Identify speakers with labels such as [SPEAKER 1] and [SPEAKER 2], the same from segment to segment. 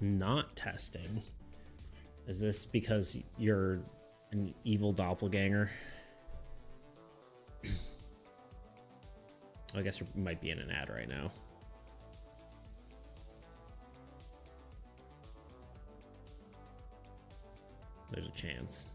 [SPEAKER 1] not testing? Is this because you're an evil doppelganger? I guess you might be in an ad right now. There's a chance.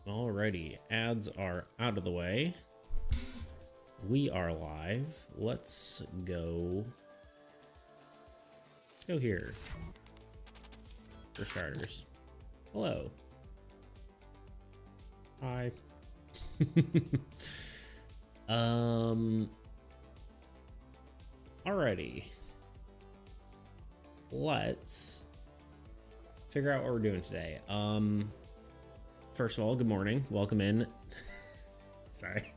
[SPEAKER 1] Alrighty, ads are out of the way. We are live. Let's go. Let's go here. For starters. Hello. Hi. Alrighty. Let's figure out what we're doing today. First of all, good morning. Welcome in. Sorry.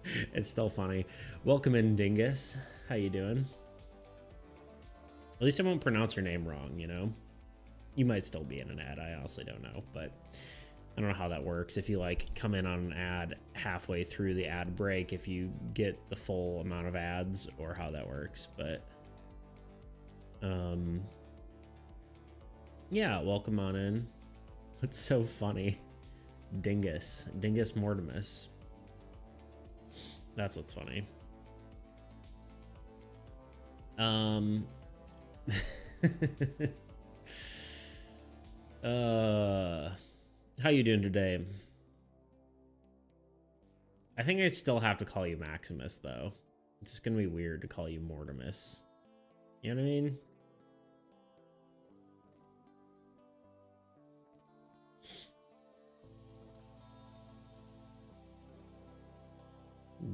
[SPEAKER 1] It's still funny. Welcome in, Dingus. How you doing? At least I won't pronounce your name wrong, you know? You might still be in an ad. I honestly don't know, but I don't know how that works. If you like come in on an ad halfway through the ad break, if you get the full amount of ads or how that works, but yeah, welcome on in. What's so funny? Dingus Mortimus. That's what's funny. How you doing today? I think I still have to call you Maximus though. It's gonna be weird to call you Mortimus. You know what I mean?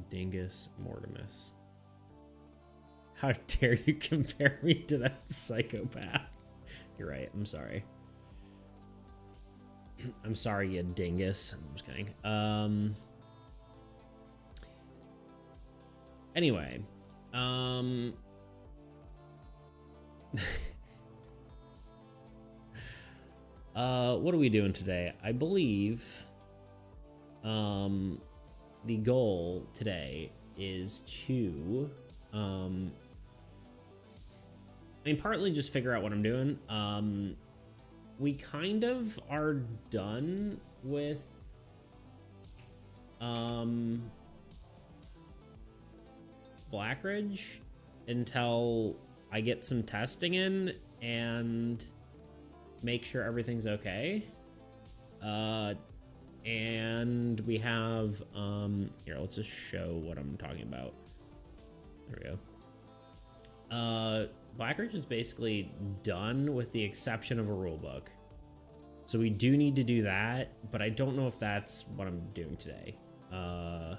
[SPEAKER 1] Dingus Mortimus. How dare you compare me to that psychopath? You're right, I'm sorry. I'm sorry, you dingus. I'm just kidding. Anyway. What are we doing today? I believe the goal today is to I mean, partly just figure out what I'm doing. We kind of are done with Blackridge until I get some testing in and make sure everything's okay. And we have here, let's just show what I'm talking about. There we go. Blackridge is basically done with the exception of a rule book. So we do need to do that, but I don't know if that's what I'm doing today. I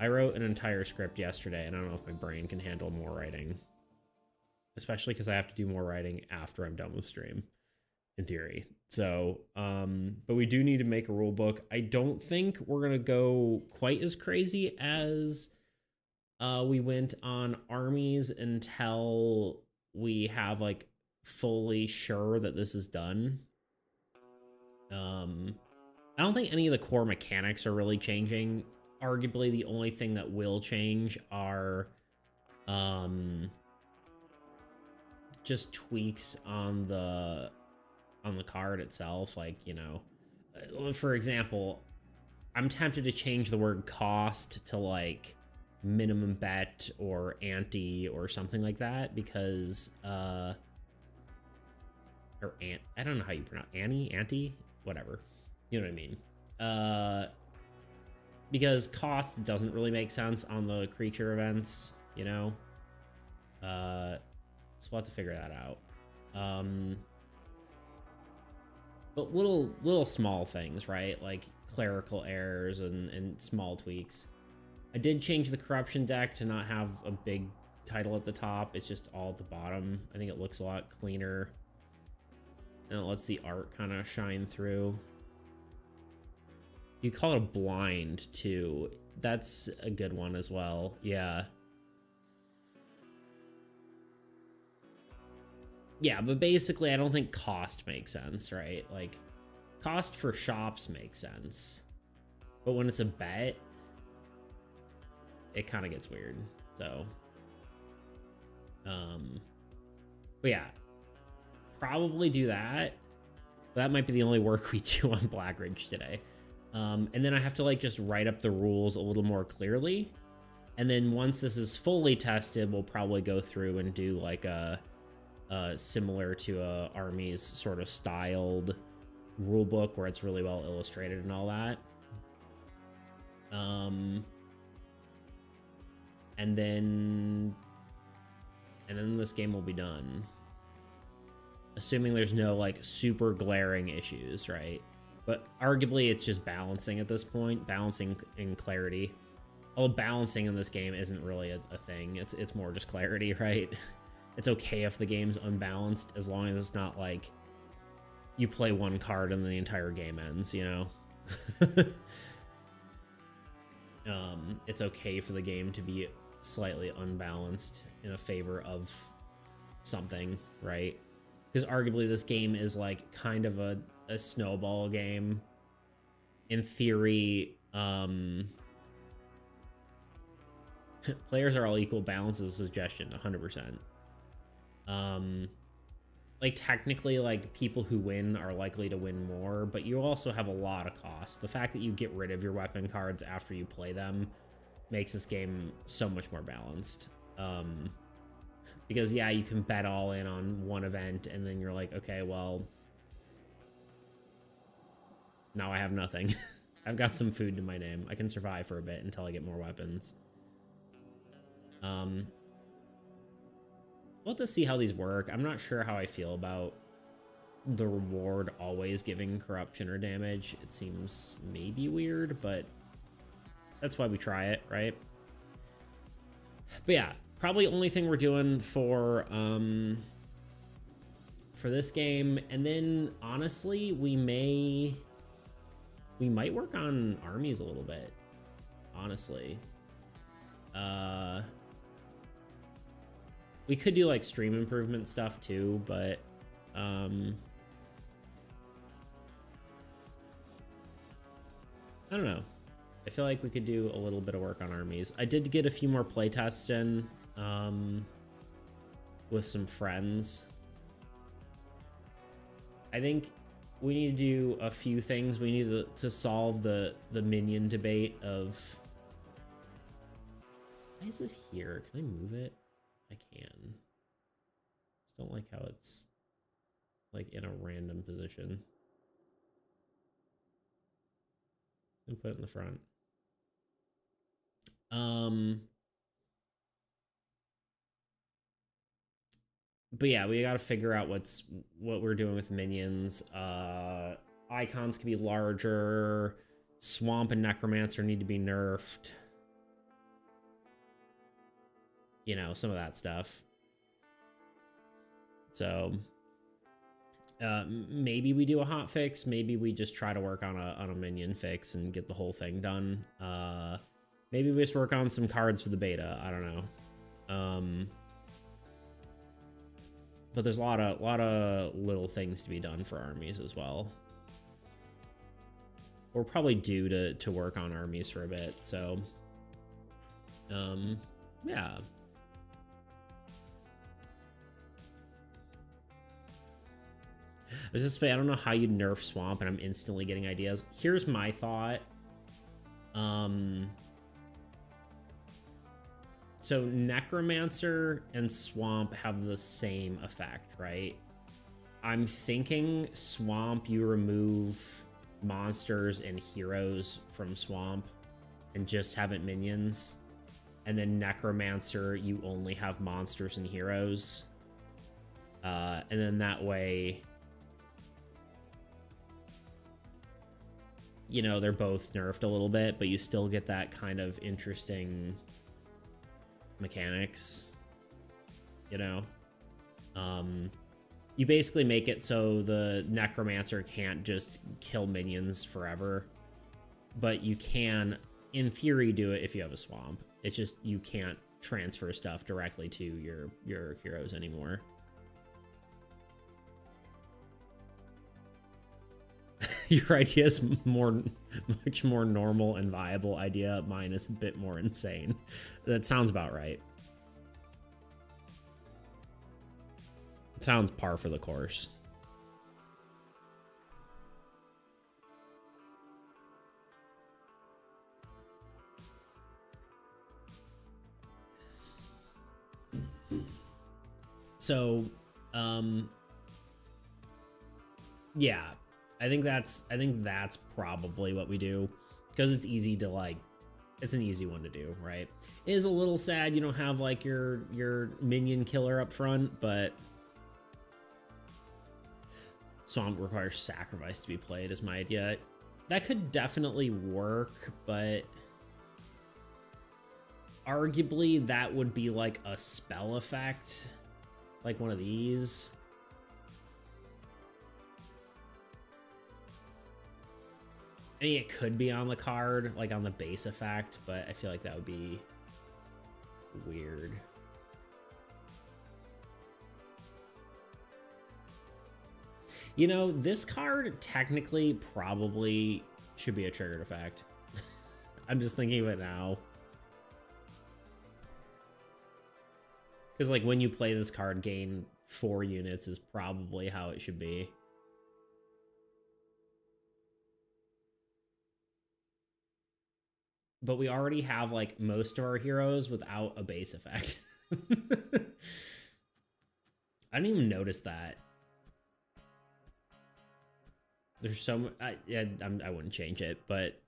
[SPEAKER 1] wrote an entire script yesterday, and I don't know if my brain can handle more writing. Especially because I have to do more writing after I'm done with stream, in theory. So, but we do need to make a rule book. I don't think we're going to go quite as crazy as we went on armies until we have like fully sure that this is done. I don't think any of the core mechanics are really changing. Arguably the only thing that will change are just tweaks on the card itself. Like, you know, for example, I'm tempted to change the word cost to like minimum bet or ante or something like that, because I don't know how you pronounce ante, whatever, you know what I mean. because cost doesn't really make sense on the creature events, you know? So we'll have to figure that out. But little small things, right? Like clerical errors and small tweaks. I did change the corruption deck to not have a big title at the top. It's just all at the bottom. I think it looks a lot cleaner. And it lets the art kind of shine through. You call it a blind too. That's a good one as well. Yeah. Yeah, but basically I don't think cost makes sense, right? Like cost for shops makes sense. But when it's a bet, it kind of gets weird. So but yeah, probably do that. But that might be the only work we do on Blackridge today. And then I have to like just write up the rules a little more clearly. And then once this is fully tested, we'll probably go through and do like a similar to a Armies sort of styled rule book where it's really well illustrated and all that. And then this game will be done. Assuming there's no like super glaring issues, right? But arguably it's just balancing at this point, balancing in clarity. Although balancing in this game isn't really a thing. It's more just clarity, right? It's okay if the game's unbalanced as long as it's not like you play one card and then the entire game ends, you know? It's okay for the game to be slightly unbalanced in a favor of something, right? Because arguably this game is like kind of a snowball game. In theory, players are all equal. Balance is a suggestion, 100%. Like technically, like people who win are likely to win more, but you also have a lot of costs. The fact that you get rid of your weapon cards after you play them makes this game so much more balanced. Because yeah, you can bet all in on one event and then you're like, okay, well, now I have nothing. I've got some food to my name. I can survive for a bit until I get more weapons. We'll have to see how these work. I'm not sure how I feel about the reward always giving corruption or damage. It seems maybe weird, but that's why we try it, right? But yeah, probably only thing we're doing for this game. And then honestly, we might work on armies a little bit, honestly. We could do like stream improvement stuff too, but I don't know. I feel like we could do a little bit of work on armies. I did get a few more playtests in with some friends. I think we need to do a few things. We need to solve the minion debate of... Why is this here? Can I move it? I can. Just don't like how it's like in a random position. And put it in the front. But yeah, we got to figure out what we're doing with minions. Icons can be larger. Swamp and Necromancer need to be nerfed. You know, some of that stuff. So maybe we do a hot fix. Maybe we just try to work on a minion fix and get the whole thing done. Maybe we just work on some cards for the beta. I don't know. But there's a lot of little things to be done for armies as well. We're probably due to work on armies for a bit, so yeah. I was just saying, I don't know how you nerf Swamp, and I'm instantly getting ideas. Here's my thought. So Necromancer and Swamp have the same effect, right? I'm thinking Swamp, you remove monsters and heroes from Swamp. and just have it minions. And then Necromancer, you only have monsters and heroes. And then that way, you know, they're both nerfed a little bit, but you still get that kind of interesting mechanics, you know? You basically make it so the Necromancer can't just kill minions forever, but you can, in theory, do it if you have a swamp. It's just you can't transfer stuff directly to your heroes anymore. Your idea is much more normal and viable idea. Mine is a bit more insane. That sounds about right. It sounds par for the course. So, yeah, I think that's probably what we do, because it's easy to, like, it's an easy one to do, right? It is a little sad you don't have like your minion killer up front, but Swamp requires sacrifice to be played is my idea. That could definitely work, but arguably that would be like a spell effect, like one of these. I mean, it could be on the card, like on the base effect, but I feel like that would be weird. You know, this card technically probably should be a triggered effect. I'm just thinking of it now. Because, like, when you play this card, gain 4 units is probably how it should be. But we already have, like, most of our heroes without a base effect. I didn't even notice that. There's so much. I wouldn't change it, but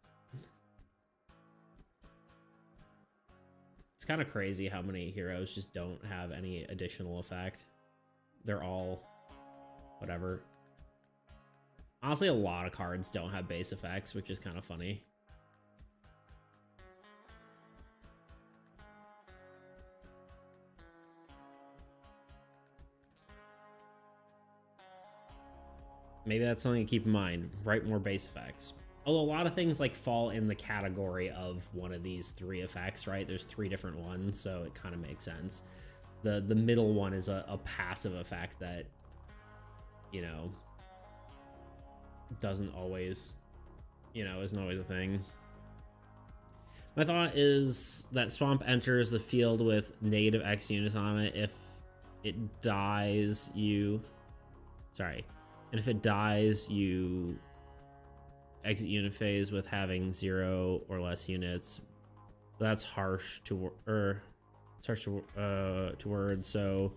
[SPEAKER 1] it's kind of crazy how many heroes just don't have any additional effect. They're all whatever. Honestly, a lot of cards don't have base effects, which is kind of funny. Maybe that's something to keep in mind. Write more base effects. Although a lot of things like fall in the category of one of these 3 effects, right? There's 3 different ones, so it kind of makes sense. The middle one is a passive effect that, you know, doesn't always, you know, isn't always a thing. My thought is that Swamp enters the field with negative X units on it. If it dies, you... Sorry. And if it dies, you exit unit phase with having 0 or less units. That's harsh to word. So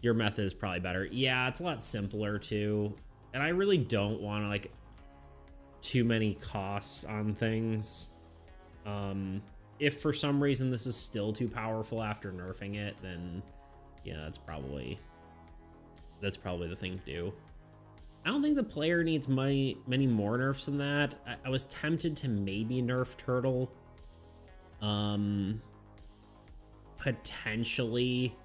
[SPEAKER 1] your method is probably better. Yeah, it's a lot simpler too. And I really don't want to like too many costs on things. If for some reason this is still too powerful after nerfing it, then yeah, that's probably the thing to do. I don't think the player needs many more nerfs than that. I was tempted to maybe nerf Turtle. Potentially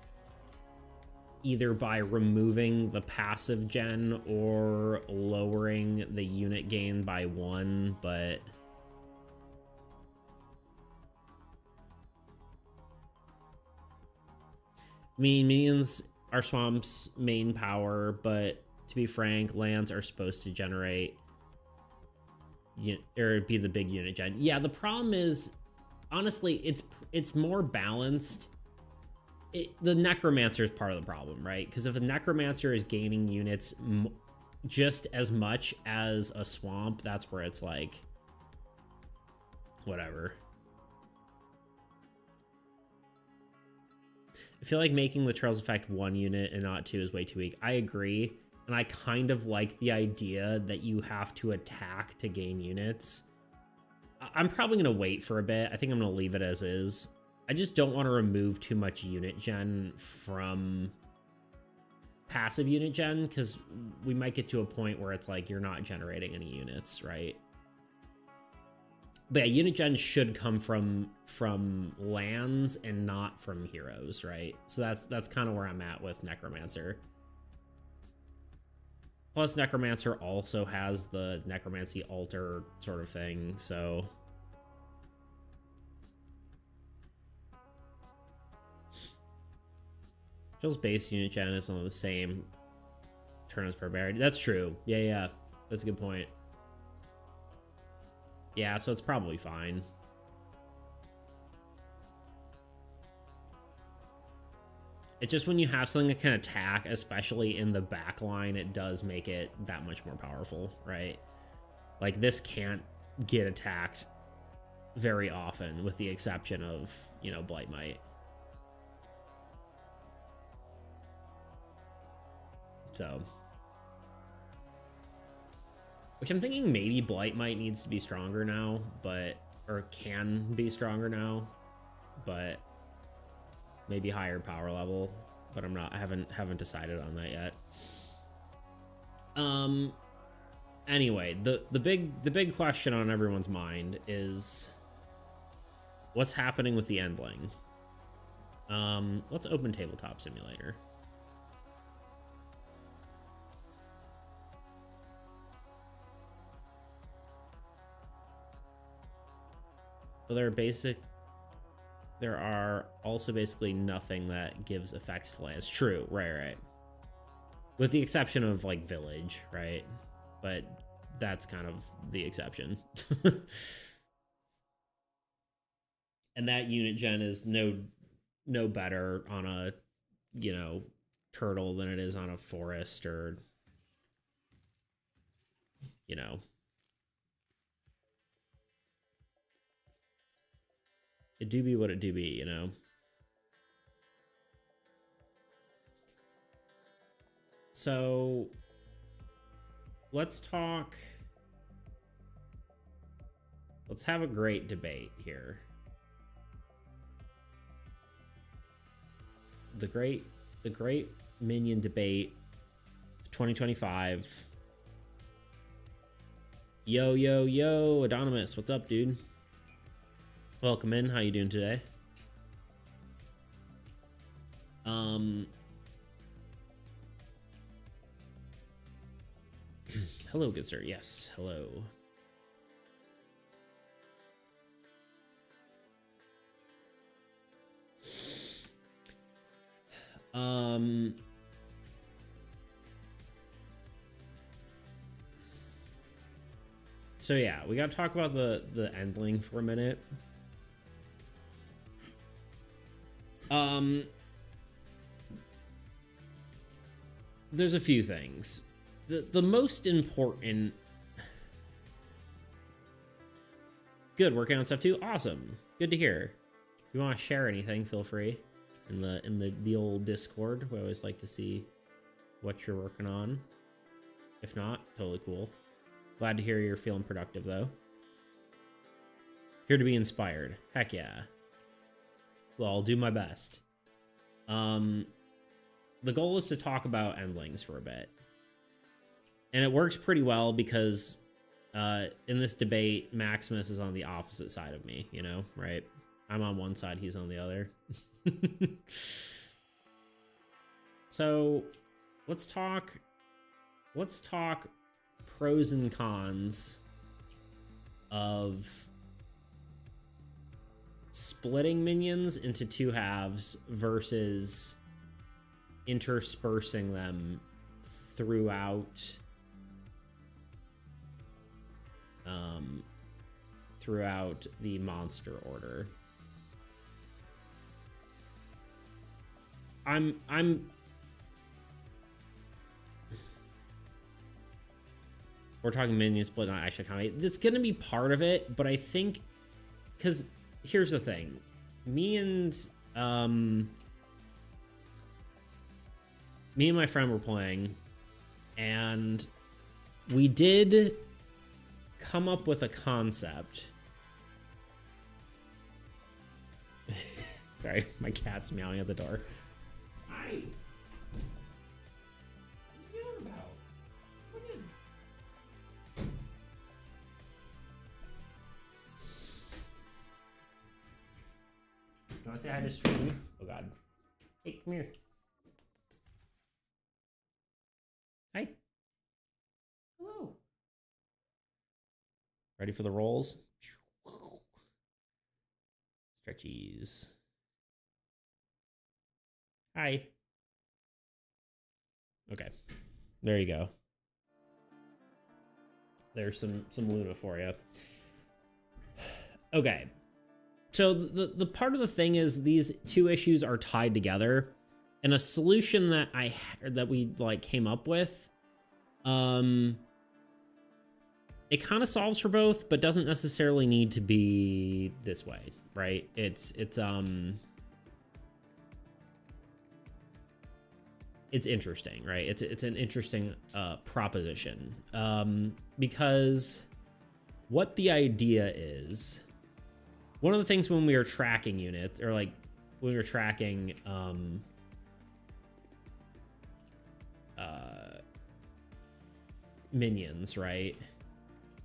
[SPEAKER 1] either by removing the passive gen or lowering the unit gain by 1, but I mean, minions are Swamp's main power, but to be frank, lands are supposed to generate or be the big unit gen. Yeah, the problem is, honestly, it's more balanced. The Necromancer is part of the problem, right? Because if a Necromancer is gaining units just as much as a Swamp, that's where it's like, whatever. I feel like making the Trails effect 1 unit and not 2 is way too weak. I agree. And I kind of like the idea that you have to attack to gain units. I'm probably going to wait for a bit. I think I'm going to leave it as is. I just don't want to remove too much unit gen from passive unit gen, because we might get to a point where it's like you're not generating any units, right? But yeah, unit gen should come from lands and not from heroes, right? So that's kind of where I'm at with Necromancer. Plus, Necromancer also has the Necromancy altar sort of thing, so... Jill's base unit gen is on the same turn as Barbarian. That's true. Yeah. That's a good point. Yeah, so it's probably fine. It's just when you have something that can attack, especially in the back line, it does make it that much more powerful, right? Like, this can't get attacked very often, with the exception of, you know, Blightmite. So, which I'm thinking maybe Blightmite needs to be stronger now, or can be stronger now, but maybe higher power level. But I haven't decided on that yet. Anyway, the big question on everyone's mind is what's happening with the Endling. Let's open Tabletop Simulator. So there are also basically nothing that gives effects to lands. True, right. With the exception of, like, Village, right? But that's kind of the exception. And that unit gen is no better on a, you know, turtle than it is on a forest, or, you know... It do be what it do be, you know? So, let's have a great debate here. The great minion debate 2025. Yo, Anonymous, what's up, dude? Welcome in. How you doing today? Hello, good sir. Yes, hello. So yeah, we got to talk about the Endling for a minute. There's a few things. The most important... Good, working on stuff too? Awesome. Good to hear. If you want to share anything, feel free. In the old Discord, we always like to see what you're working on. If not, totally cool. Glad to hear you're feeling productive, though. Here to be inspired. Heck yeah. Well, I'll do my best. The goal is to talk about Endlings for a bit. And it works pretty well because in this debate, Maximus is on the opposite side of me, you know, right? I'm on one side, he's on the other. So, let's talk pros and cons of splitting minions into two halves versus interspersing them throughout the monster order. We're talking minion split, not actually comedy. It's gonna be part of it, but I think, because here's the thing, me and my friend were playing, and we did come up with a concept Sorry, my cat's meowing at the door. Hi. What are you doing about? Come in. You want to say hi to stream? Oh God. Hey, come here. Hi. Hello. Ready for the rolls? Stretchies. Hi. Okay. There you go. There's some Luna for you. Okay. So the part of the thing is these two issues are tied together, and a solution that we like came up with, it kind of solves for both, but doesn't necessarily need to be this way, right? It's interesting, right? It's an interesting proposition, because what the idea is, one of the things when we are tracking units, or like when we were tracking minions, right,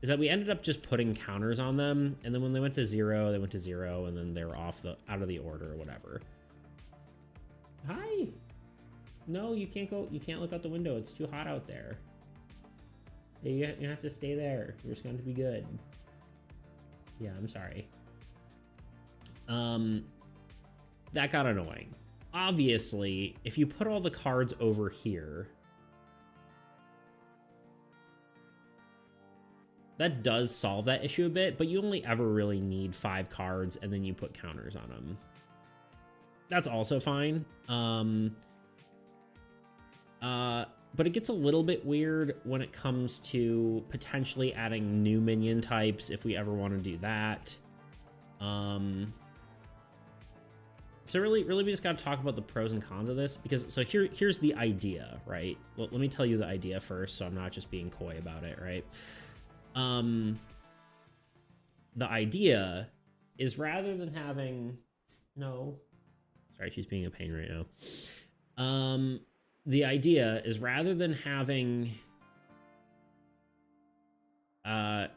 [SPEAKER 1] is that we ended up just putting counters on them, and then when they went to 0, they went to 0, and then they were out of the order or whatever. Hi. No, you can't go. You can't look out the window. It's too hot out there. You have to stay there. You're just going to be good. Yeah, I'm sorry. That got annoying. Obviously, if you put all the cards over here, that does solve that issue a bit, but you only ever really need 5 cards, and then you put counters on them. That's also fine. But it gets a little bit weird when it comes to potentially adding new minion types if we ever want to do that. So really we just got to talk about the pros and cons of this, because so here's the idea, right? Well, let me tell you the idea first, so I'm not just being coy about it, right? The idea is, rather than having sorry, she's being a pain right now. The idea is, rather than having I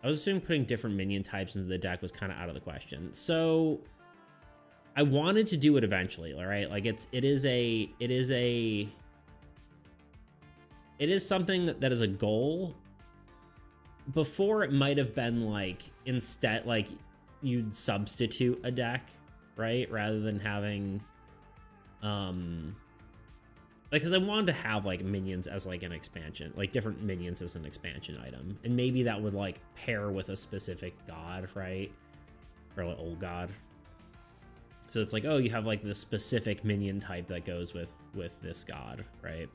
[SPEAKER 1] was assuming putting different minion types into the deck was kind of out of the question. So I wanted to do it eventually, all right? Like it is something that is a goal. Before, it might have been like, instead, like you'd substitute a deck, right? Rather than having because I wanted to have like minions as like an expansion, like different minions as an expansion item, and maybe that would like pair with a specific god, right? Or like old god. So it's like, oh, you have like the specific minion type that goes with this god, right?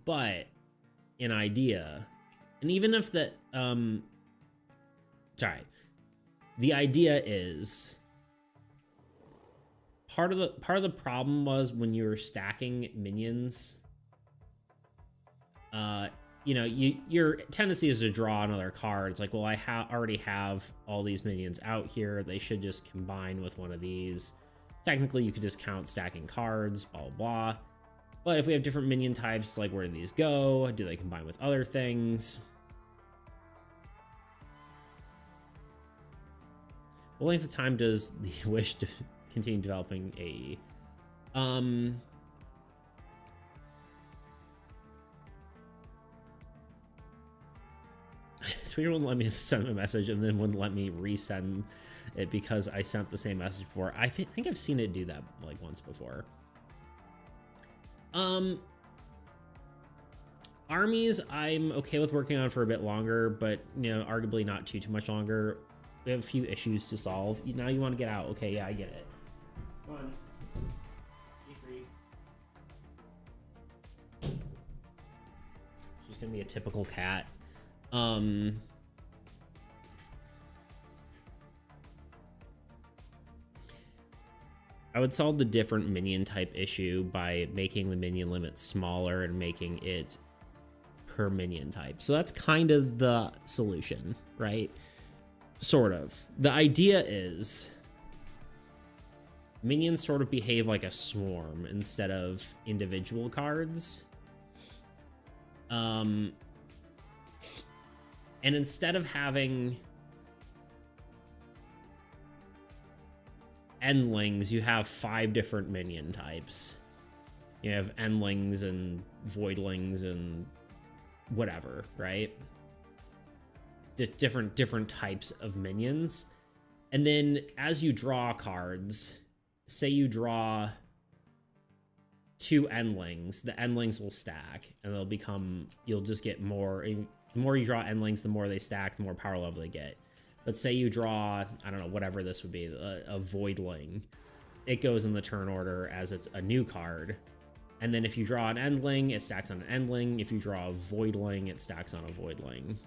[SPEAKER 1] But an idea, and even if the the idea is, part of the problem was when you were stacking minions, you know, your tendency is to draw another card. It's like, well, I already have all these minions out here. They should just combine with one of these. Technically, you could just count stacking cards, blah, blah, blah. But if we have different minion types, like, where do these go? Do they combine with other things? What length of time does the Wish to continue developing AE? Twitter wouldn't let me send a message, and then wouldn't let me resend it because I sent the same message before. I think I've seen it do that like once before. Armies, I'm okay with working on for a bit longer, but you know, arguably not too much longer. We have a few issues to solve. Now you want to get out? Okay, yeah, I get it. Come on, be free. She's gonna be a typical cat. I I would solve the different minion type issue by making the minion limit smaller and making it per minion type. So that's kind of the solution, right? Sort of. The idea is minions sort of behave like a swarm instead of individual cards. And instead of having endlings, you have 5 different minion types. You have endlings and voidlings and whatever, right? Different types of minions. And then as you draw cards, say you draw 2 endlings, the endlings will stack and they'll become, you'll just get more. The more you draw endlings, the more they stack, the more power level they get. But say you draw, I don't know, whatever this would be, a voidling, it goes in the turn order as it's a new card. And then if you draw an endling, it stacks on an endling. If you draw a voidling, it stacks on a voidling.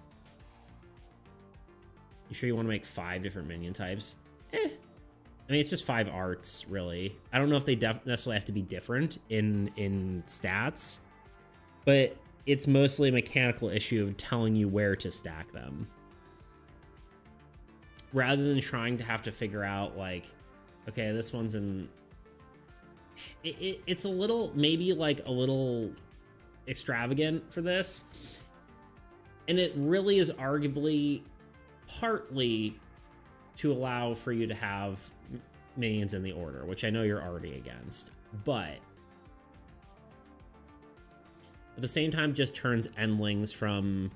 [SPEAKER 1] You sure you want to make 5 different minion types? I mean, it's just 5 arts, really. I don't know if they necessarily have to be different in stats, but it's mostly a mechanical issue of telling you where to stack them. Rather than trying to have to figure out, like, okay, this one's in... It's a little, maybe like a little extravagant for this. And it really is arguably partly to allow for you to have minions in the order, which I know you're already against, but at the same time just turns endlings from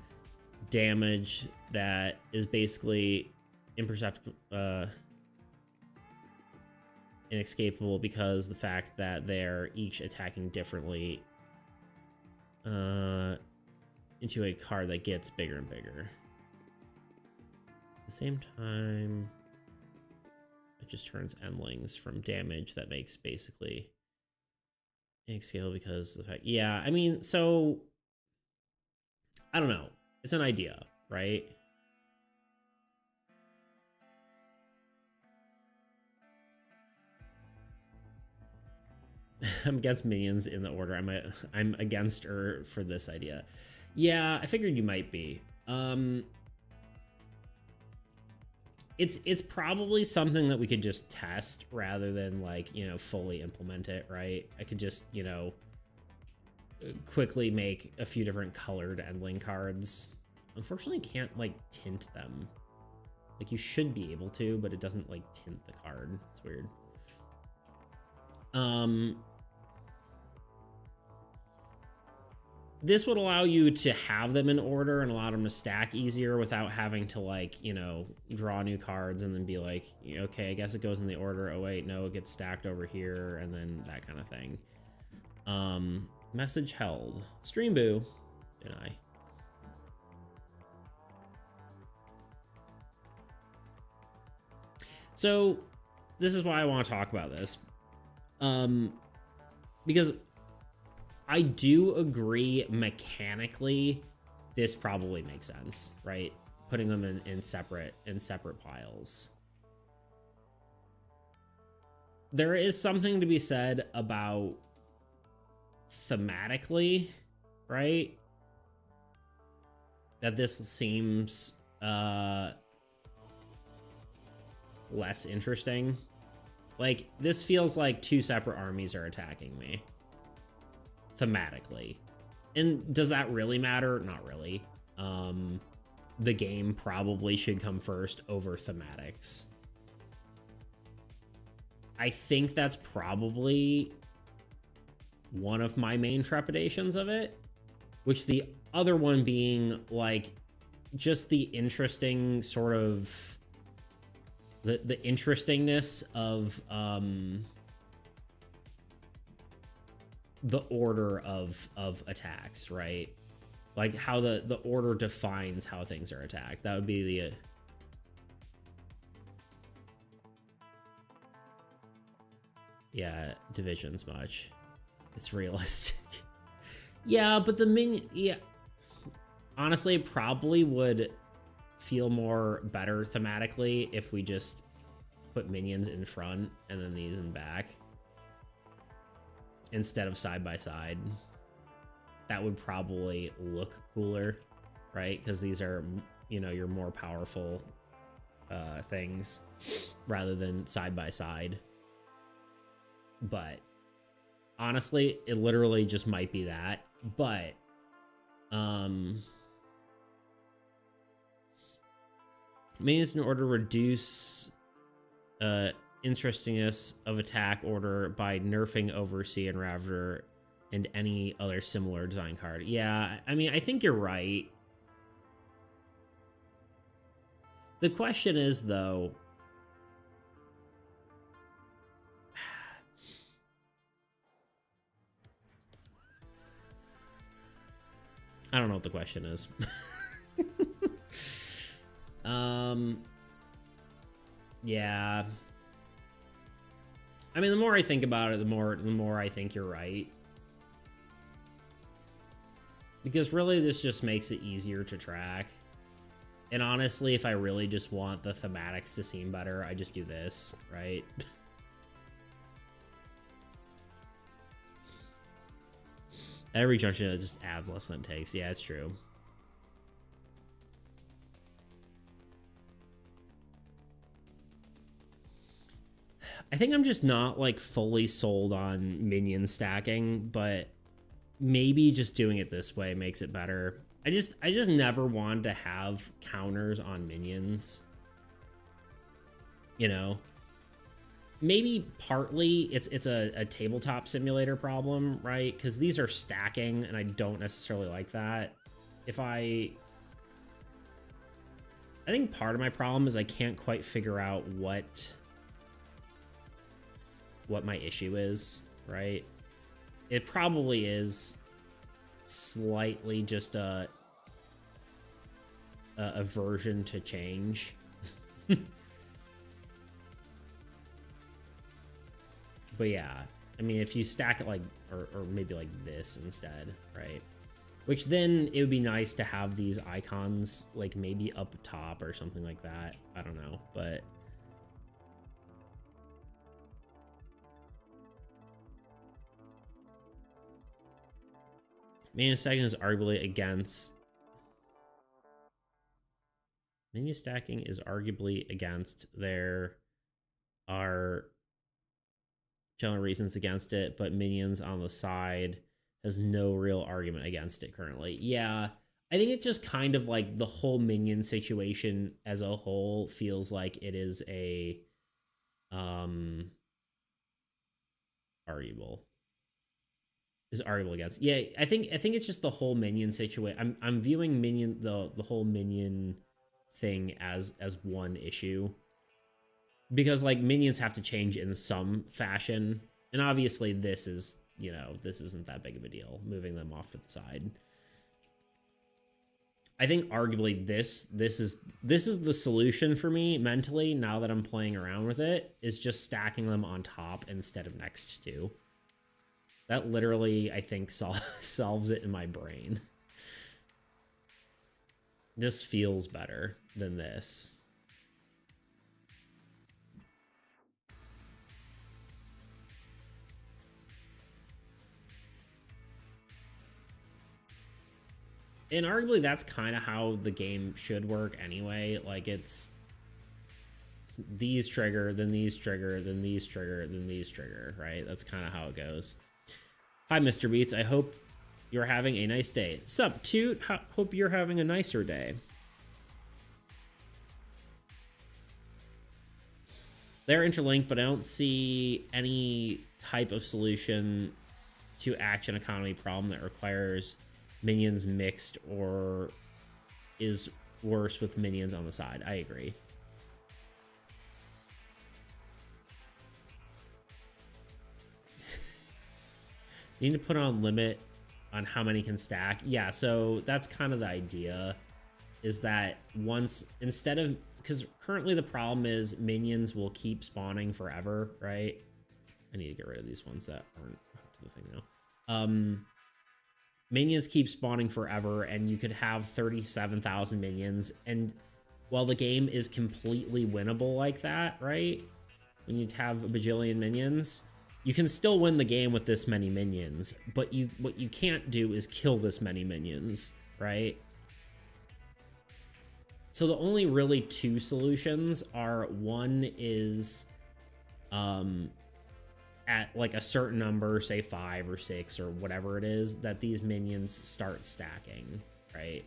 [SPEAKER 1] damage that is basically imperceptible, inescapable because the fact that they're each attacking differently into a card that gets bigger and bigger. At the same time, it just turns endlings from damage that makes basically inescapable because of the fact, yeah, I mean, so I don't know. It's an idea, right? I'm against minions in the order. I'm against her for this idea. Yeah, I figured you might be. It's probably something that we could just test rather than, like, you know, fully implement it, right? I could just, you know, quickly make a few different colored endling cards. Unfortunately, can't, like, tint them. Like, you should be able to, but it doesn't, like, tint the card. It's weird. This would allow you to have them in order and allow them to stack easier without having to, like, you know, draw new cards and then be like, okay, I guess it goes in the order. Oh, wait, no, it gets stacked over here, and then that kind of thing. Message held. Stream boo. Deny. So this is why I want to talk about this. Because I do agree mechanically this probably makes sense, right? Putting them in separate piles. There is something to be said about thematically, right? That this seems less interesting. Like, this feels like 2 separate armies are attacking me. Thematically. And does that really matter? Not really. The game probably should come first over thematics. I think that's probably one of my main trepidations of it, which the other one being, like, just the interesting sort of the interestingness of the order of attacks, right? Like how the order defines how things are attacked. That would be the yeah, division's much. It's realistic. Yeah, but the minion, yeah. Honestly, it probably would feel more better thematically if we just put minions in front and then these in back. instead of side by side. That would probably look cooler, right? Because these are, you know, your more powerful things rather than side by side. But honestly, it literally just might be that. But means in order to reduce interestingness of attack order by nerfing Oversea and Ravager and any other similar design card. Yeah, I mean, I think you're right. The question is, though, I don't know what the question is. Yeah. I mean, the more I think about it, the more I think you're right. Because really, this just makes it easier to track. And honestly, if I really just want the thematics to seem better, I just do this, right? Every junction it just adds less than it takes. Yeah, it's true. I think I'm just not like fully sold on minion stacking, but maybe just doing it this way makes it better. I just never wanted to have counters on minions. You know, maybe partly it's a tabletop simulator problem, right? Because these are stacking, and I don't necessarily like that. I think part of my problem is I can't quite figure out what my issue is, right? It probably is slightly just a aversion to change. But yeah, I mean, if you stack it like, or maybe like this instead, right? Which then it would be nice to have these icons like maybe up top or something like that. I don't know, but minion stacking is arguably against. Minion stacking is arguably against. There are general reasons against it, but minions on the side has no real argument against it currently. Yeah, I think it's just kind of like the whole minion situation as a whole feels like it is a arguable against. Yeah, I think it's just the whole minion situation. I'm viewing minion the whole minion thing as one issue. Because like minions have to change in some fashion, and obviously this is, you know, this isn't that big of a deal, moving them off to the side. I think arguably this is the solution for me mentally now that I'm playing around with it, is just stacking them on top instead of next to. That literally, I think, solves it in my brain. This feels better than this. And arguably that's kind of how the game should work anyway. Like, it's these trigger, then these trigger, then these trigger, then these trigger, right? That's kind of how it goes. Hi, Mr. Beats. I hope you're having a nice day. Sup, Toot? Hope you're having a nicer day. They're interlinked, but I don't see any type of solution to action economy problem that requires minions mixed or is worse with minions on the side. I agree. You need to put on limit on how many can stack. Yeah, so that's kind of the idea, is that once, instead of, because currently the problem is minions will keep spawning forever, right? I need to get rid of these ones that aren't hooked to the thing now. Minions keep spawning forever, and you could have 37,000 minions, and while the game is completely winnable like that, right? When you have a bajillion minions, You can still win the game with this many minions, but what you can't do is kill this many minions, right? So the only really two solutions are, one is at like a certain number, say 5 or 6 or whatever it is, that these minions start stacking, right?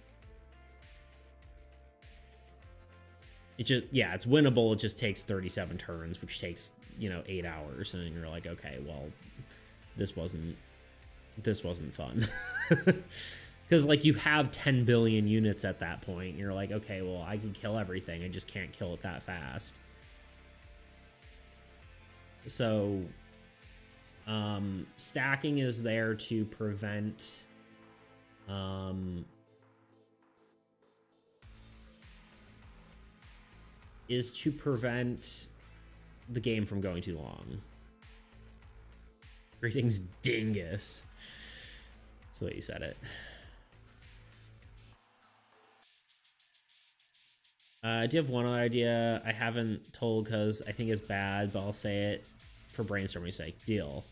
[SPEAKER 1] It just, yeah, it's winnable. It just takes 37 turns, which takes, 8 hours, and you're like, okay, well, this wasn't fun. Because like you have 10 billion units at that point, and you're like, okay, well, I can kill everything, I just can't kill it that fast. So stacking is there to prevent the game from going too long. Greetings, dingus. That's the way you said it. Do you have one other idea I haven't told because I think it's bad, but I'll say it for brainstorming's sake? Deal.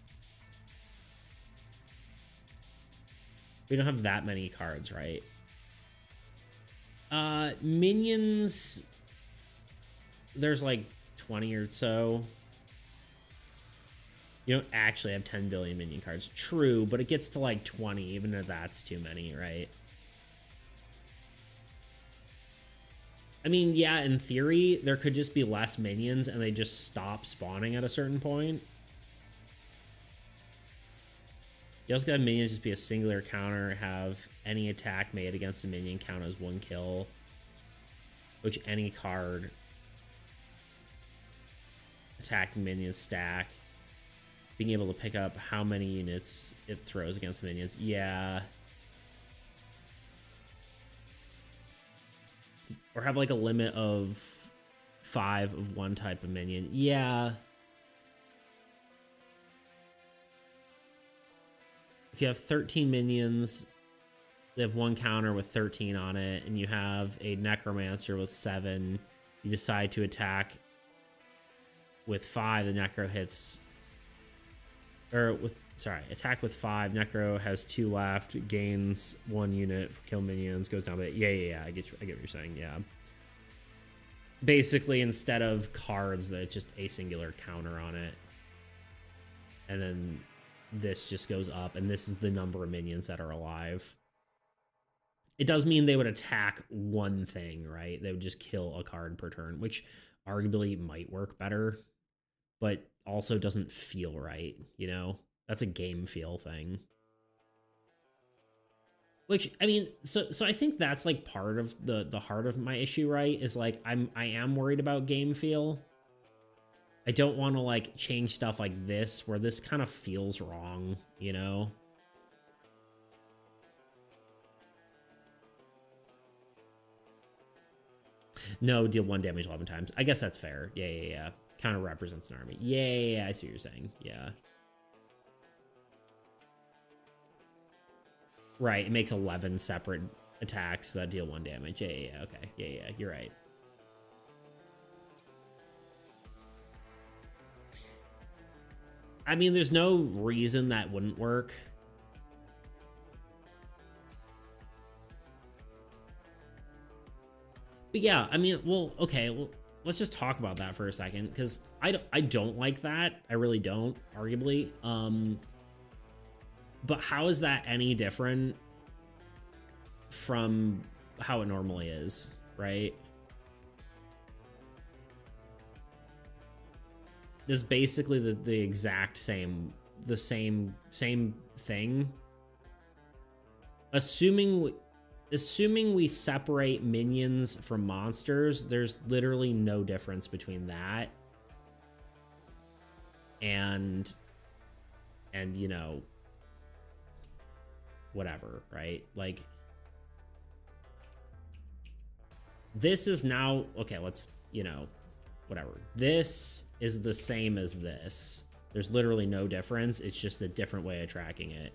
[SPEAKER 1] We don't have that many cards, right? Minions, there's like 20 or so. You don't actually have 10 billion minion cards. True, but it gets to like 20, even if that's too many, right? I mean, yeah, in theory, there could just be less minions and they just stop spawning at a certain point. You also got minions just be a singular counter, have any attack made against a minion count as 1 kill, which any card attacking minions stack, being able to pick up how many units it throws against minions. Yeah. Or have like a limit of 5 of one type of minion. Yeah. If you have 13 minions, they have 1 counter with 13 on it, and you have a necromancer with 7, you decide to attack with 5, the necro hits, or with, sorry, attack with 5, necro has 2 left, gains 1 unit, kill minions, goes down, but yeah, I get what you're saying. Yeah, basically instead of cards, that it's just a singular counter on it, and then this just goes up, and this is the number of minions that are alive. It does mean they would attack one thing, right? They would just kill a card per turn, which arguably might work better, but also doesn't feel right, That's a game feel thing. Which, I mean, so I think that's like part of the heart of my issue, right? Is like I am worried about game feel. I don't want to like change stuff like this where this kind of feels wrong, No, deal 1 damage 11 times. I guess that's fair. Yeah. Counter represents an army. Yeah, I see what you're saying. Yeah. Right, it makes 11 separate attacks that deal 1 damage. Yeah, okay. Yeah, you're right. I mean, there's no reason that wouldn't work. But yeah, I mean, well, okay, well, let's just talk about that for a second, because I don't like that. I really don't, arguably. But how is that any different from how it normally is, right? It's basically the exact same, the same thing. Assuming we separate minions from monsters, there's literally no difference between that and whatever, right? Like, this is now, okay, let's, whatever. This is the same as this. There's literally no difference. It's just a different way of tracking it.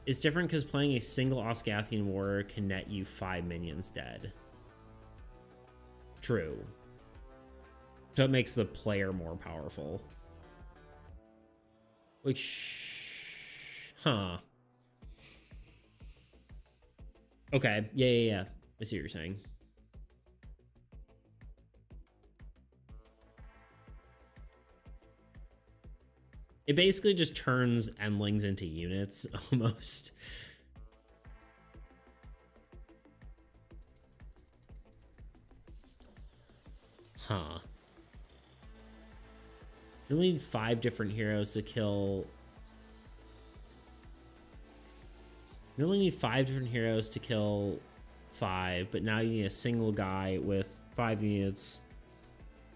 [SPEAKER 1] It's different because playing a single Osgathian warrior can net you 5 minions dead. True. So it makes the player more powerful. Which... Huh. Okay. Yeah. I see what you're saying. It basically just turns endlings into units, almost. Huh. You only need 5 different heroes to kill... You only need 5 different heroes to kill 5, but now you need a single guy with 5 units.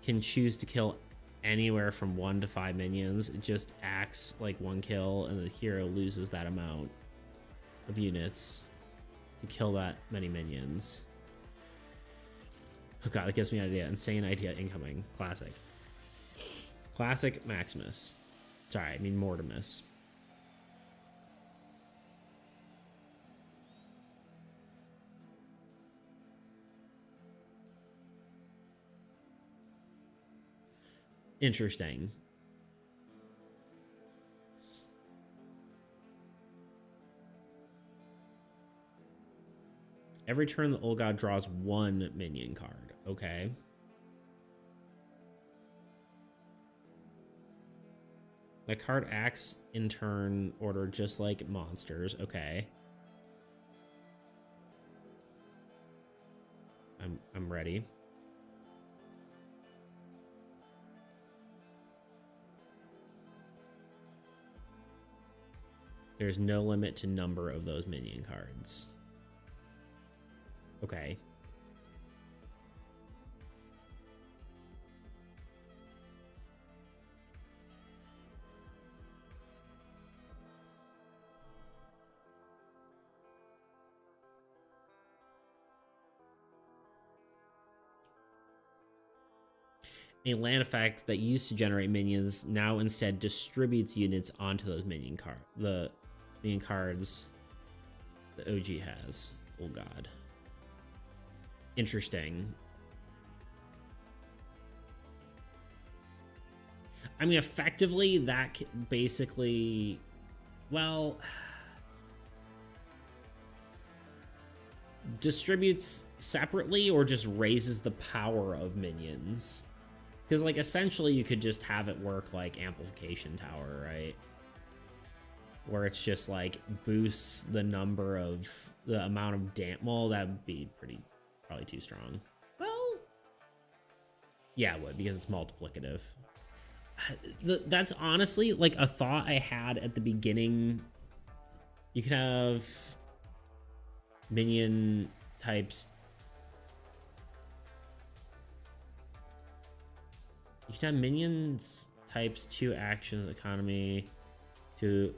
[SPEAKER 1] Can choose to kill anywhere from 1 to 5 minions. It just acts like 1 kill, and the hero loses that amount of units to kill that many minions. Oh god, that gives me an idea. Insane idea incoming. Classic. Classic Maximus. Sorry, I mean Mortimus. Interesting. Every turn, the old god draws 1 minion card. Okay. That card acts in turn order just like monsters. Okay. I'm ready. There's no limit to number of those minion cards. Okay. A land effect that used to generate minions now instead distributes units onto those minion cards the OG has. Oh god. Interesting. I mean, effectively, that basically... Well... distributes separately or just raises the power of minions? Because, like, essentially you could just have it work like Amplification Tower, right? Where it's just, like, boosts the number of... the amount of well, that would be probably too strong. Well... yeah, it would, because it's multiplicative. That's honestly, like, a thought I had at the beginning. You could have... minion types. You can have minions types 2 actions economy to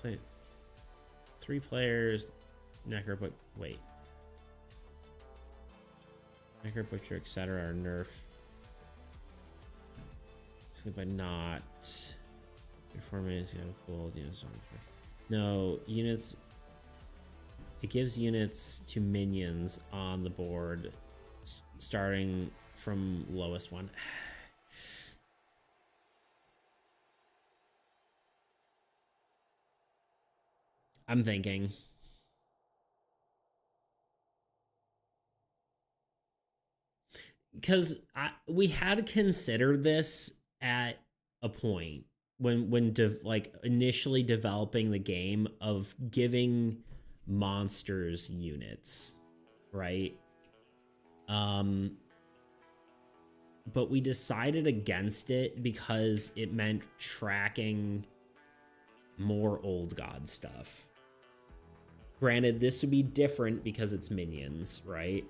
[SPEAKER 1] play 3 players. Necro, but wait. Necro Butcher, etc. are nerfed by not. Before minutes, you have cool units. No, units. It gives units to minions on the board starting from lowest one. I'm thinking. Because we had considered this at a point when like initially developing the game of giving monsters units, right? But we decided against it because it meant tracking more old god stuff. Granted, this would be different because it's minions, right?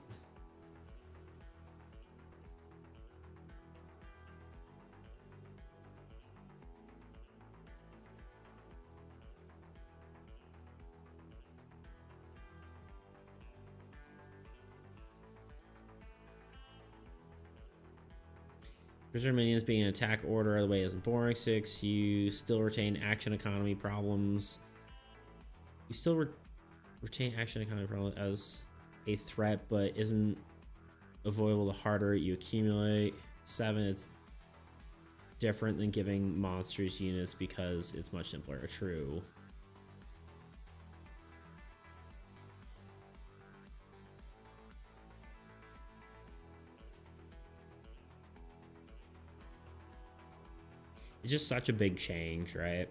[SPEAKER 1] Preserve minions being an attack order the way isn't boring. 6, you still retain action economy problems. You still retain action economy problems as a threat, but isn't avoidable the harder you accumulate. 7, it's different than giving monsters units because it's much simpler. True. It's just such a big change, right?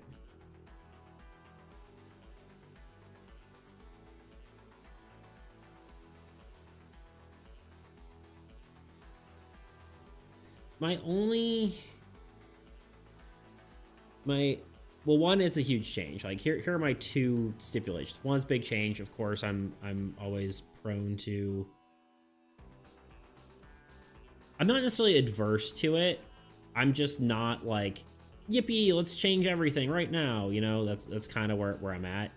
[SPEAKER 1] Well, one, it's a huge change. Like here are my two stipulations. One's big change. Of course, I'm always prone to. I'm not necessarily adverse to it. I'm just not like, yippee, let's change everything right now. You know, that's kind of where I'm at.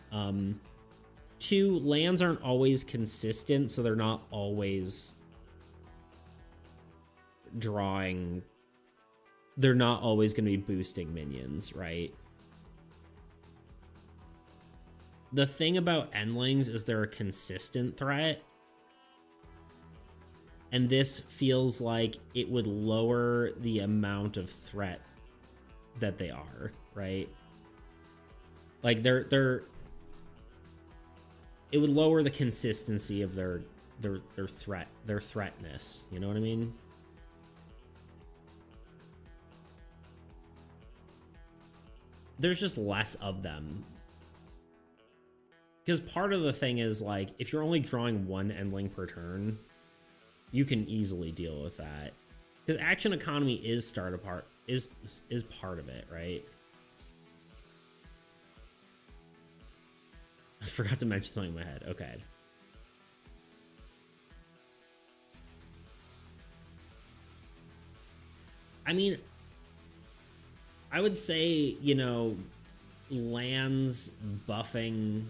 [SPEAKER 1] 2, lands aren't always consistent, so they're not always drawing. They're not always going to be boosting minions, right? The thing about endlings is they're a consistent threat. And this feels like it would lower the amount of threat that they are, right? Like it would lower the consistency of their threatness. You know what I mean? There's just less of them. Because part of the thing is, like, if you're only drawing one endling per turn, you can easily deal with that. Because action economy is part of it, right? I forgot to mention something in my head. Okay. I mean, I would say, you know, lands buffing,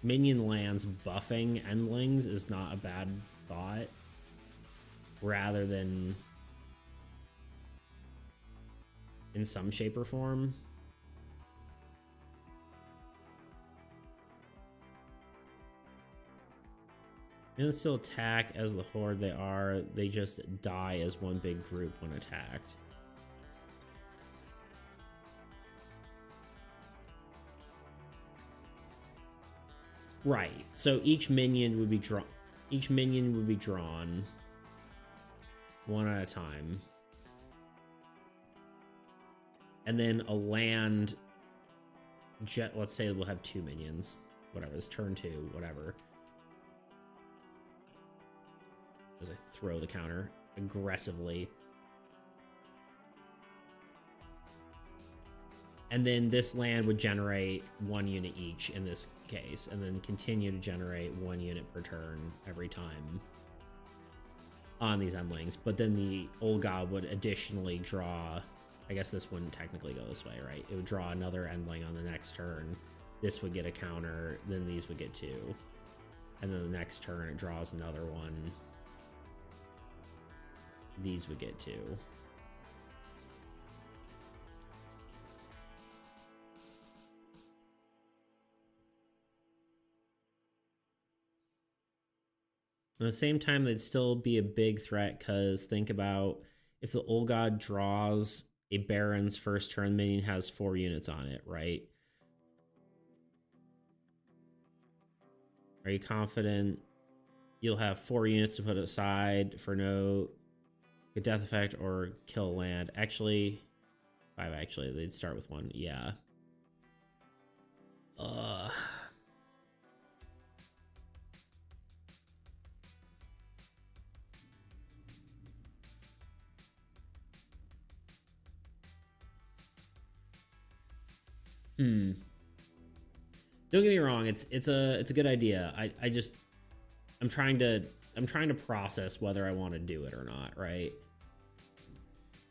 [SPEAKER 1] minion lands buffing endlings is not a bad thought. Rather than in some shape or form. And still attack as the horde they are. They just die as one big group when attacked. Right. So each minion would be drawn. Each minion would be drawn one at a time. And then a land jet, let's say we'll have 2 minions. Whatever, it's turn 2, whatever. As I throw the counter aggressively. And then this land would generate 1 unit each in this case, and then continue to generate 1 unit per turn every time on these endlings. But then the old god would additionally draw, I guess this wouldn't technically go this way, right? It would draw another endling on the next turn. This would get a counter, then these would get 2. And then the next turn it draws another one. These would get 2. At the same time, they'd still be a big threat, because think about if the old god draws a Baron's first turn minion has 4 units on it, right? Are you confident you'll have 4 units to put aside for no death effect or kill land? Actually, 5 actually. They'd start with 1. Yeah. Don't get me wrong, it's a good idea. I'm trying to process whether I want to do it or not, right?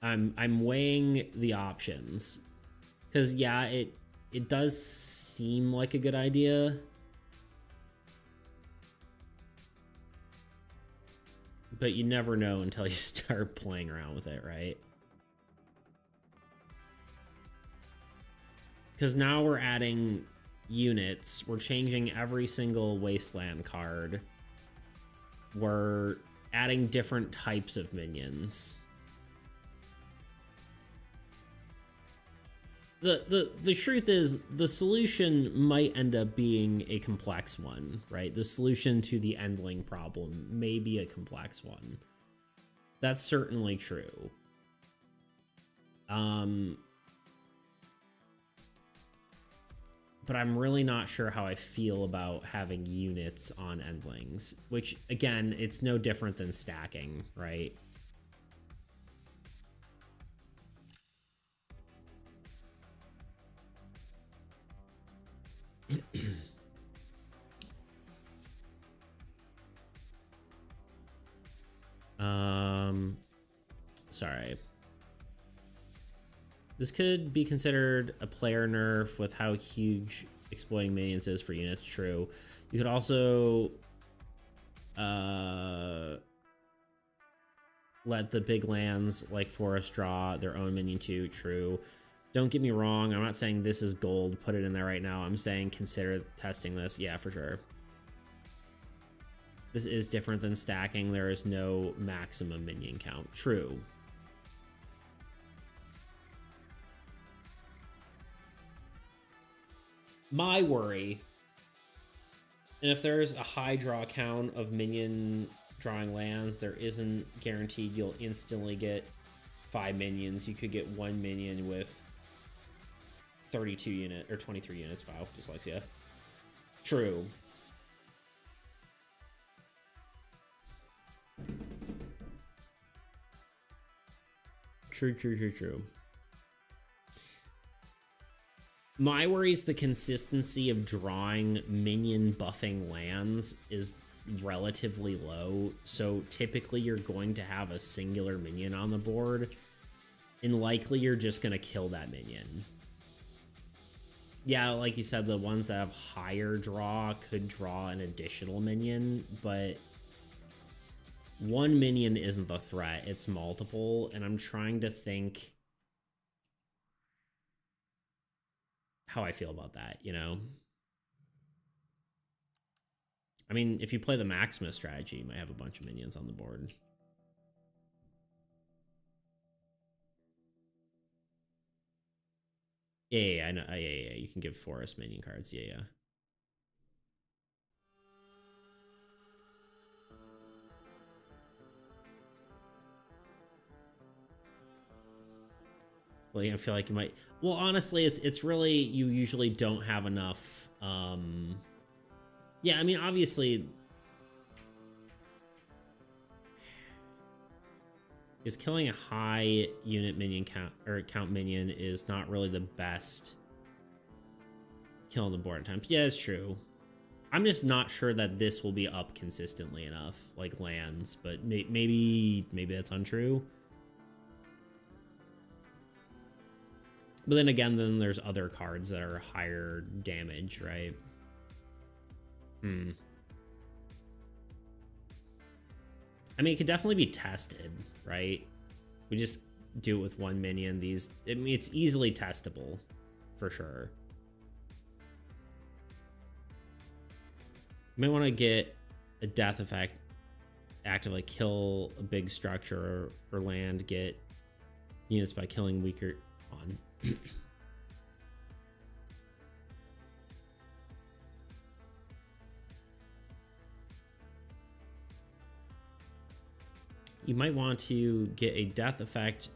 [SPEAKER 1] I'm weighing the options. Cause yeah, it does seem like a good idea. But you never know until you start playing around with it, right? Because now we're adding units. We're changing every single Wasteland card. We're adding different types of minions. The truth is, the solution might end up being a complex one, right? The solution to the Endling problem may be a complex one. That's certainly true. But I'm really not sure how I feel about having units on Endlings, which, again, it's no different than stacking, right? Sorry. This could be considered a player nerf with how huge exploiting minions is for units. True. You could also let the big lands like Forest draw their own minion too. True. Don't get me wrong. I'm not saying this is gold. Put it in there right now. I'm saying consider testing this. Yeah, for sure. This is different than stacking. There is no maximum minion count. True. My worry, and if there's a high draw count of minion drawing lands, there isn't guaranteed you'll instantly get 5 minions. You could get 1 minion with 32 unit or 23 units. Wow, dyslexia. True. True. My worry is the consistency of drawing minion buffing lands is relatively low. So typically you're going to have a singular minion on the board, and likely you're just going to kill that minion. Yeah, like you said, the ones that have higher draw could draw an additional minion, but one minion isn't the threat, it's multiple, and I'm trying to think how I feel about that, you know? I mean, if you play the Maximus strategy, you might have a bunch of minions on the board. Yeah, I know. Yeah. You can give Forest minion cards. Yeah. Well, I feel like you might. Well, honestly, it's really, you usually don't have enough. Yeah, I mean, obviously, because killing a high unit minion count or count minion is not really the best kill on the board at times. Yeah, it's true. I'm just not sure that this will be up consistently enough, like lands, but maybe that's untrue. But then again, then there's other cards that are higher damage, right? I mean, it could definitely be tested, right? We just do it with one minion. I mean, it's easily testable, for sure. You might want to get a death effect active, like kill a big structure or land, get units by killing weaker on. You might want to get a death effect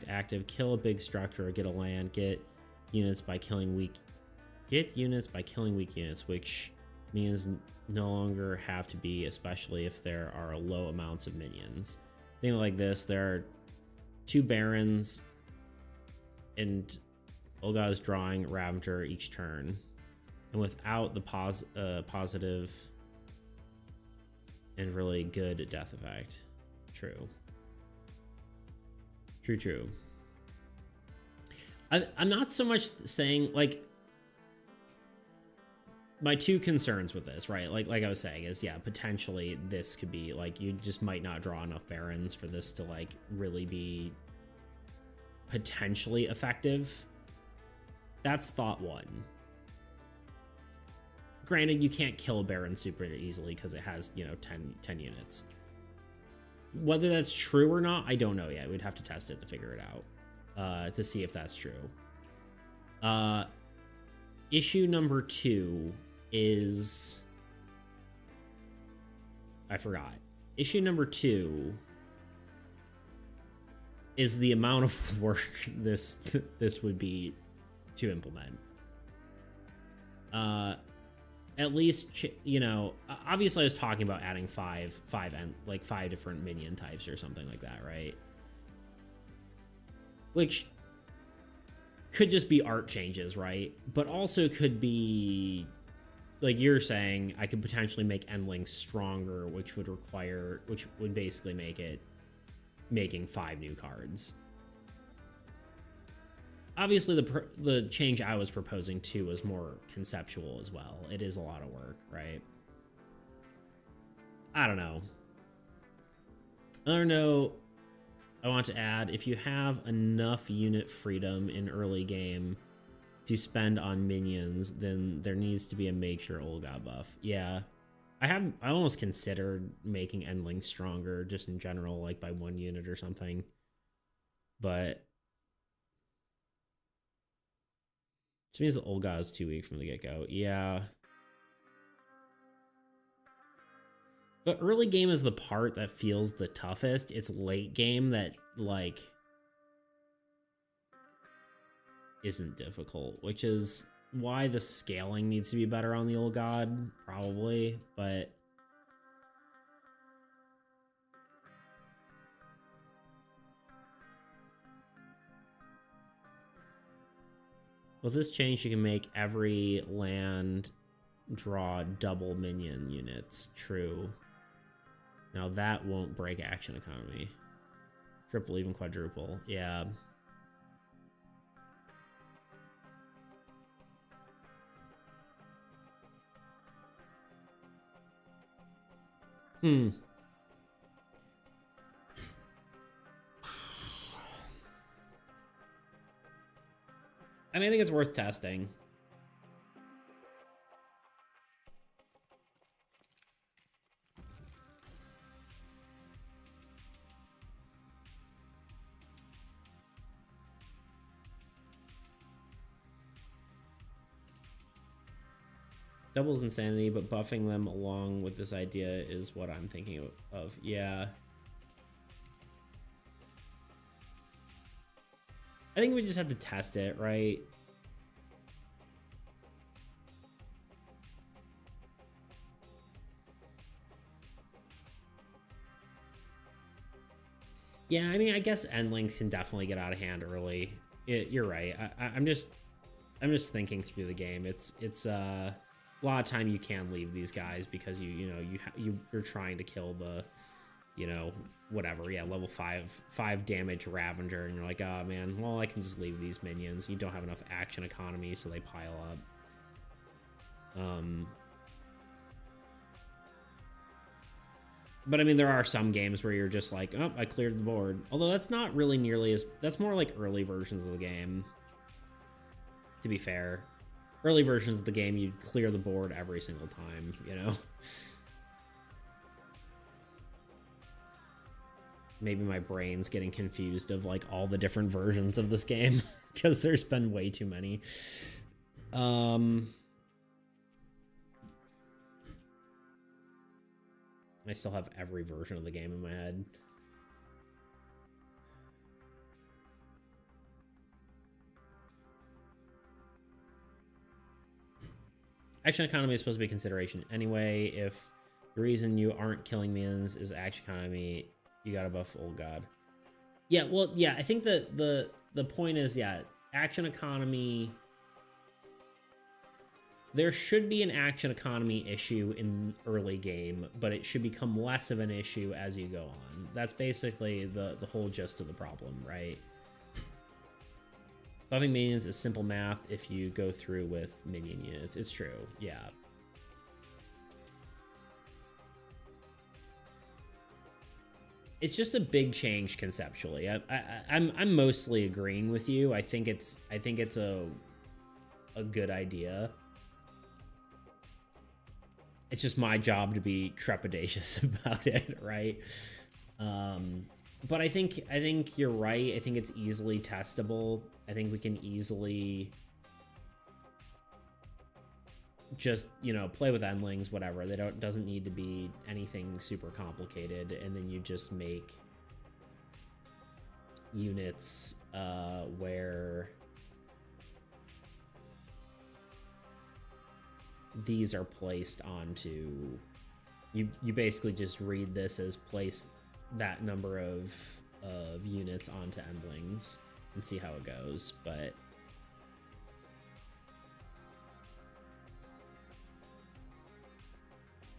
[SPEAKER 1] active, kill a big structure or get a land, get units by killing weak units, which means no longer have to be, especially if there are low amounts of minions. Think like this, there are 2 Barons and Olga's drawing Ravager each turn, and without the positive and really good death effect. True. I'm not so much saying, like, my 2 concerns with this, right? Like I was saying, is, yeah, potentially this could be, like, you just might not draw enough Barons for this to, like, really be potentially effective. That's thought one. Granted, you can't kill a Baron super easily because it has, you know, 10 units. Whether that's true or not, I don't know yet. We'd have to test it to figure it out, to see if that's true. Issue number 2 is... I forgot. Issue number 2 is the amount of work this would be to implement. At least, you know, obviously I was talking about adding five different minion types or something like that, right? Which could just be art changes, right? But also could be, like you're saying, I could potentially make Endling stronger, which would basically make it making 5 new cards. Obviously, the change I was proposing too was more conceptual as well. It is a lot of work, right? I don't know. Another note I want to add, if you have enough unit freedom in early game to spend on minions, then there needs to be a make sure Olga buff. Yeah. I almost considered making Endling stronger just in general, like by 1 unit or something. But which means that Olga is too weak from the get-go. Yeah. But early game is the part that feels the toughest. It's late game that, like, isn't difficult, which is why the scaling needs to be better on the old god, probably, but... With this change, you can make every land draw double minion units. True. Now that won't break action economy. Triple, even quadruple. Yeah. I mean, I think it's worth testing. Doubles insanity, but buffing them along with this idea is what I'm thinking of. Yeah. I think we just have to test it, right? Yeah, I mean, I guess Endlings can definitely get out of hand early. You're right. I'm just thinking through the game. It's a lot of time you can leave these guys because you're trying to kill the, you know, whatever. Yeah, level 5 damage Ravager, and you're like, oh man, well, I can just leave these minions. You don't have enough action economy, so they pile up. But I mean, there are some games where you're just like, oh, I cleared the board. Although that's not really nearly as... That's more like early versions of the game, to be fair. Early versions of the game, you'd clear the board every single time, you know? Maybe my brain's getting confused of, like, all the different versions of this game, because there's been way too many. I still have every version of the game in my head. Action economy is supposed to be a consideration anyway. If the reason you aren't killing minions is action economy, you gotta buff old god. Yeah, well, yeah, I think that the point is, yeah, action economy... There should be an action economy issue in early game, but it should become less of an issue as you go on. That's basically the whole gist of the problem, right? Buffing minions is simple math if you go through with minion units. It's true, yeah. it's just a big change conceptually. I'm mostly agreeing with you. I think it's a good idea. It's just my job to be trepidatious about it, right? But I think you're right. I think it's easily testable. I think we can easily just, you know, play with endlings, whatever. Doesn't need to be anything super complicated, and then you just make units where these are placed onto you basically just read this as place that number of units onto endlings and see how it goes. But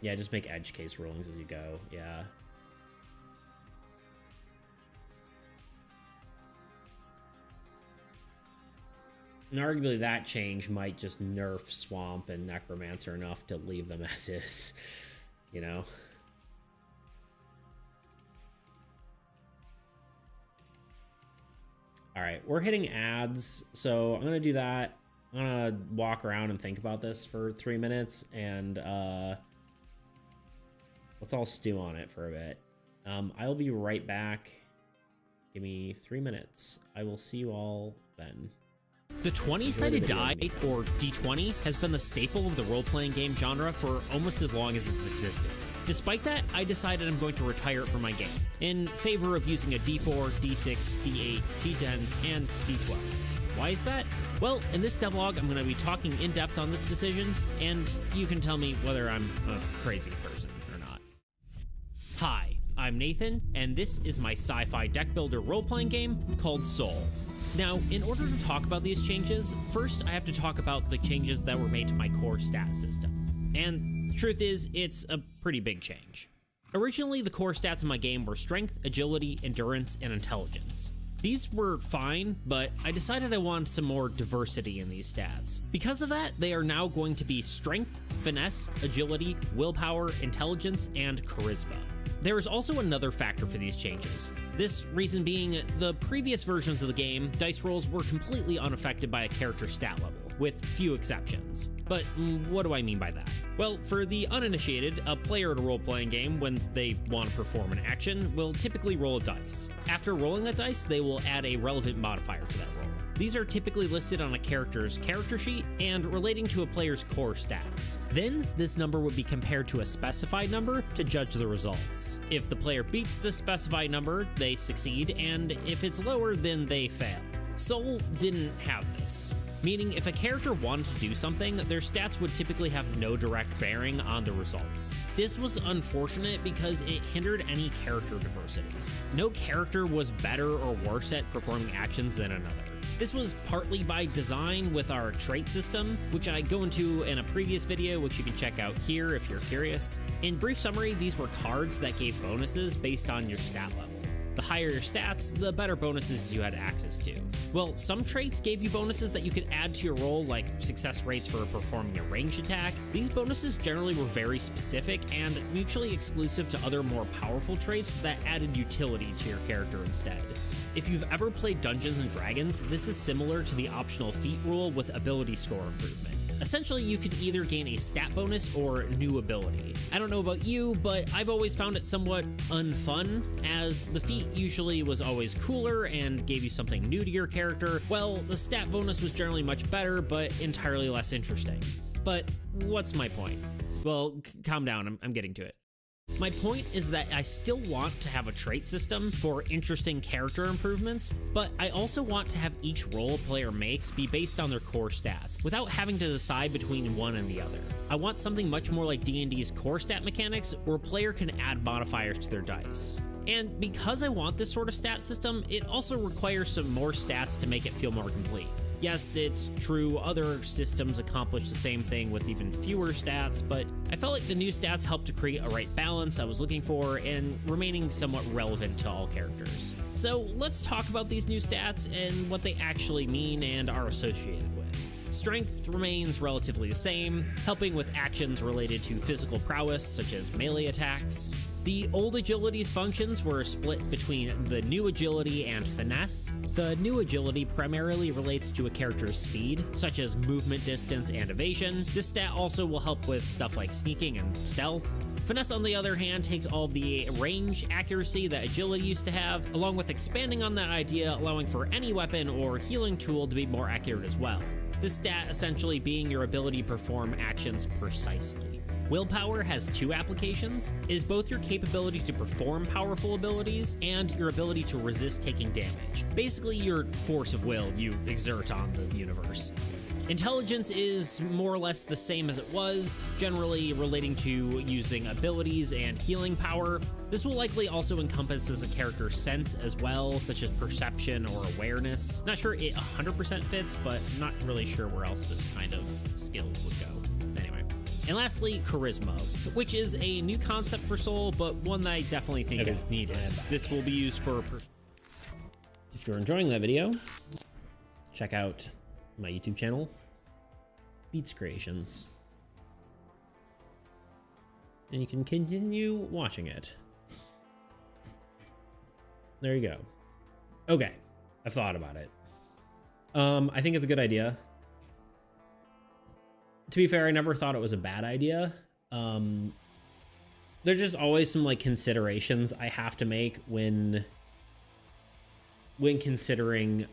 [SPEAKER 1] yeah, just make edge case rulings as you go. Yeah. And arguably that change might just nerf Swamp and Necromancer enough to leave them as is, you know? All right, we're hitting ads, so I'm gonna do that. I'm gonna walk around and think about this for 3 minutes, and let's all stew on it for a bit. I'll be right back. Give me 3 minutes. I will see you all then.
[SPEAKER 2] The 20-sided die, or D20, has been the staple of the role-playing game genre for almost as long as it's existed. Despite that, I decided I'm going to retire it from my game, in favor of using a D4, D6, D8, D10, and D12. Why is that? Well, in this devlog, I'm going to be talking in depth on this decision, and you can tell me whether I'm a crazy person or not. Hi, I'm Nathan, and this is my sci-fi deck builder role-playing game called Soul. Now, in order to talk about these changes, first I have to talk about the changes that were made to my core stat system. And the truth is, it's a pretty big change. Originally, the core stats in my game were strength, agility, endurance, and intelligence. These were fine, but I decided I wanted some more diversity in these stats. Because of that, they are now going to be strength, finesse, agility, willpower, intelligence, and charisma. There is also another factor for these changes. This reason being, the previous versions of the game, dice rolls were completely unaffected by a character's stat level, with few exceptions. But what do I mean by that? Well, for the uninitiated, a player at a role-playing game, when they want to perform an action, will typically roll a dice. After rolling that dice, they will add a relevant modifier to that roll. These are typically listed on a character's character sheet and relating to a player's core stats. Then, this number would be compared to a specified number to judge the results. If the player beats the specified number, they succeed, and if it's lower, then they fail. Soul didn't have this, meaning if a character wanted to do something, their stats would typically have no direct bearing on the results. This was unfortunate because it hindered any character diversity. No character was better or worse at performing actions than another. This was partly by design with our trait system, which I go into in a previous video, which you can check out here if you're curious. In brief summary, these were cards that gave bonuses based on your stat level. The higher your stats, the better bonuses you had access to. Well, some traits gave you bonuses that you could add to your roll, like success rates for performing a ranged attack. These bonuses generally were very specific and mutually exclusive to other more powerful traits that added utility to your character instead. If you've ever played Dungeons & Dragons, this is similar to the optional feat rule with ability score improvement. Essentially, you could either gain a stat bonus or new ability. I don't know about you, but I've always found it somewhat unfun, as the feat usually was always cooler and gave you something new to your character. Well, the stat bonus was generally much better, but entirely less interesting. But what's my point? Well, calm down, I'm getting to it. My point is that I still want to have a trait system for interesting character improvements, but I also want to have each roll a player makes be based on their core stats, without having to decide between one and the other. I want something much more like D&D's core stat mechanics, where a player can add modifiers to their dice. And because I want this sort of stat system, it also requires some more stats to make it feel more complete. Yes, it's true, other systems accomplish the same thing with even fewer stats, but I felt like the new stats helped to create a right balance I was looking for and remaining somewhat relevant to all characters. So let's talk about these new stats and what they actually mean and are associated with. Strength remains relatively the same, helping with actions related to physical prowess, such as melee attacks. The old agility's functions were split between the new agility and finesse. The new agility primarily relates to a character's speed, such as movement distance and evasion. This stat also will help with stuff like sneaking and stealth. Finesse, on the other hand, takes all of the range accuracy that agility used to have, along with expanding on that idea, allowing for any weapon or healing tool to be more accurate as well. This stat essentially being your ability to perform actions precisely. Willpower has two applications. It is both your capability to perform powerful abilities and your ability to resist taking damage. Basically, your force of will you exert on the universe. Intelligence is more or less the same as it was, generally relating to using abilities and healing power. This will likely also encompass as a character's sense as well, such as perception or awareness. Not sure it 100% fits, but not really sure where else this kind of skill would go. Anyway. And lastly, charisma, which is a new concept for Soul, but one that I definitely think is needed. This will be used for...
[SPEAKER 1] If you're enjoying that video, check out my YouTube channel, Beats Creations, and you can continue watching it. There you go. Okay, I've thought about it. I think it's a good idea. To be fair, I never thought it was a bad idea. There's just always some like considerations I have to make when considering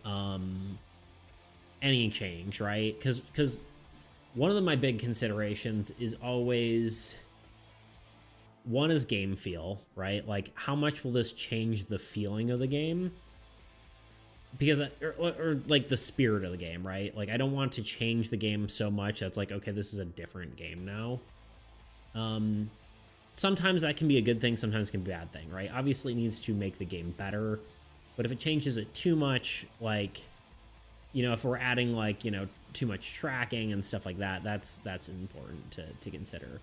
[SPEAKER 1] any change, right? Because one of my big considerations is always, one is game feel, right? Like, how much will this change the feeling of the game? Because, or like the spirit of the game, right? Like, I don't want to change the game so much that's like, okay, this is a different game now. Sometimes that can be a good thing, sometimes it can be a bad thing, right? Obviously, it needs to make the game better, but if it changes it too much, like, you know, if we're adding like, you know, too much tracking and stuff like that, that's important to consider.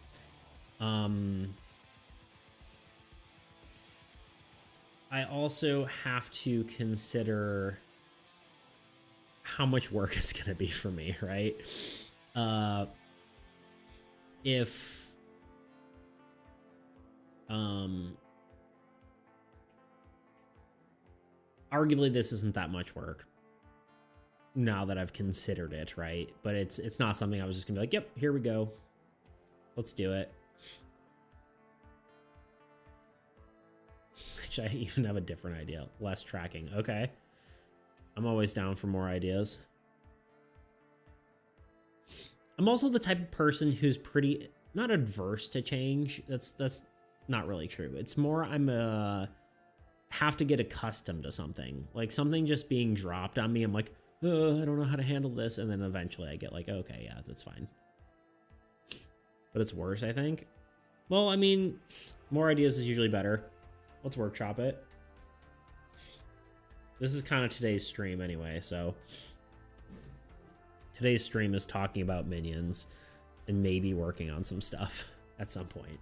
[SPEAKER 1] I also have to consider how much work it's going to be for me, right? If arguably this isn't that much work now that I've considered it, right? But it's not something I was just gonna be like, yep, here we go, let's do it. Actually, I even have a different idea. Less tracking. Okay, I'm always down for more ideas. I'm also the type of person who's pretty not adverse to change. That's not really true. It's more I'm have to get accustomed to something. Like something just being dropped on me, I'm like, I don't know how to handle this, and then eventually I get like, okay, yeah, that's fine. But it's worse, I think. Well, I mean, more ideas is usually better. Let's workshop it. This is kind of today's stream anyway, so today's stream is talking about minions and maybe working on some stuff at some point.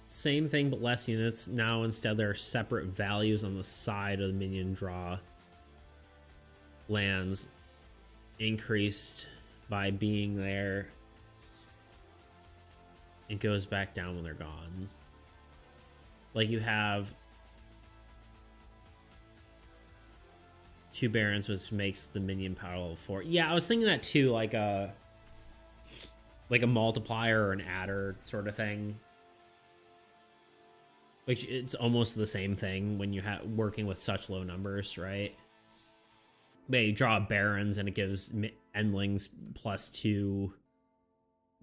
[SPEAKER 1] Same thing, but less units. Now, instead, there are separate values on the side of the minion draw. Lands increased by being there. It goes back down when they're gone. Like you have 2 Barons, which makes the minion power level 4. Yeah, I was thinking that too, like a multiplier or an adder sort of thing. Which it's almost the same thing when you have working with such low numbers, right? They draw Barons and it gives Endlings +2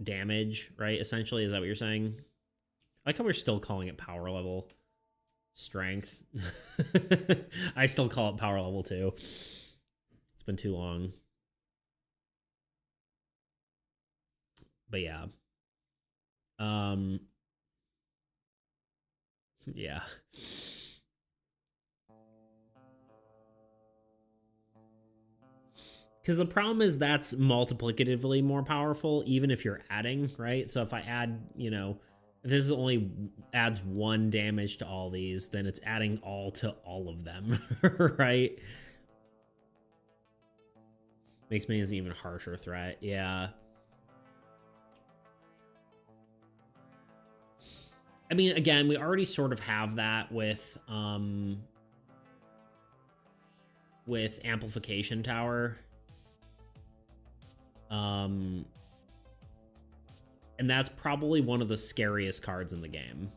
[SPEAKER 1] damage, right? Essentially, is that what you're saying? I like how we're still calling it power level. Strength. I still call it power level 2. It's been too long. But yeah. Yeah. Because the problem is that's multiplicatively more powerful, even if you're adding, right? So if I add, you know, if this only adds 1 damage to all these, then it's adding all to all of them, right? Makes minions an even harsher threat, yeah. I mean, again, we already sort of have that with Amplification Tower. And that's probably one of the scariest cards in the game.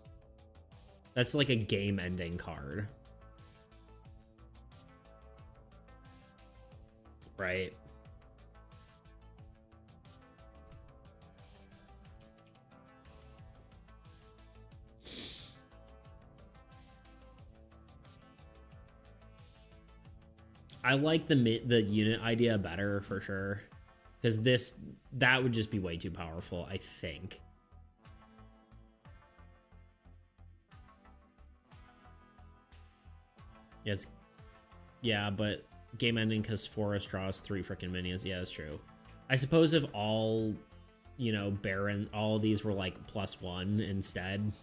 [SPEAKER 1] That's like a game-ending card. Right? I like the unit idea better for sure, because that would just be way too powerful, I think. Yes, yeah, but game ending because Forest draws 3 freaking minions. Yeah, that's true. I suppose if all, you know, Baron, all of these were like +1 instead,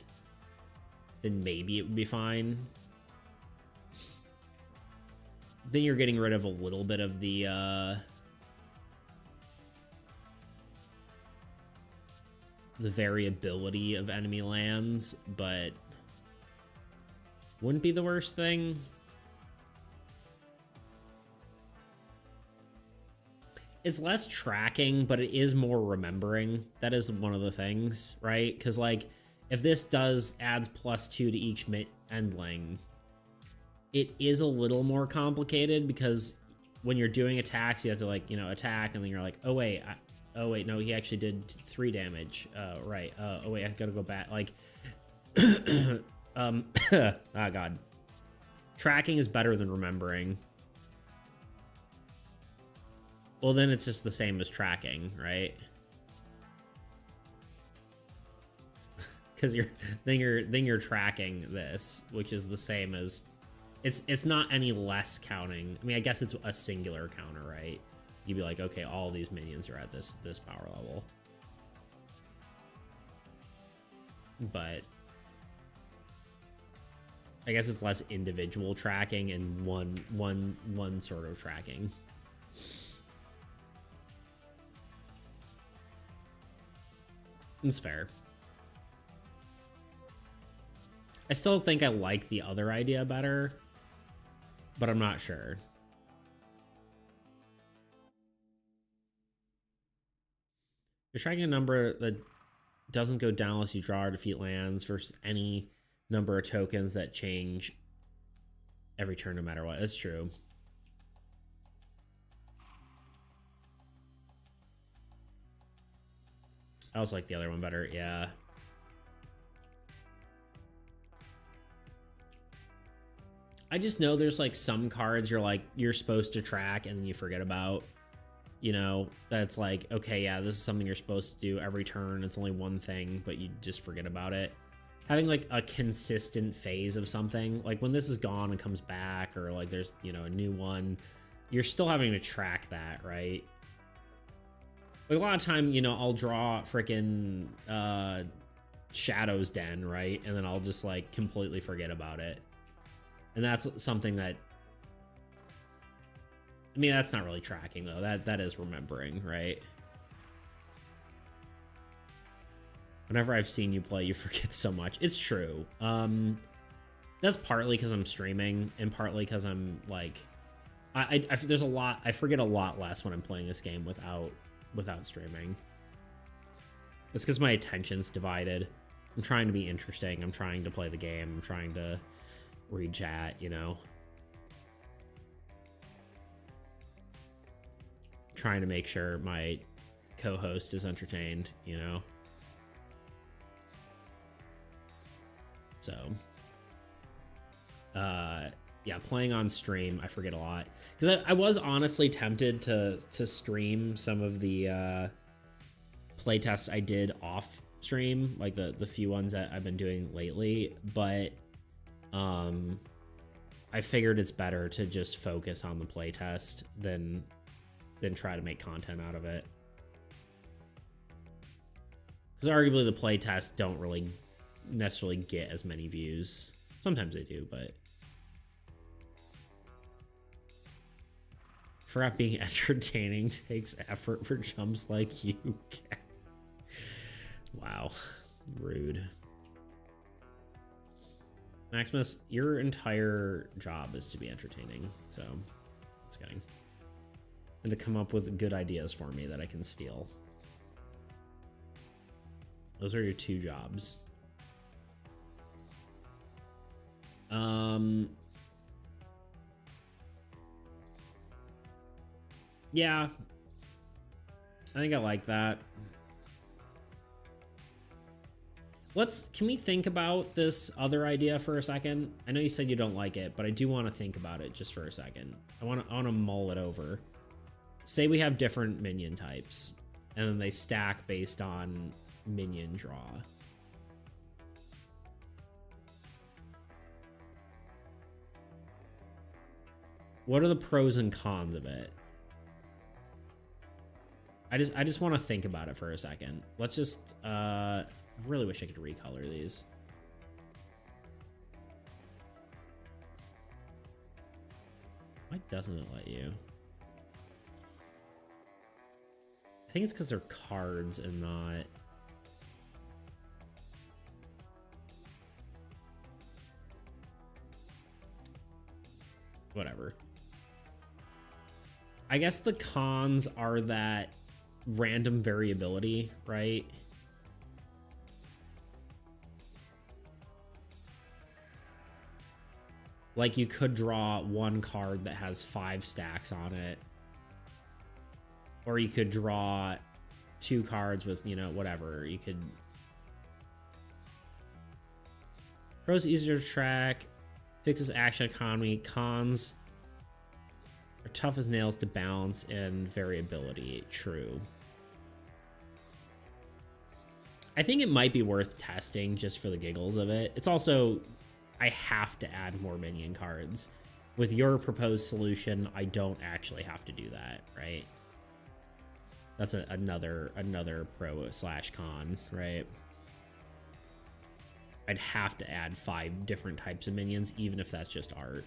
[SPEAKER 1] then maybe it would be fine. Then you're getting rid of a little bit of the variability of enemy lands, but wouldn't be the worst thing. It's less tracking, but it is more remembering. That is one of the things, right? Because like, if this adds +2 to each endling, it is a little more complicated, because when you're doing attacks, you have to, like, you know, attack, and then you're like, oh wait, no, he actually did 3 damage. Right. Oh wait, I gotta go back. Like, oh god, tracking is better than remembering. Well, then it's just the same as tracking, right? Because you're tracking this, which is the same as. It's not any less counting. I mean, I guess it's a singular counter, right? You'd be like, okay, all these minions are at this power level. But I guess it's less individual tracking and one sort of tracking. It's fair. I still think I like the other idea better, but I'm not sure. You're tracking a number that doesn't go down unless you draw or defeat lands versus any number of tokens that change every turn no matter what. That's true. I also like the other one better, yeah. I just know there's like some cards you're supposed to track and then you forget about, you know, that's like, okay, yeah, this is something you're supposed to do every turn. It's only one thing, but you just forget about it. Having like a consistent phase of something, like when this is gone and comes back, or like there's, you know, a new one, you're still having to track that, right? Like a lot of time, you know, I'll draw freaking Shadow's Den, right? And then I'll just like completely forget about it. And that's something that, I mean, that's not really tracking though. That is remembering, right? Whenever I've seen you play, you forget so much. It's true. That's partly because I'm streaming, and partly because I'm like, there's a lot. I forget a lot less when I'm playing this game without streaming. It's because my attention's divided. I'm trying to be interesting. I'm trying to play the game. I'm trying to read chat, you know. Trying to make sure my co-host is entertained, you know. So, yeah, playing on stream, I forget a lot. Because I was honestly tempted to stream some of the playtests I did off stream, like the few ones that I've been doing lately, but I figured it's better to just focus on the playtest than than try to make content out of it. Because arguably the playtests don't really necessarily get as many views. Sometimes they do, but forgot being entertaining takes effort for chumps like you. Wow, rude. Maximus, your entire job is to be entertaining, so it's kidding. And to come up with good ideas for me that I can steal. Those are your two jobs. Yeah. I think I like that. Can we think about this other idea for a second? I know you said you don't like it, but I do want to think about it just for a second. I want to mull it over. Say we have different minion types, and then they stack based on minion draw. What are the pros and cons of it? I just want to think about it for a second. Let's just I really wish I could recolor these. Why doesn't it let you? I think it's because they're cards and not... Whatever. I guess the cons are that random variability, right? Like you could draw one card that has 5 stacks on it. Or you could draw 2 cards with, you know, whatever. You could... Pros easier to track. Fixes action economy. Cons are tough as nails to balance and variability. True. I think it might be worth testing just for the giggles of it. It's also... I have to add more minion cards. With your proposed solution, I don't actually have to do that, right? That's another pro slash con, right? I'd have to add 5 different types of minions, even if that's just art.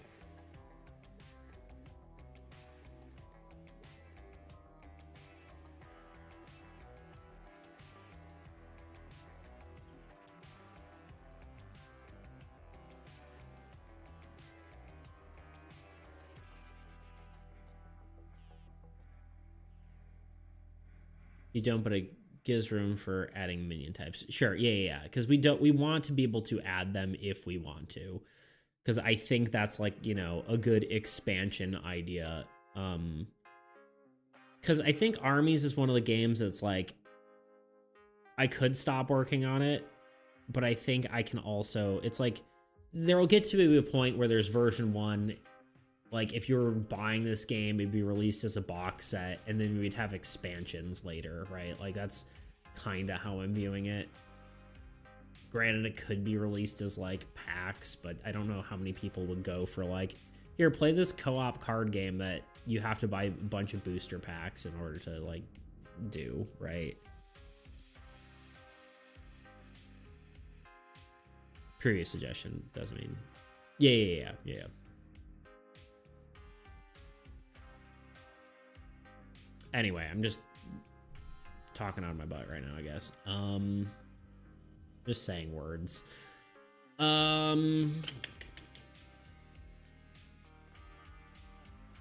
[SPEAKER 1] You don't, but it gives room for adding minion types. Sure, yeah. Because we want to be able to add them if we want to. Because I think that's like, you know, a good expansion idea. Because I think Armies is one of the games that's like, I could stop working on it, but I think I can also, it's like, there will get to a point where there's version 1. Like, if you're buying this game, it'd be released as a box set, and then we'd have expansions later, right? Like, that's kind of how I'm viewing it. Granted, it could be released as, like, packs, but I don't know how many people would go for, like, here, play this co-op card game that you have to buy a bunch of booster packs in order to, like, do, right? Previous suggestion doesn't mean... Yeah. Anyway, I'm just talking out of my butt right now, I guess. Just saying words. I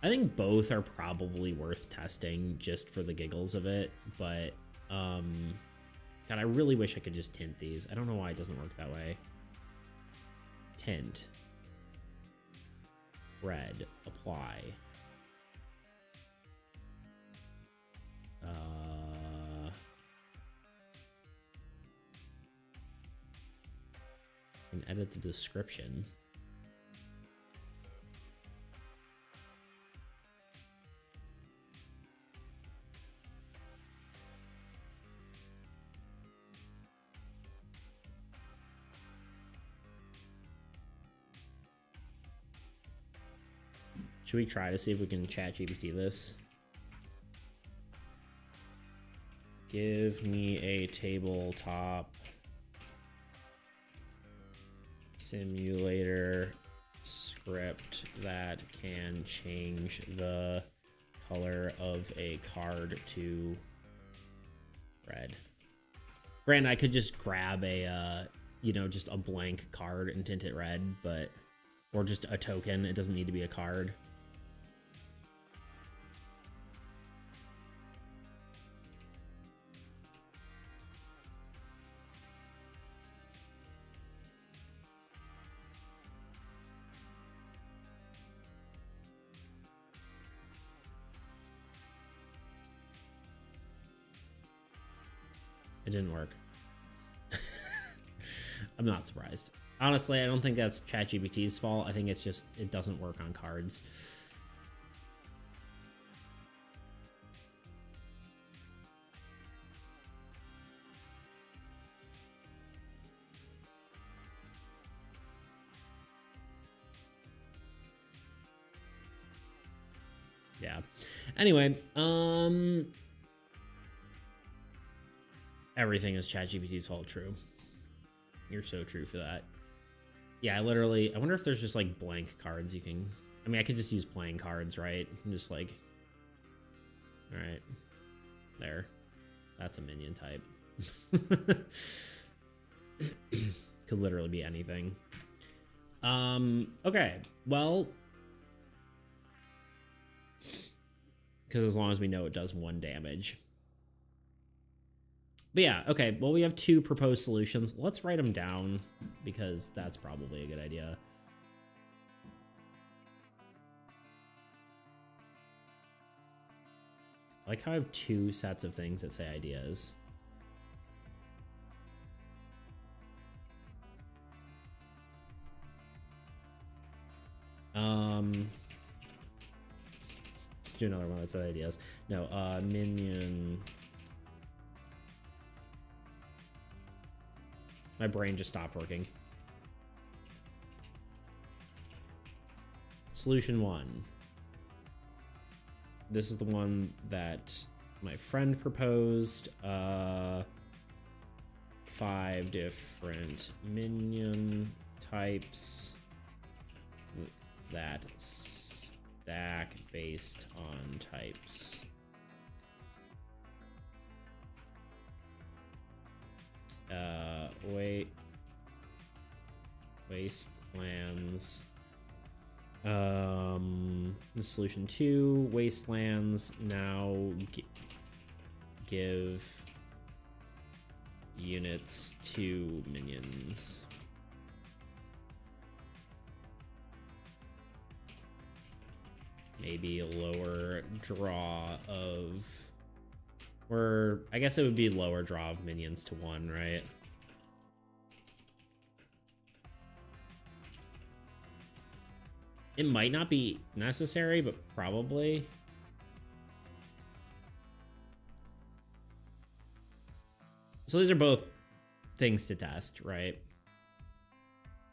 [SPEAKER 1] think both are probably worth testing just for the giggles of it, but God, I really wish I could just tint these. I don't know why it doesn't work that way. Tint. Red. Apply. And edit the description. Should we try to see if we can chat GPT this? Give me a tabletop simulator script that can change the color of a card to red. Granted, I could just grab a, you know, just a blank card and tint it red, but, or just a token. It doesn't need to be a card. It didn't work. I'm not surprised. Honestly, I don't think that's ChatGPT's fault. I think it's just, it doesn't work on cards. Yeah. Anyway, everything is ChatGPT's fault. True. You're so true for that. Yeah, I wonder if there's just like blank cards you can, I mean, I could just use playing cards, right? And just like, all right, there. That's a minion type. Could literally be anything. Okay, well, because as long as we know it does 1 damage. But yeah, okay, well, we have 2 proposed solutions. Let's write them down, because that's probably a good idea. I like how I have 2 sets of things that say ideas. Let's do another one that says ideas. No, minion. My brain just stopped working. Solution 1. This is the one that my friend proposed. 5 different minion types that stack based on types. Wastelands. The solution 2, wastelands now give units to minions. Maybe a lower draw of, or I guess it would be lower draw of minions to 1, right? It might not be necessary, but probably. So these are both things to test, right?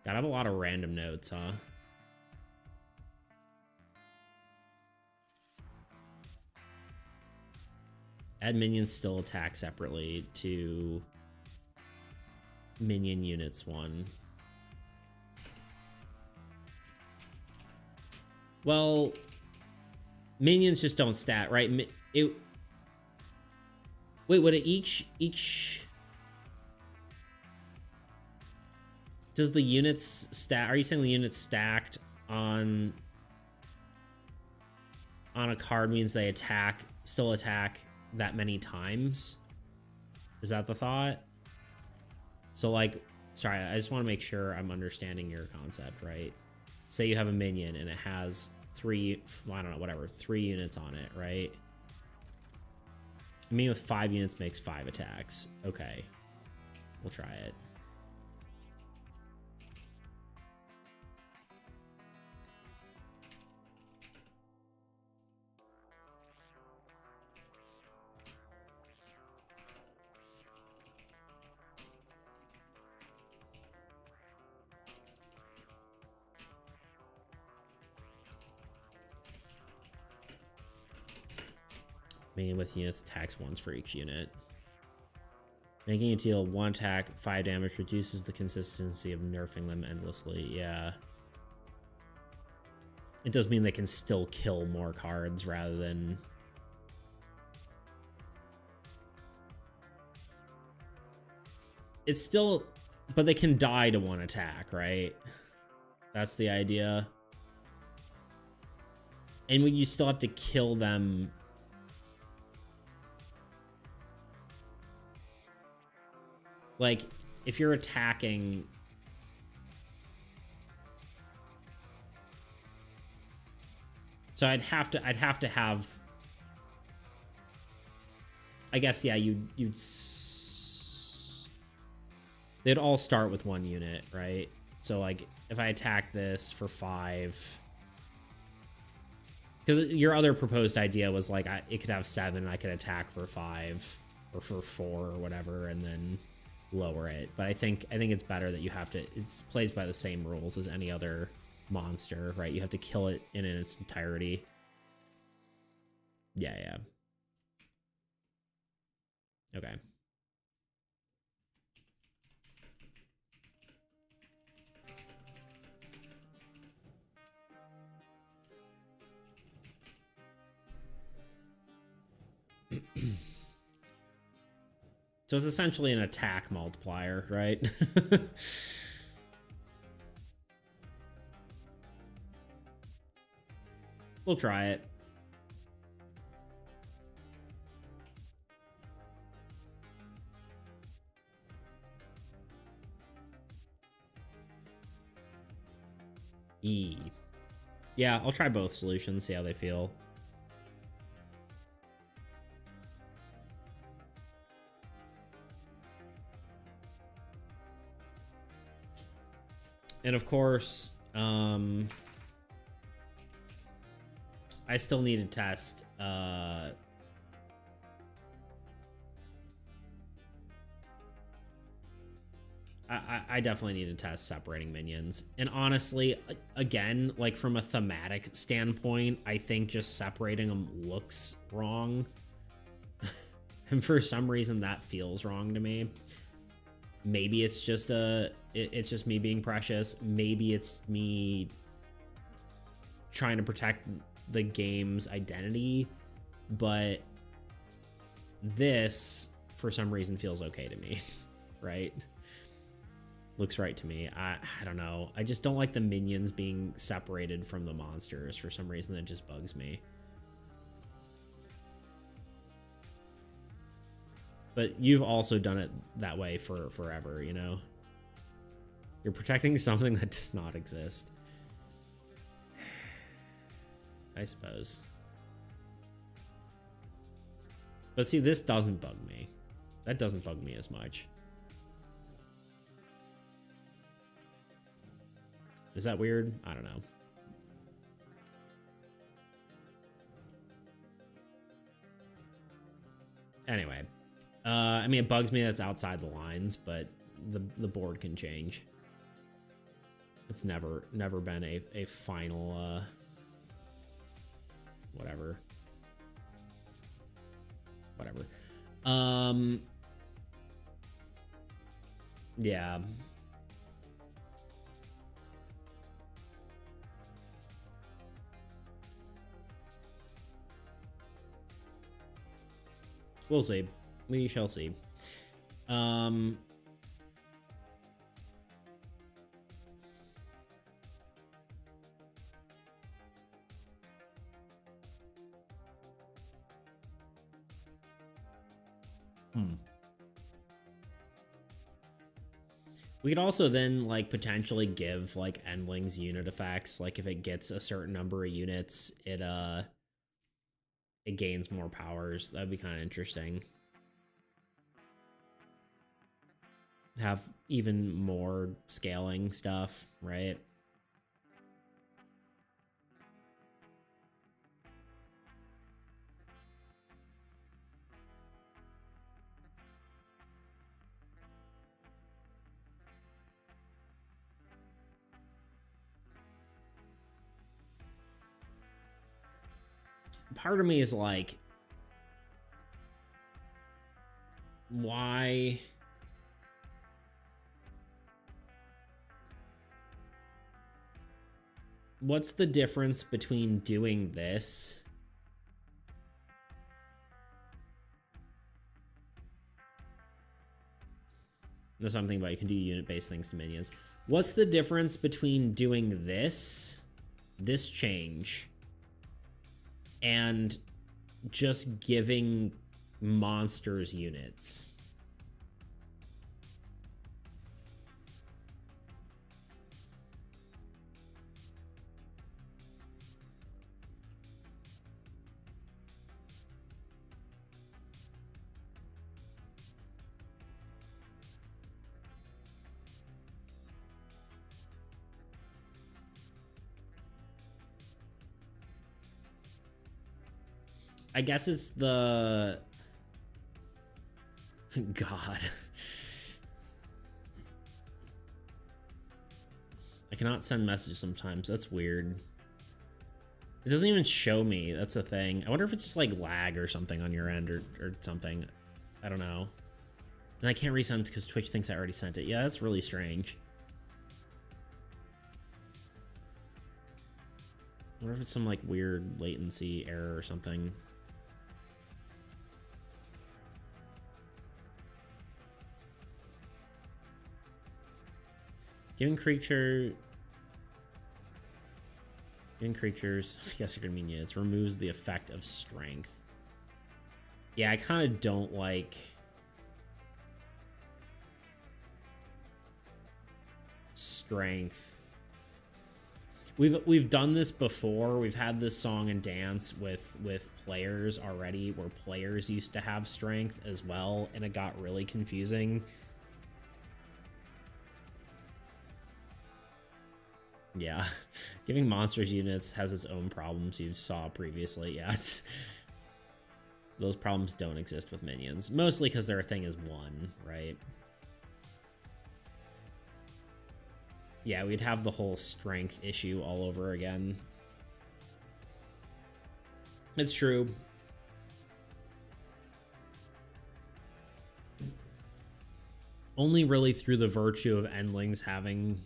[SPEAKER 1] Gotta have a lot of random notes, huh? Add minions still attack separately to minion units 1. Well, minions just don't stat, right? Wait, would it each does the units stat? Are you saying the units stacked on a card means they still attack that many times? Is that the thought? So like, sorry, I just want to make sure I'm understanding your concept, right? Say you have a minion and it has 3, I don't know, whatever, 3 units on it, right? A minion with 5 units makes 5 attacks. Okay, we'll try it. Minion with units attacks once for each unit. Making it deal 1 attack, 5 damage reduces the consistency of nerfing them endlessly. Yeah. It does mean they can still kill more cards rather than... It's still... But they can die to 1 attack, right? That's the idea. And you still have to kill them... Like, if you're attacking... So I'd have to have... I guess, yeah, they'd all start with 1 unit, right? So, like, if I attack this for 5... Because your other proposed idea was, like, it could have 7, and I could attack for 5, or for 4, or whatever, and then lower it. But I think it's better that you have to... It plays by the same rules as any other monster, right? You have to kill it in its entirety. Yeah. Okay. So it's essentially an attack multiplier, right? We'll try it. Yeah, I'll try both solutions, see how they feel. And of course, I still need to test I definitely need to test separating minions. And honestly, again, like from a thematic standpoint, I think just separating them looks wrong. And for some reason that feels wrong to me. Maybe it's just it's just me being precious. Maybe it's me trying to protect the game's identity, but this for some reason feels okay to me, right? Looks right to me. I don't know. I just don't like the minions being separated from the monsters. For some reason, that just bugs me. But you've also done it that way for forever, you know? You're protecting something that does not exist. I suppose. But see, this doesn't bug me. That doesn't bug me as much. Is that weird? I don't know. Anyway, I mean, it bugs me that's outside the lines, but the board can change. It's never been a final whatever. Yeah. We'll see. We shall see. We could also then like potentially give like Endlings unit effects. Like if it gets a certain number of units, it gains more powers. That'd be kind of interesting. Have even more scaling stuff, right? Part of me is like, why What's the difference between doing this? There's something about you can do unit-based things to minions. What's the difference between doing this change, and just giving monsters units? I guess it's the... God. I cannot send messages sometimes. That's weird. It doesn't even show me. That's the thing. I wonder if it's just like lag or something on your end or something. I don't know. And I can't resend because Twitch thinks I already sent it. Yeah, that's really strange. I wonder if it's some like weird latency error or something. Giving creatures, I guess you're gonna mean units, removes the effect of strength. Yeah, I kind of don't like strength. We've done this before. We've had this song and dance with players already, where players used to have strength as well, and it got really confusing. Yeah, giving monsters units has its own problems you saw previously. Yeah, those problems don't exist with minions, mostly because their thing is 1, right? Yeah, we'd have the whole strength issue all over again. It's true. Only really through the virtue of endlings having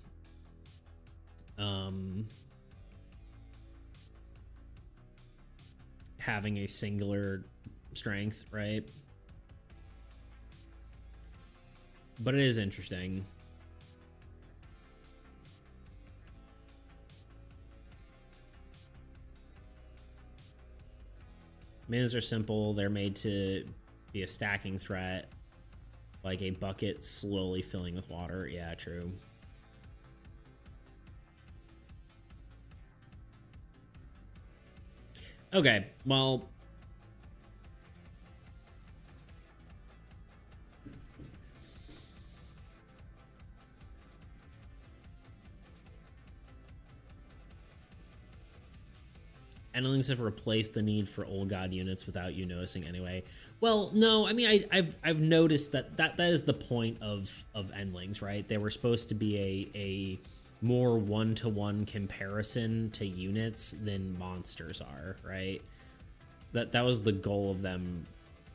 [SPEAKER 1] having a singular strength, right? But it is interesting. Minions are simple. They're made to be a stacking threat, like a bucket slowly filling with water. Yeah, true. Okay, well, endlings have replaced the need for old god units without you noticing anyway. Well, no, I mean, I've noticed that is the point of endlings, right? They were supposed to be a more one-to-one comparison to units than monsters are, right? That was the goal of them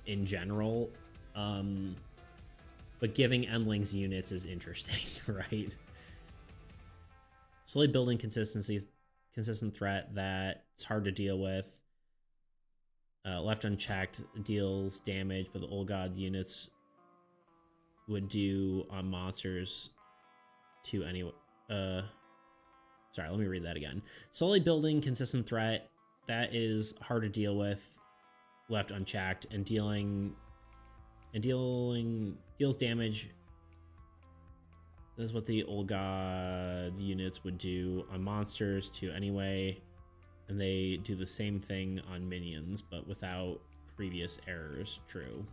[SPEAKER 1] in general. But giving endlings units is interesting, right? Slowly building consistent threat that it's hard to deal with. Left unchecked deals damage, but the old god units would do on monsters to any. Sorry, let me read that again. Slowly building consistent threat that is hard to deal with, left unchecked, and deals damage. This is what the old god units would do on monsters too anyway, and they do the same thing on minions, but without previous errors. True.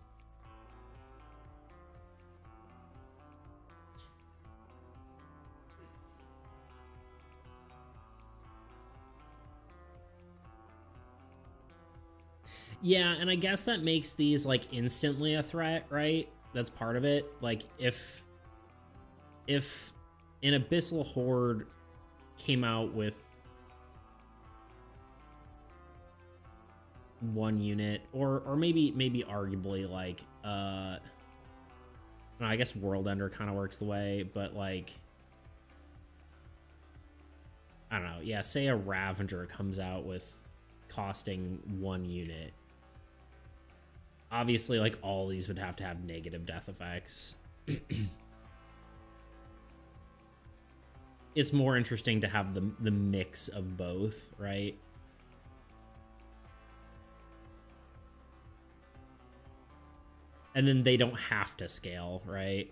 [SPEAKER 1] Yeah, and I guess that makes these like instantly a threat, right? That's part of it. Like if an Abyssal Horde came out with 1 unit, or maybe arguably like I guess World Ender kind of works the way, but like I don't know. Yeah, say a Ravager comes out with costing 1 unit. Obviously, like, all these would have to have negative death effects. It's more interesting to have the mix of both, right? And then they don't have to scale, right?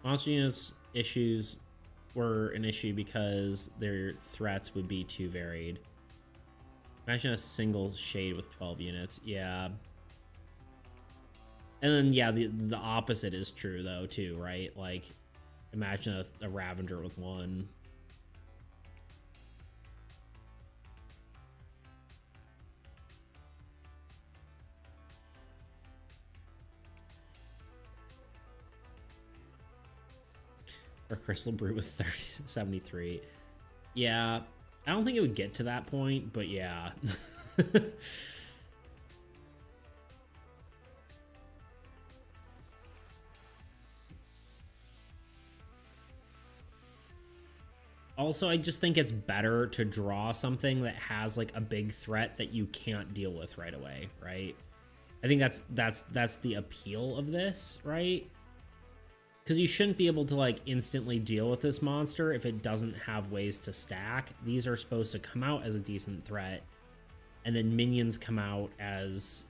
[SPEAKER 1] Monster units issues were an issue because their threats would be too varied. Imagine a single shade with 12 units. Yeah. And then, yeah, the opposite is true, though, too, right? Like, imagine a Ravager with 1. Or Crystal Brute with 73. Yeah, I don't think it would get to that point, but yeah. Also, I just think it's better to draw something that has like a big threat that you can't deal with right away, right? I think that's the appeal of this, right? Because you shouldn't be able to like instantly deal with this monster if it doesn't have ways to stack. These are supposed to come out as a decent threat, and then minions come out as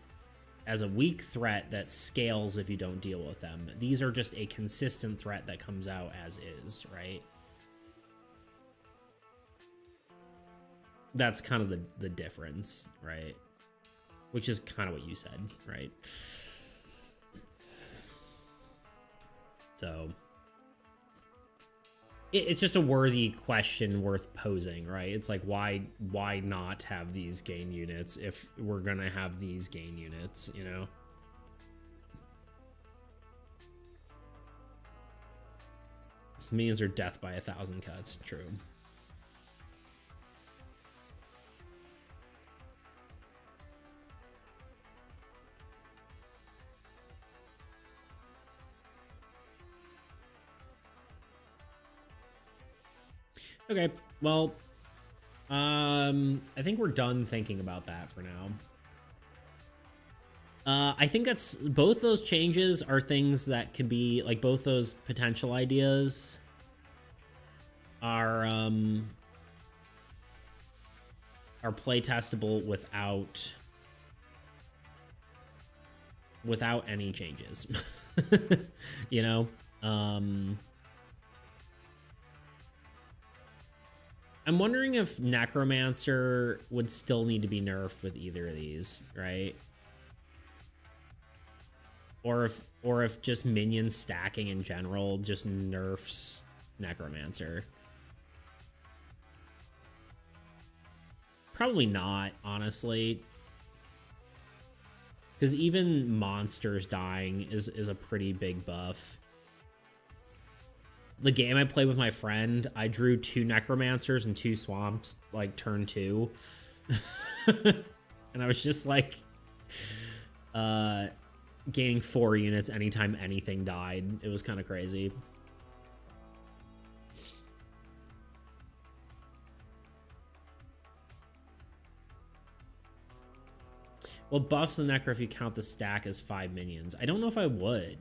[SPEAKER 1] a weak threat that scales if you don't deal with them. These are just a consistent threat that comes out as is, right? That's kind of the difference, right? Which is kind of what you said, right? So it's just a worthy question worth posing, right? It's like, why not have these gain units if we're gonna have these gain units, you know? Minions are death by 1,000 cuts. True. Okay, well, I think we're done thinking about that for now. I think that's both those changes are things that can be like both those potential ideas are play testable without any changes. You know, I'm wondering if Necromancer would still need to be nerfed with either of these, right? Or if just minion stacking in general just nerfs Necromancer. Probably not, honestly. Because even monsters dying is a pretty big buff. The game I played with my friend, I drew 2 Necromancers and 2 Swamps, like, turn 2. And I was just, like, gaining 4 units anytime anything died. It was kind of crazy. Well, buffs the Necro if you count the stack as 5 minions. I don't know if I would.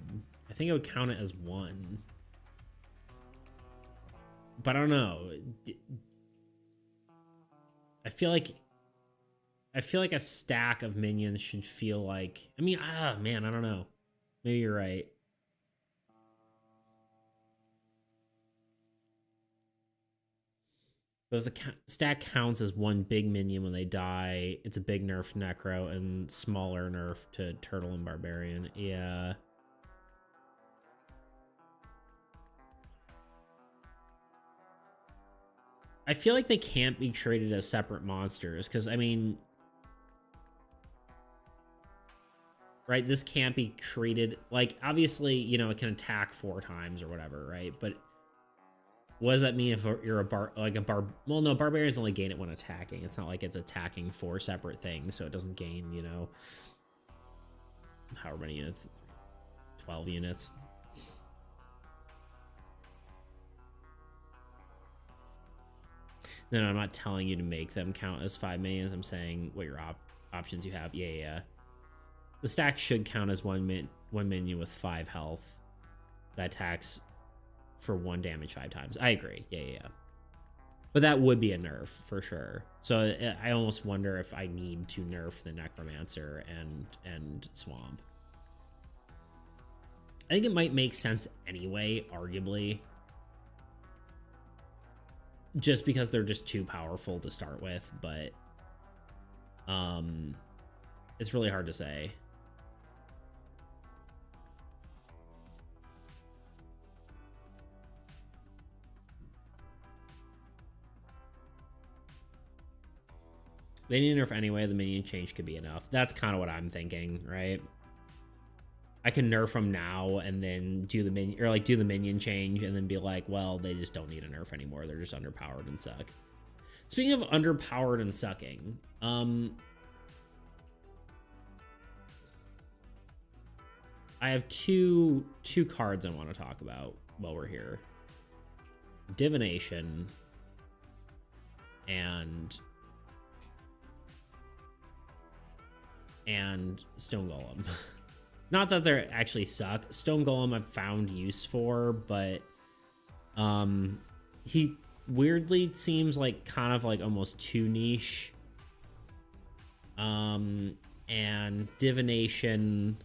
[SPEAKER 1] I think I would count it as 1. But I don't know. I feel like a stack of minions should feel like... I mean, man, I don't know. Maybe you're right. But if the stack counts as 1 big minion when they die, it's a big nerf to Necro and smaller nerf to Turtle and Barbarian. Yeah. I feel like they can't be treated as separate monsters because, I mean, right, this can't be treated like, obviously, you know, it can attack 4 times or whatever, right? But what does that mean if you're well, no, barbarians only gain it when attacking. It's not like it's attacking 4 separate things, so it doesn't gain, you know, however many units, 12 units. No, I'm not telling you to make them count as 5 minions. I'm saying what your options you have. Yeah. The stack should count as one minion with 5 health that attacks for 1 damage 5 times. I agree. Yeah. But that would be a nerf for sure. So I almost wonder if I need to nerf the Necromancer and Swamp. I think it might make sense anyway, arguably. Just because they're just too powerful to start with, but it's really hard to say. They need to nerf anyway. The minion change could be enough. That's kind of what I'm thinking, right? I can nerf them now and then do the minion change and then be like, well, they just don't need a nerf anymore. They're just underpowered and suck. Speaking of underpowered and sucking, I have two cards I want to talk about while we're here. Divination and Stone Golem. Not that they're actually suck. Stone Golem I've found use for, but he weirdly seems like kind of like almost too niche. And Divination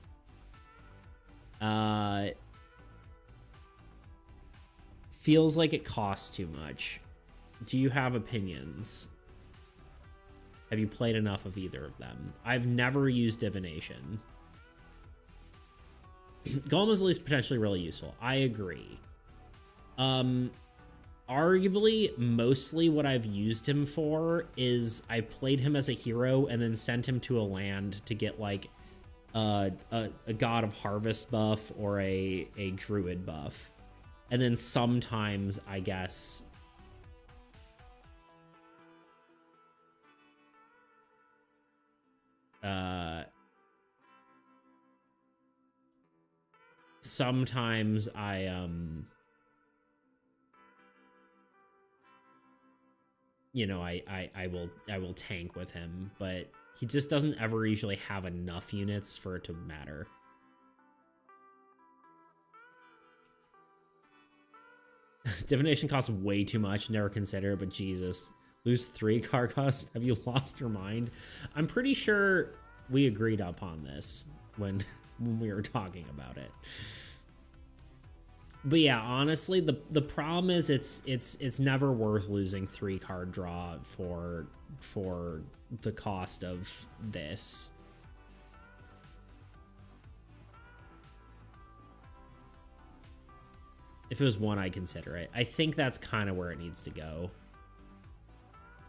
[SPEAKER 1] feels like it costs too much. Do you have opinions? Have you played enough of either of them? I've never used Divination. Golem is at least potentially really useful. I agree. Arguably, mostly what I've used him for is I played him as a hero and then sent him to a land to get like a God of Harvest buff or a Druid buff. And then sometimes, I guess, sometimes I you know, I will tank with him, but he just doesn't ever usually have enough units for it to matter. Divination costs way too much, never consider it, but Jesus. Lose 3 card cost? Have you lost your mind? I'm pretty sure we agreed upon this when we were talking about it. But yeah, honestly, the problem is it's never worth losing 3 card draw for the cost of this. If it was 1, I'd consider it. I think that's kind of where it needs to go.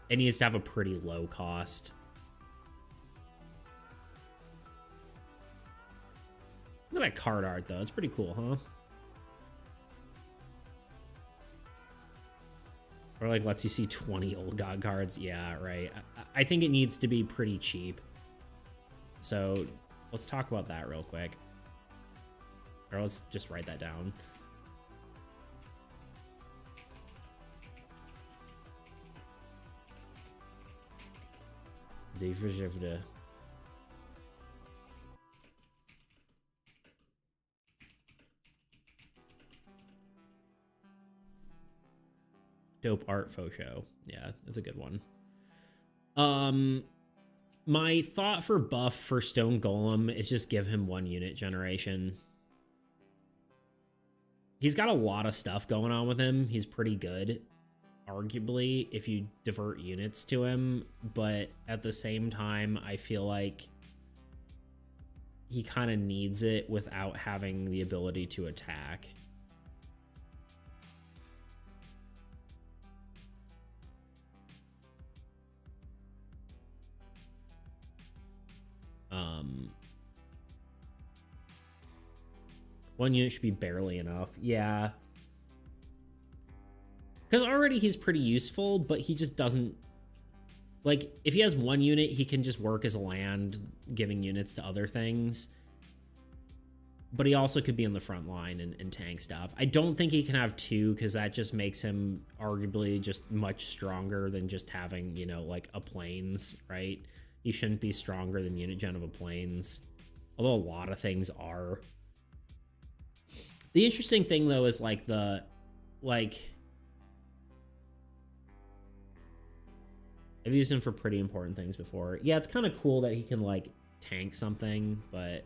[SPEAKER 1] It needs to have a pretty low cost. Look at that card art, though. It's pretty cool, huh? Or, like, lets you see 20 old god cards. Yeah, right. I think it needs to be pretty cheap. So, let's talk about that real quick. Or let's just write that down. Dope art faux show. Yeah, that's a good one. My thought for buff for Stone Golem is just give him 1 unit generation. He's got a lot of stuff going on with him. He's pretty good, arguably, if you divert units to him, but at the same time, I feel like he kind of needs it without having the ability to attack. One unit should be barely enough. Yeah. Because already he's pretty useful, but he just doesn't... Like, if he has 1 unit, he can just work as a land, giving units to other things. but he also could be in the front line and tank stuff. I don't think he can have 2 because that just makes him arguably just much stronger than just having, you know, like a planes, right? He shouldn't be stronger than unit gen of a planes, although a lot of things are. The interesting thing though is like I've used him for pretty important things before. Yeah, it's kind of cool that he can like tank something, but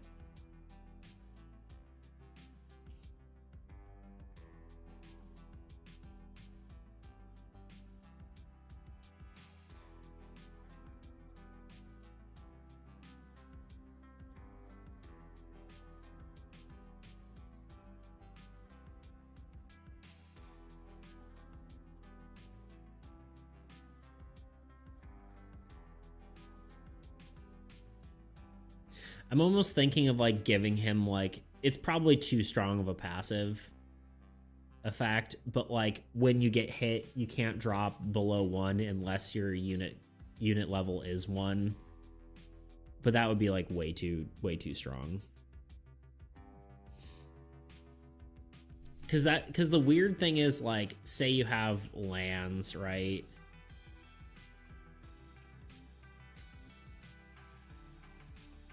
[SPEAKER 1] I'm almost thinking of like giving him like, it's probably too strong of a passive effect, but like when you get hit, you can't drop below 1 unless your unit level is 1. But that would be like way too strong. Because the weird thing is like, say you have lands, right?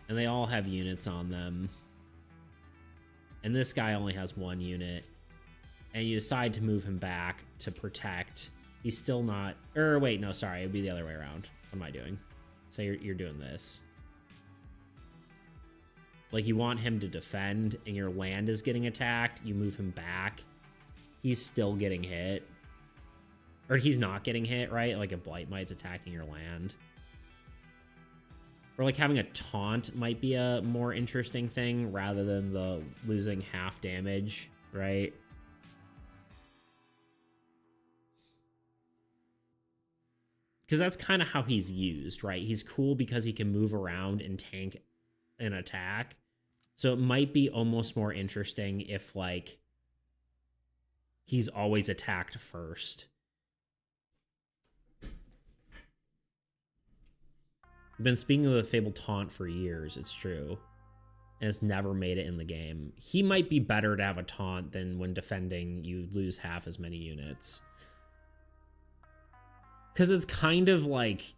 [SPEAKER 1] And they all have units on them. And this guy only has 1 unit. And you decide to move him back to protect. He's still not... Or wait, no, sorry. It'd be the other way around. What am I doing? So you're doing this. Like, you want him to defend, and your land is getting attacked. You move him back. He's still getting hit. Or he's not getting hit, right? Like, a Blight Might's attacking your land. Or like having a taunt might be a more interesting thing rather than the losing half damage, right? Because that's kind of how he's used, right? He's cool because he can move around and tank an attack. So it might be almost more interesting if like he's always attacked first. I've been speaking of the Fabled Taunt for years, it's true. And it's never made it in the game. He might be better to have a taunt than when defending you lose half as many units. Because it's kind of like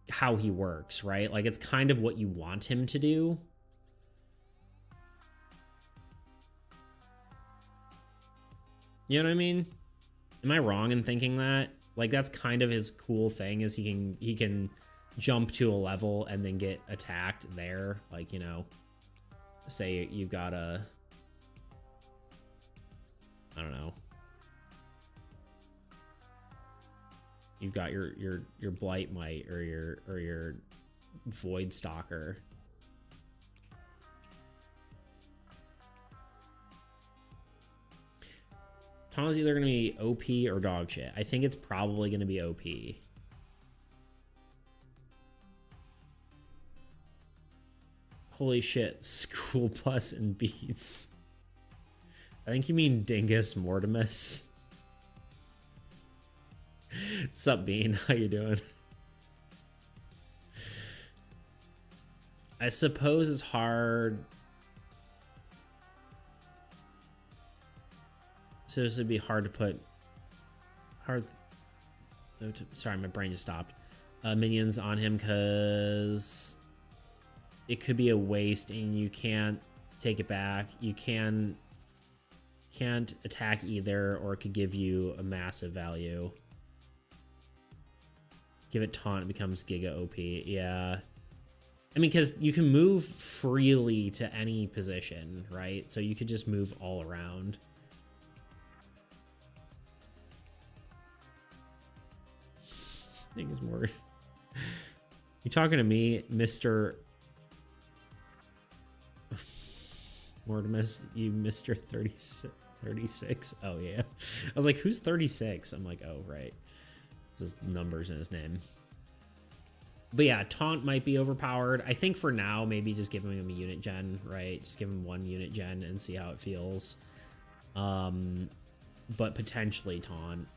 [SPEAKER 1] how he works, right? Like it's kind of what you want him to do. You know what I mean? Am I wrong in thinking that? Like that's kind of his cool thing is he can jump to a level and then get attacked there. Like, you know, say you've got a, I don't know, you've got your Blight Might or your Void Stalker. Taunt's either going to be OP or dog shit. I think it's probably going to be OP. Holy shit, school bus and beats. I think you mean Dingus Mortimus. Sup, Bean? How you doing? I suppose it's hard. So this would be hard to put... Sorry, my brain just stopped. Minions on him because it could be a waste and you can't take it back. You can't attack either, or it could give you a massive value. Give it taunt, it becomes Giga OP. Yeah. I mean, because you can move freely to any position, right? So you could just move all around. I think it's more... You talking to me, Mr. Mortimus? You Mr. 36? Oh, yeah. I was like, who's 36? I'm like, oh, right. This is numbers in his name. But yeah, taunt might be overpowered. I think for now, maybe just giving him a unit gen, right? Just give him 1 unit gen and see how it feels. But potentially taunt.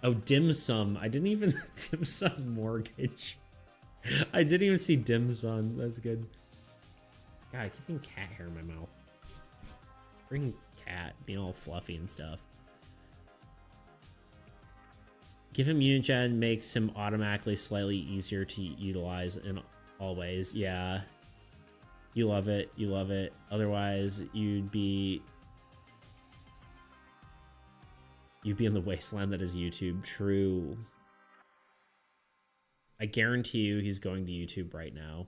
[SPEAKER 1] Oh, dim sum. I didn't even dim sum mortgage. I didn't even see dim sum. That's good. God, I keep getting cat hair in my mouth. Bring cat, being all fluffy and stuff. Give him Unigen makes him automatically slightly easier to utilize in all ways. Yeah. You love it. You love it. Otherwise, you'd be in the wasteland that is YouTube. True. I guarantee you he's going to YouTube right now.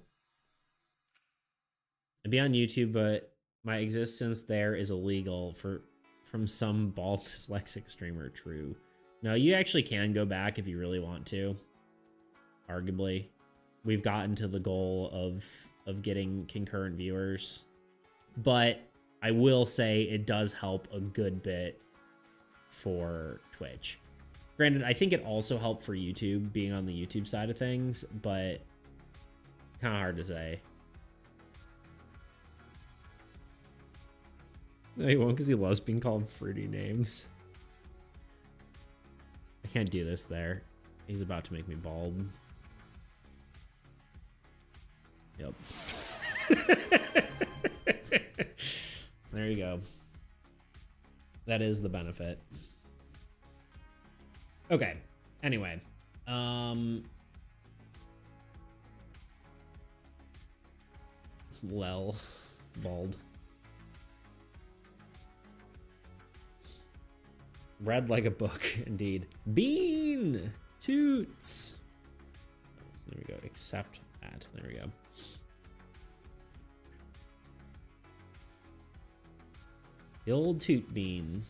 [SPEAKER 1] I'd be on YouTube, but my existence there is illegal from some bald dyslexic streamer. True. No, you actually can go back if you really want to. Arguably. We've gotten to the goal of getting concurrent viewers. But I will say it does help a good bit for Twitch. Granted, I think it also helped for YouTube, being on the YouTube side of things, but kind of hard to say. No, he won't because he loves being called fruity names. I can't do this there. He's about to make me bald. Yep. There you go. That is the benefit. Okay. Anyway. Lel. Bald. Read like a book, indeed. Bean! Toots! There we go. Accept that. There we go. The old Toot Bean.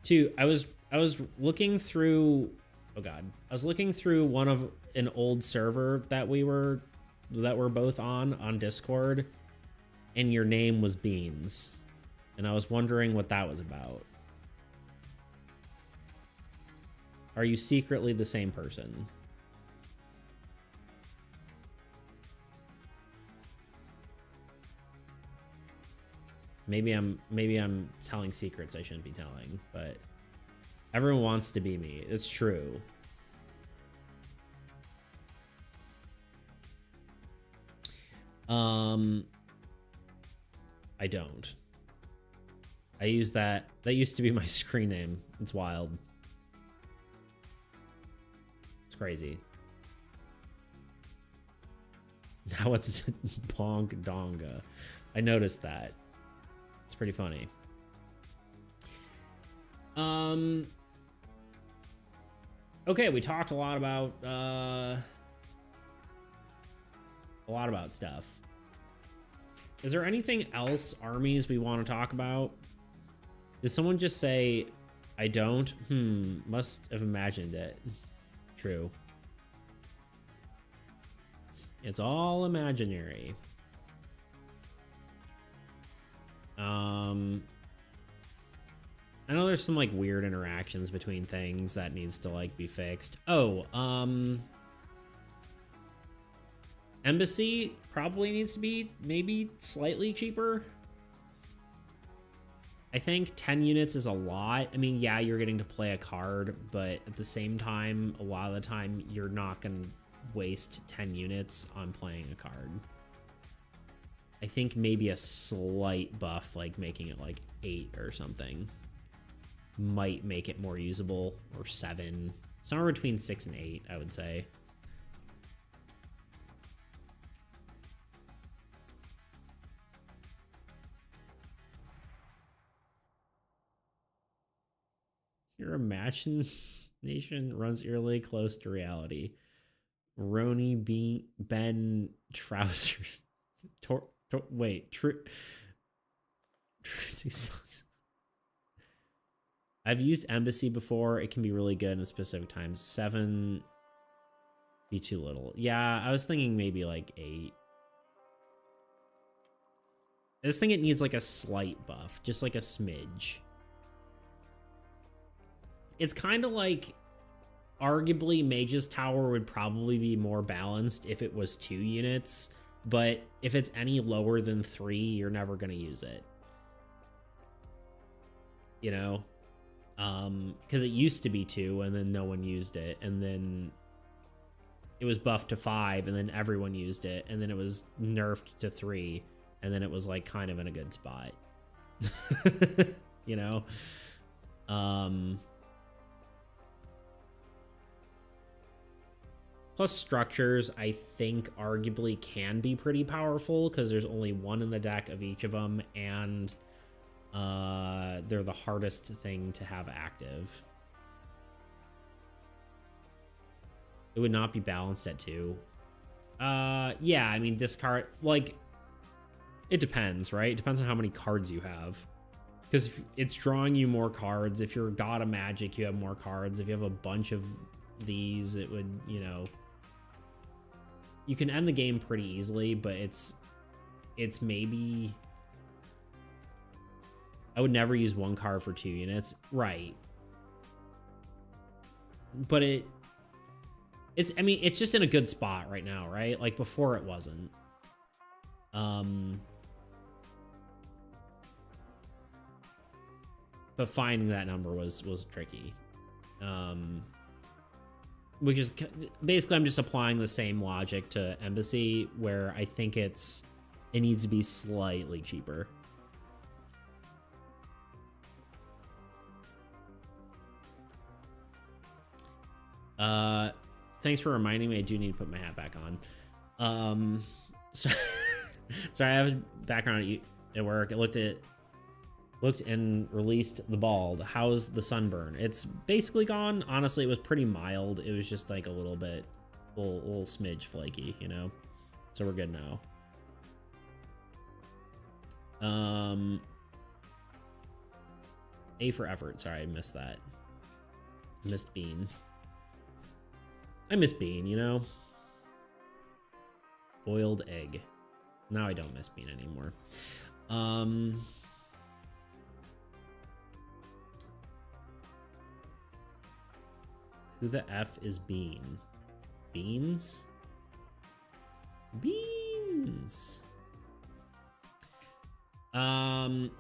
[SPEAKER 1] Toot, I was looking through... Oh, God. I was looking through an old server that we're both on Discord, and your name was Beans. And I was wondering what that was about. Are you secretly the same person? Maybe I'm telling secrets I shouldn't be telling, but everyone wants to be me. It's true. I don't. I use that. That used to be my screen name. It's wild. It's crazy. Now it's Bonk Donga. I noticed that. It's pretty funny. Okay, we talked a lot about stuff. Is there anything else, armies, we want to talk about? Did someone just say, I don't? Must have imagined it. True. It's all imaginary. I know there's some like weird interactions between things that needs to like be fixed. Oh, Embassy probably needs to be maybe slightly cheaper. I think 10 units is a lot. I mean, yeah, you're getting to play a card, but at the same time, a lot of the time, you're not going to waste 10 units on playing a card. I think maybe a slight buff, like making it like 8 or something, might make it more usable, or 7. Somewhere between 6 and 8, I would say. Your imagination runs eerily close to reality. Roni Ben Trousers. Wait, I've used Embassy before. It can be really good in specific times. 7 be too little. Yeah, I was thinking maybe like 8. I just think it needs like a slight buff, just like a smidge. It's kind of like, arguably, Mage's Tower would probably be more balanced if it was 2 units, but if it's any lower than 3, you're never going to use it. You know? Because it used to be 2, and then no one used it, and then it was buffed to 5, and then everyone used it, and then it was nerfed to 3, and then it was like kind of in a good spot. You know? Plus structures, I think, arguably can be pretty powerful because there's only one in the deck of each of them, and they're the hardest thing to have active. It would not be balanced at 2. Yeah, I mean, discard, like, it depends, right? It depends on how many cards you have. Because if it's drawing you more cards. If you're God of Magic, you have more cards. If you have a bunch of these, it would, you know... You can end the game pretty easily, but it's maybe... I would never use 1 card for 2 units. Right. But it's, I mean, it's just in a good spot right now, right? Like, before it wasn't. But finding that number was tricky. Which is basically, I'm just applying the same logic to Embassy, where I think it needs to be slightly cheaper. Thanks for reminding me. I do need to put my hat back on. So, sorry, I have a background at work. I looked and released the bald. How's the sunburn? It's basically gone. Honestly, it was pretty mild. It was just like a little smidge flaky, you know? So we're good now. A for effort. Sorry, I missed that. Missed Bean. I miss Bean, you know? Boiled egg. Now I don't miss Bean anymore. Who the F is Bean? Beans? Beans. I'm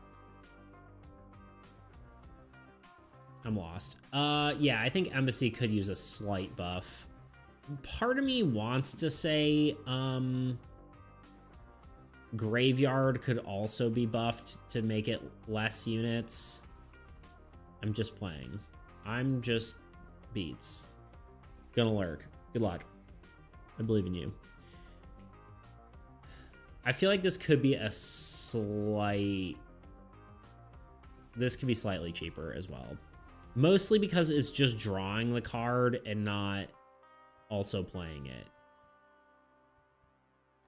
[SPEAKER 1] lost. Yeah, I think Embassy could use a slight buff. Part of me wants to say Graveyard could also be buffed to make it less units. I'm just playing. I'm just beats. Gonna lurk. Good luck. I believe in you. I feel like this could be this could be slightly cheaper as well. Mostly because it's just drawing the card and not also playing it.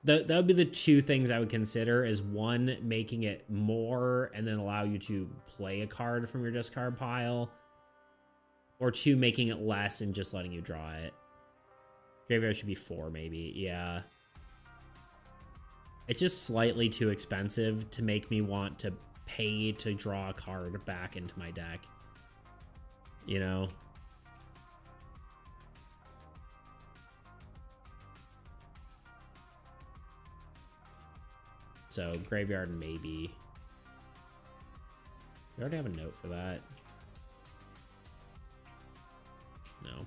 [SPEAKER 1] That would be the 2 things I would consider, is 1, making it more and then allow you to play a card from your discard pile, or 2, making it less and just letting you draw it. Graveyard should be 4, maybe. Yeah. It's just slightly too expensive to make me want to pay to draw a card back into my deck. You know? So, Graveyard, maybe. We already have a note for that. No.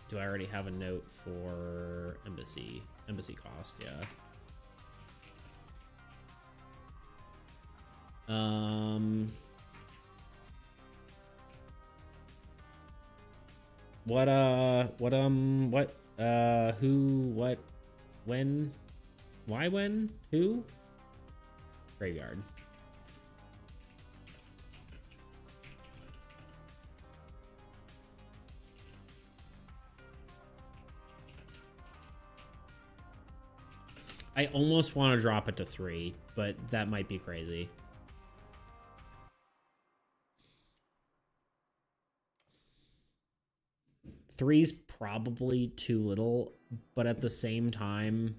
[SPEAKER 1] Do I already have a note for Embassy? Embassy cost, yeah. Who, what, when, why, when, who? Graveyard. I almost want to drop it to 3, but that might be crazy. Three's probably too little, but at the same time,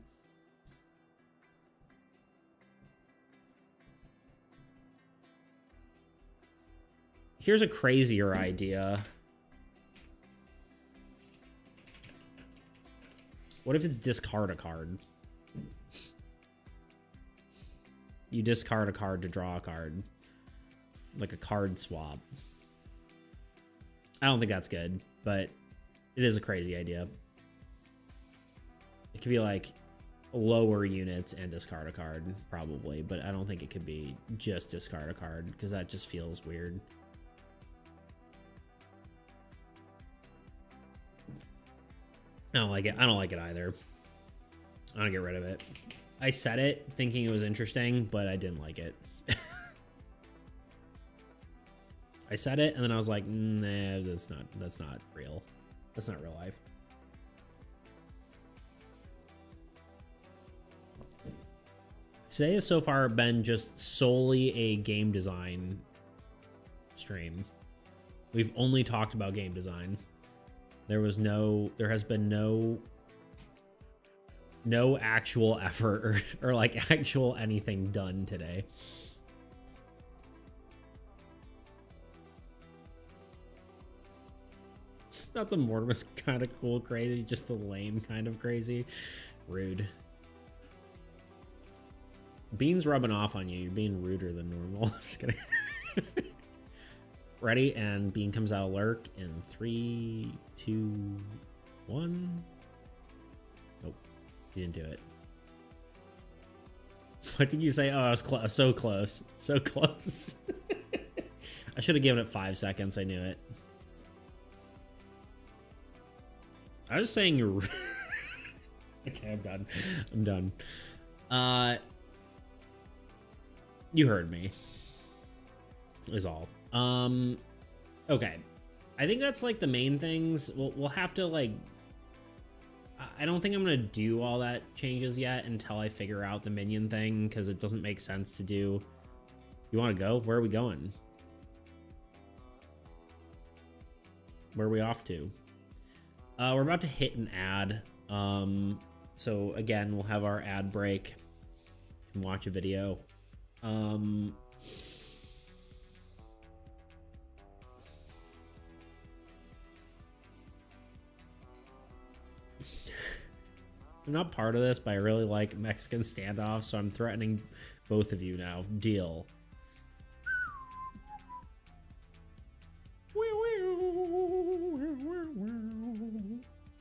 [SPEAKER 1] here's a crazier idea. What if it's discard a card? You discard a card to draw a card. like a card swap. I don't think that's good, but it is a crazy idea. It could be like lower units and discard a card, probably, but I don't think it could be just discard a card because that just feels weird. I don't like it. I don't like it either. I want to get rid of it. I said it thinking it was interesting, but I didn't like it. I said it and then I was like, nah, that's not real. That's not real life. Today has so far been just solely a game design stream. We've only talked about game design. There has been no actual effort or like actual anything done today. Not the Mortimer's kind of cool crazy, just the lame kind of crazy. Rude. Bean's rubbing off on you. You're being ruder than normal. Just kidding. Ready? And Bean comes out of lurk in 3, 2, 1. Nope. He didn't do it. What did you say? Oh, I was so close. So close. I should have given it 5 seconds. I knew it. I was saying you're... Okay, I'm done. I'm done. You heard me. Is all. Okay. I think that's like the main things. We'll have to like... I don't think I'm going to do all that changes yet until I figure out the minion thing, because it doesn't make sense to do... You want to go? Where are we going? Where are we off to? We're about to hit an ad. So again, we'll have our ad break and watch a video. I'm not part of this, but I really like Mexican standoffs, so I'm threatening both of you now. Deal.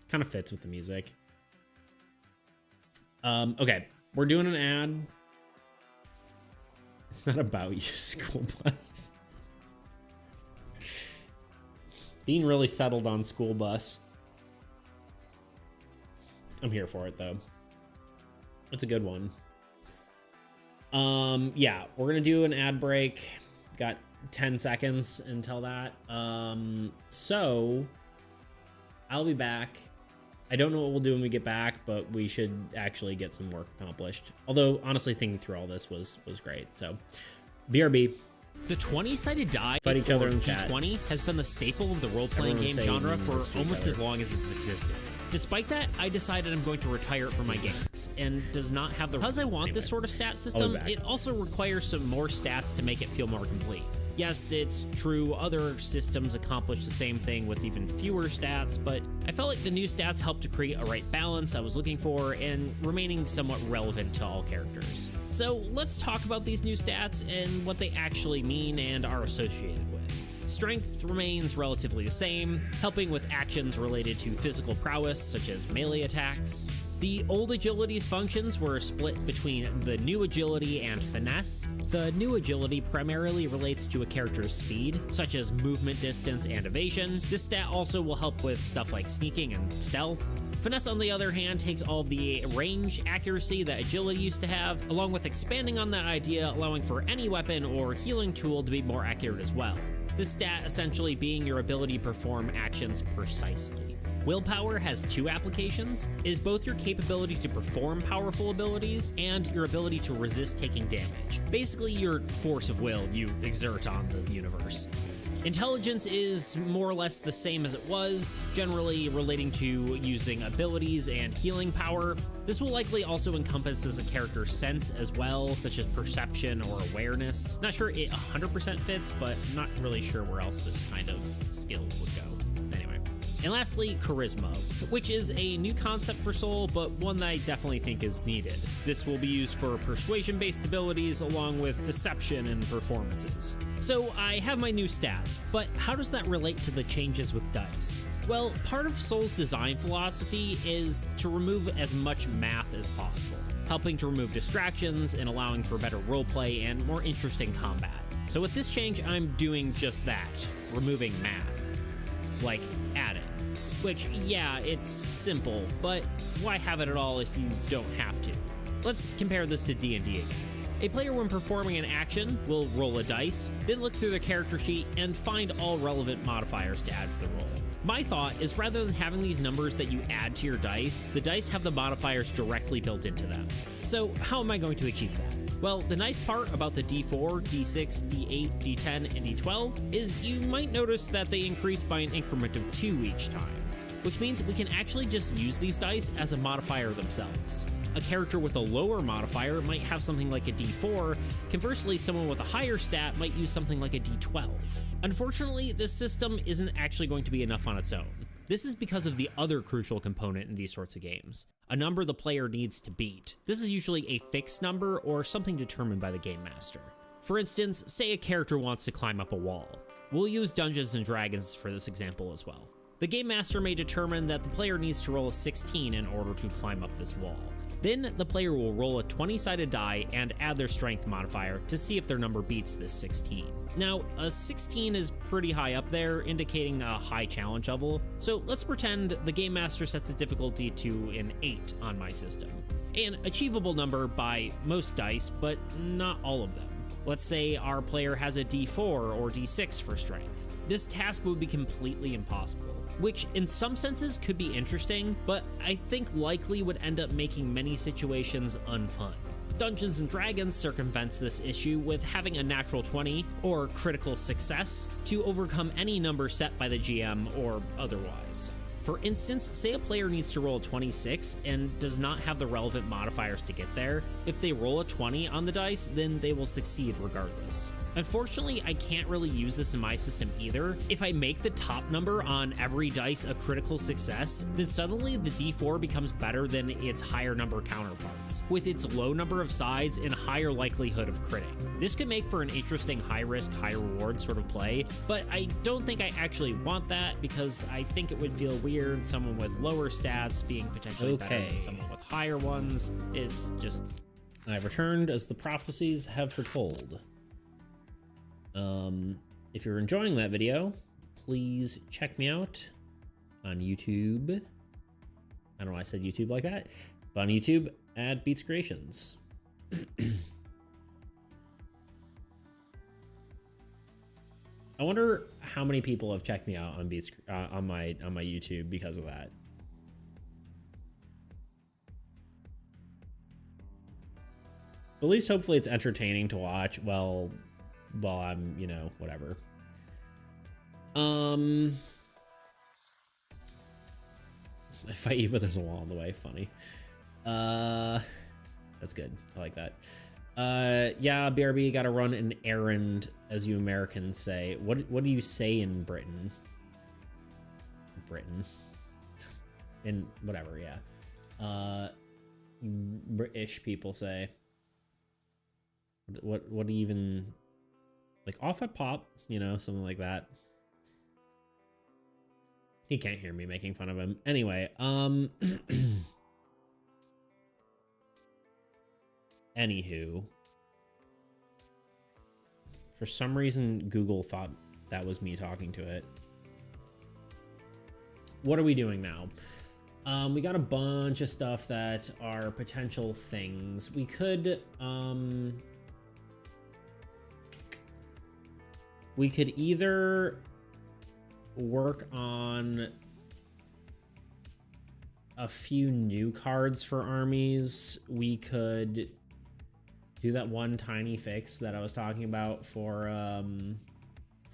[SPEAKER 1] Kind of fits with the music. Okay, we're doing an ad. It's not about you, school bus. Being really settled on school bus. I'm here for it though. It's a good one. Yeah, we're gonna do an ad break. Got 10 seconds until that. So I'll be back. I don't know what we'll do when we get back, but we should actually get some work accomplished. Although, honestly, thinking through all this was great. So, BRB.
[SPEAKER 2] The 20-sided die,
[SPEAKER 1] Fight each other in
[SPEAKER 2] D20, has been the staple of the role-playing game genre for almost as long as it's existed. Despite that, I decided I'm going to retire it from my games, and does not have the... Because I want this sort of stat system, it also requires some more stats to make it feel more complete. Yes, it's true, other systems accomplish the same thing with even fewer stats, but I felt like the new stats helped to create a right balance I was looking for and remaining somewhat relevant to all characters. So let's talk about these new stats and what they actually mean and are associated with. Strength remains relatively the same, helping with actions related to physical prowess, such as melee attacks. The old agility's functions were split between the new agility and finesse. The new agility primarily relates to a character's speed, such as movement distance and evasion. This stat also will help with stuff like sneaking and stealth. Finesse, on the other hand, takes all the range accuracy that agility used to have, along with expanding on that idea, allowing for any weapon or healing tool to be more accurate as well. This stat essentially being your ability to perform actions precisely. Willpower has two applications. It is both your capability to perform powerful abilities and your ability to resist taking damage. Basically, your force of will you exert on the universe. Intelligence is more or less the same as it was, generally relating to using abilities and healing power. This will likely also encompass as a character's sense as well, such as perception or awareness. Not sure it 100% fits, but not really sure where else this kind of skill would go. Anyway. And lastly, charisma, which is a new concept for Soul, but one that I definitely think is needed. This will be used for persuasion-based abilities along with deception and performances. So I have my new stats, but how does that relate to the changes with dice? Well, part of Soul's design philosophy is to remove as much math as possible, helping to remove distractions and allowing for better roleplay and more interesting combat. So with this change, I'm doing just that, removing math. Like adding. Which, yeah, it's simple, but why have it at all if you don't have to? Let's compare this to D&D again. A player, when performing an action, will roll a dice, then look through their character sheet and find all relevant modifiers to add to the roll. My thought is, rather than having these numbers that you add to your dice, the dice have the modifiers directly built into them. So how am I going to achieve that? Well, the nice part about the D4, D6, D8, D10, and D12 is you might notice that they increase by an increment of 2 each time, which means we can actually just use these dice as a modifier themselves. A character with a lower modifier might have something like a D4, conversely, someone with a higher stat might use something like a D12. Unfortunately, this system isn't actually going to be enough on its own. This is because of the other crucial component in these sorts of games, a number the player needs to beat. This is usually a fixed number or something determined by the game master. For instance, say a character wants to climb up a wall. We'll use Dungeons & Dragons for this example as well. The game master may determine that the player needs to roll a 16 in order to climb up this wall. Then the player will roll a 20-sided die and add their strength modifier to see if their number beats this 16. Now, a 16 is pretty high up there, indicating a high challenge level, so let's pretend the game master sets the difficulty to an 8 on my system. An achievable number by most dice, but not all of them. Let's say our player has a D4 or D6 for strength. This task would be completely impossible, which in some senses could be interesting, but I think likely would end up making many situations unfun. Dungeons & Dragons circumvents this issue with having a natural 20 or critical success to overcome any number set by the GM or otherwise. For instance, say a player needs to roll a 26 and does not have the relevant modifiers to get there. If they roll a 20 on the dice, then they will succeed regardless. Unfortunately, I can't really use this in my system either. If I make the top number on every dice a critical success, then suddenly the D4 becomes better than its higher number counterparts, with its low number of sides and higher likelihood of critting. This could make for an interesting high-risk, high-reward sort of play, but I don't think I actually want that because I think it would feel weird, someone with lower stats being potentially better than someone with higher ones. It's just...
[SPEAKER 1] I've returned as the prophecies have foretold. If you're enjoying that video, please check me out on YouTube. I don't know why I said YouTube like that, but on YouTube at Beats Creations. I wonder how many people have checked me out on Beats on my YouTube because of that. At least hopefully it's entertaining to watch while I'm, you know, whatever. I fight you, but there's a wall in the way. Funny. That's good. I like that. Yeah, BRB, gotta run an errand, as you Americans say. What do you say in Britain? Britain. In whatever, yeah. British people say. What do you even... Like, off at pop, you know, something like that. He can't hear me making fun of him. Anyway, anywho. For some reason, Google thought that was me talking to it. What are we doing now? We got a bunch of stuff that are potential things. We could either work on a few new cards for armies. We could do that one tiny fix that I was talking about for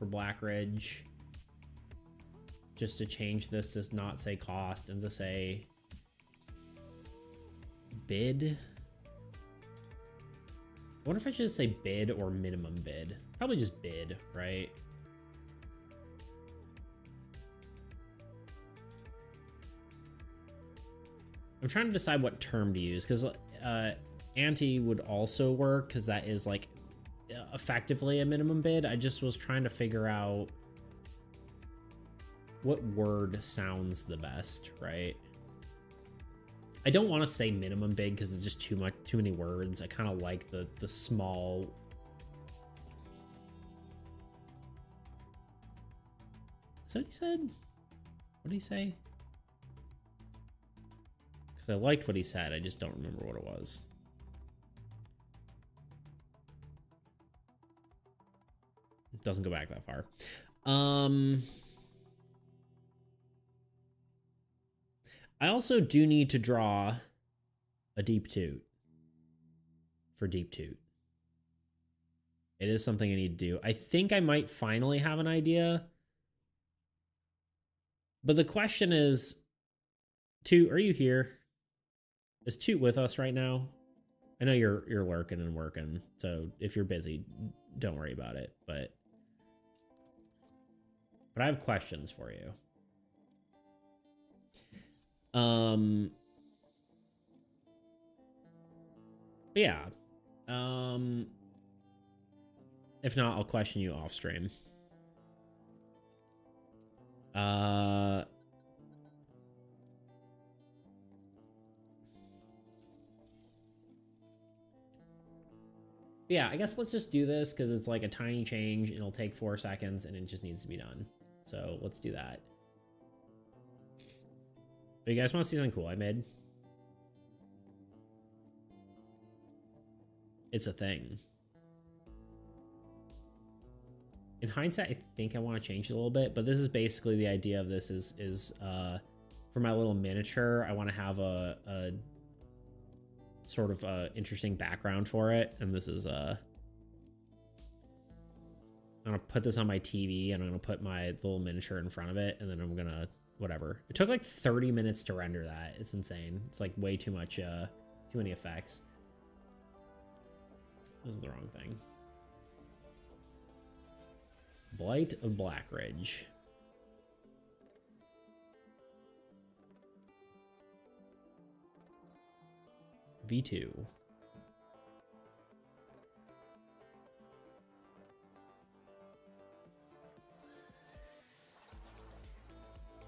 [SPEAKER 1] Black Ridge. Just to change this to not say cost and to say bid. I wonder if I should say bid or minimum bid. Probably just bid, right? I'm trying to decide what term to use, because anti would also work, because that is like effectively a minimum bid. I just was trying to figure out what word sounds the best, right? I don't want to say minimum bid because it's just too many words. I kind of like the small. Is that what he said? What did he say? Because I liked what he said. I just don't remember what it was. It doesn't go back that far. I also do need to draw a deep toot for deep toot. It is something I need to do. I think I might finally have an idea. But the question is, Toot, are you here? Is Toot with us right now? I know you're lurking and working, so if you're busy, don't worry about it. But I have questions for you. Yeah. If not, I'll question you off stream. Yeah, I guess let's just do this because it's like a tiny change. It'll take 4 seconds and it just needs to be done. So let's do that. But you guys want to see something cool I made? It's a thing. In hindsight, I think I want to change it a little bit, but this is basically the idea of this is for my little miniature, I want to have a sort of interesting background for it. And this is I'm gonna put this on my TV and I'm gonna put my little miniature in front of it, and then I'm gonna whatever. It took like 30 minutes to render that. It's insane. It's like way too much, too many effects. This is the wrong thing. Blight of Blackridge. V2.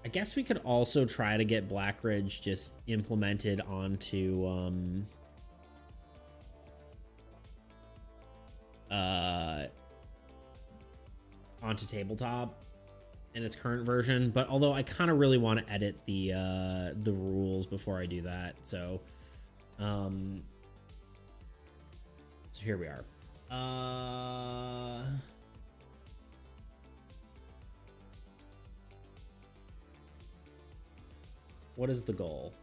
[SPEAKER 1] I guess we could also try to get Blackridge just implemented onto onto tabletop in its current version, but although I kind of really want to edit the rules before I do that, so here we are. What is the goal?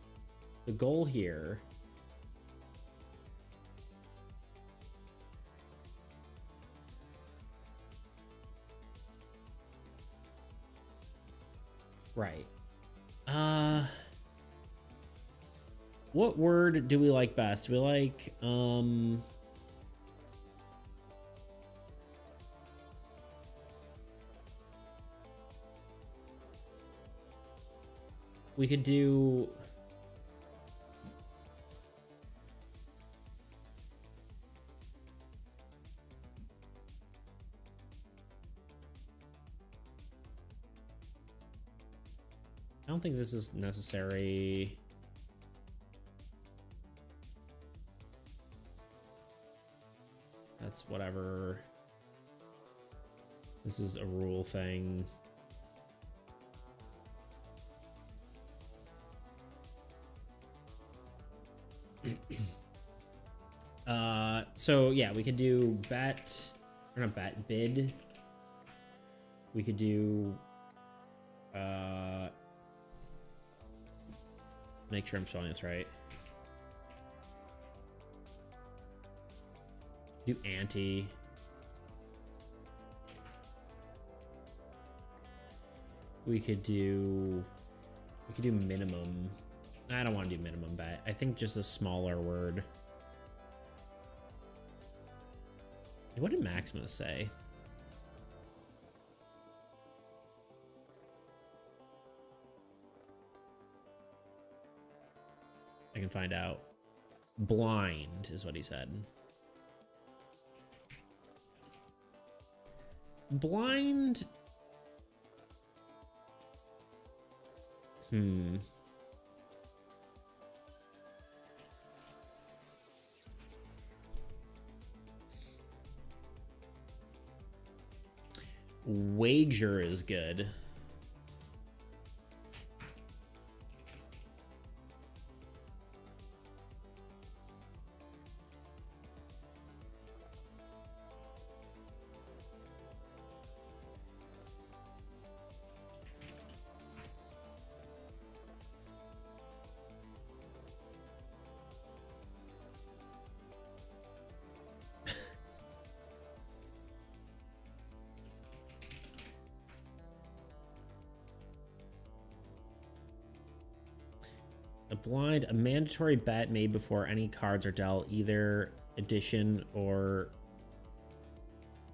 [SPEAKER 1] The goal here right. What word do we like best? We like we could do I don't think this is necessary. That's whatever. This is a rule thing. So yeah, we could do bet, or not bet, bid. We could do, make sure I'm spelling this right. Do anti. We could do minimum. I don't want to do minimum bet. I think just a smaller word. What did Maximus say? I can find out. Blind is what he said. Blind. Wager is good. A mandatory bet made before any cards are dealt, either addition or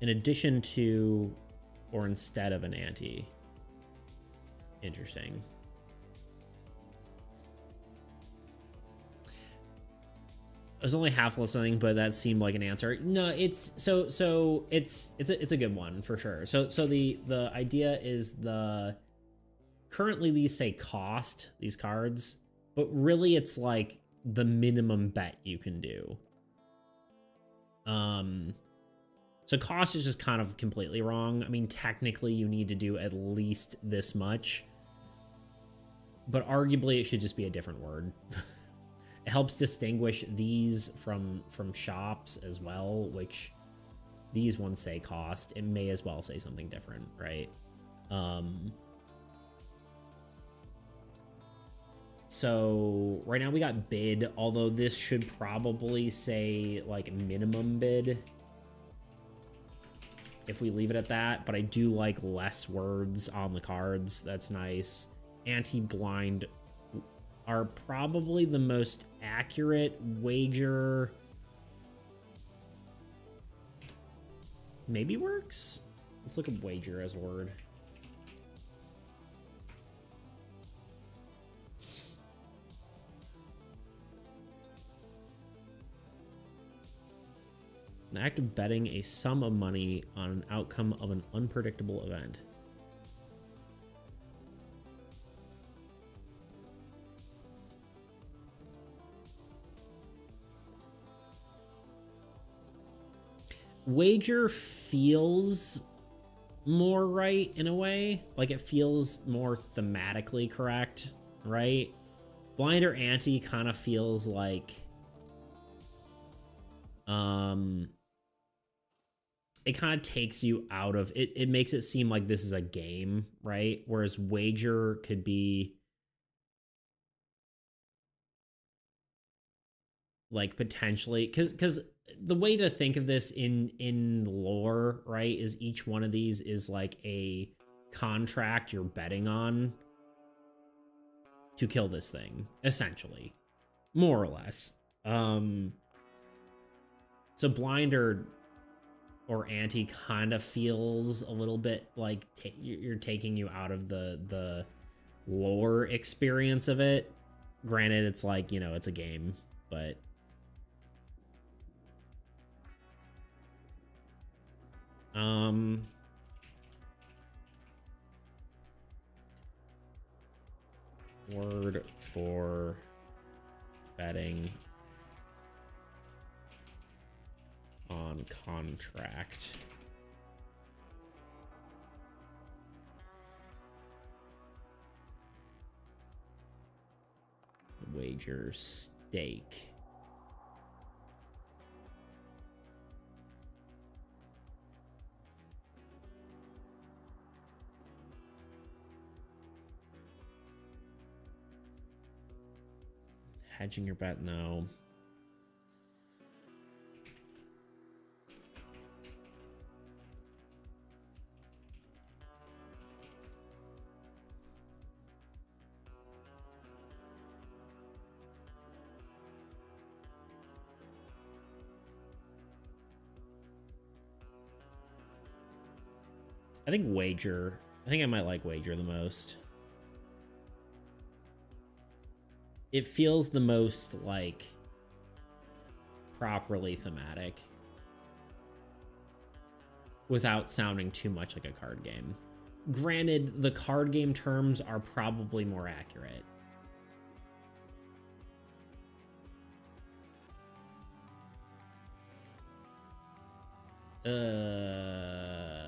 [SPEAKER 1] in addition to or instead of an ante. Interesting. I was only half listening, but that seemed like an answer. No, it's it's a good one for sure. So the idea is currently these say cost, these cards, but really it's like the minimum bet you can do. So cost is just kind of completely wrong. I mean, technically you need to do at least this much, but arguably it should just be a different word. It helps distinguish these from shops as well, which these ones say cost. It may as well say something different, right? So right now we got bid, although this should probably say like minimum bid if we leave it at that, but I do like less words on the cards. That's nice. Anti-blind are probably the most accurate. Wager maybe works. Let's look at wager as a word. An act of betting a sum of money on an outcome of an unpredictable event. Wager feels more right in a way. Like it feels more thematically correct, right? Blind or ante kind of feels like it kind of takes you out of it. It makes it seem like this is a game, right? Whereas wager could be like potentially because the way to think of this in lore, right, is each one of these is like a contract you're betting on to kill this thing, essentially, more or less. So blind or ante kind of feels a little bit like you're taking you out of the lore experience of it. Granted, it's like, you know, it's a game, but word for betting on contract. Wager stake. Hedging your bet, no. I think wager. I think I might like wager the most. it feels the most like properly thematic without sounding too much like a card game. Granted, the card game terms are probably more accurate.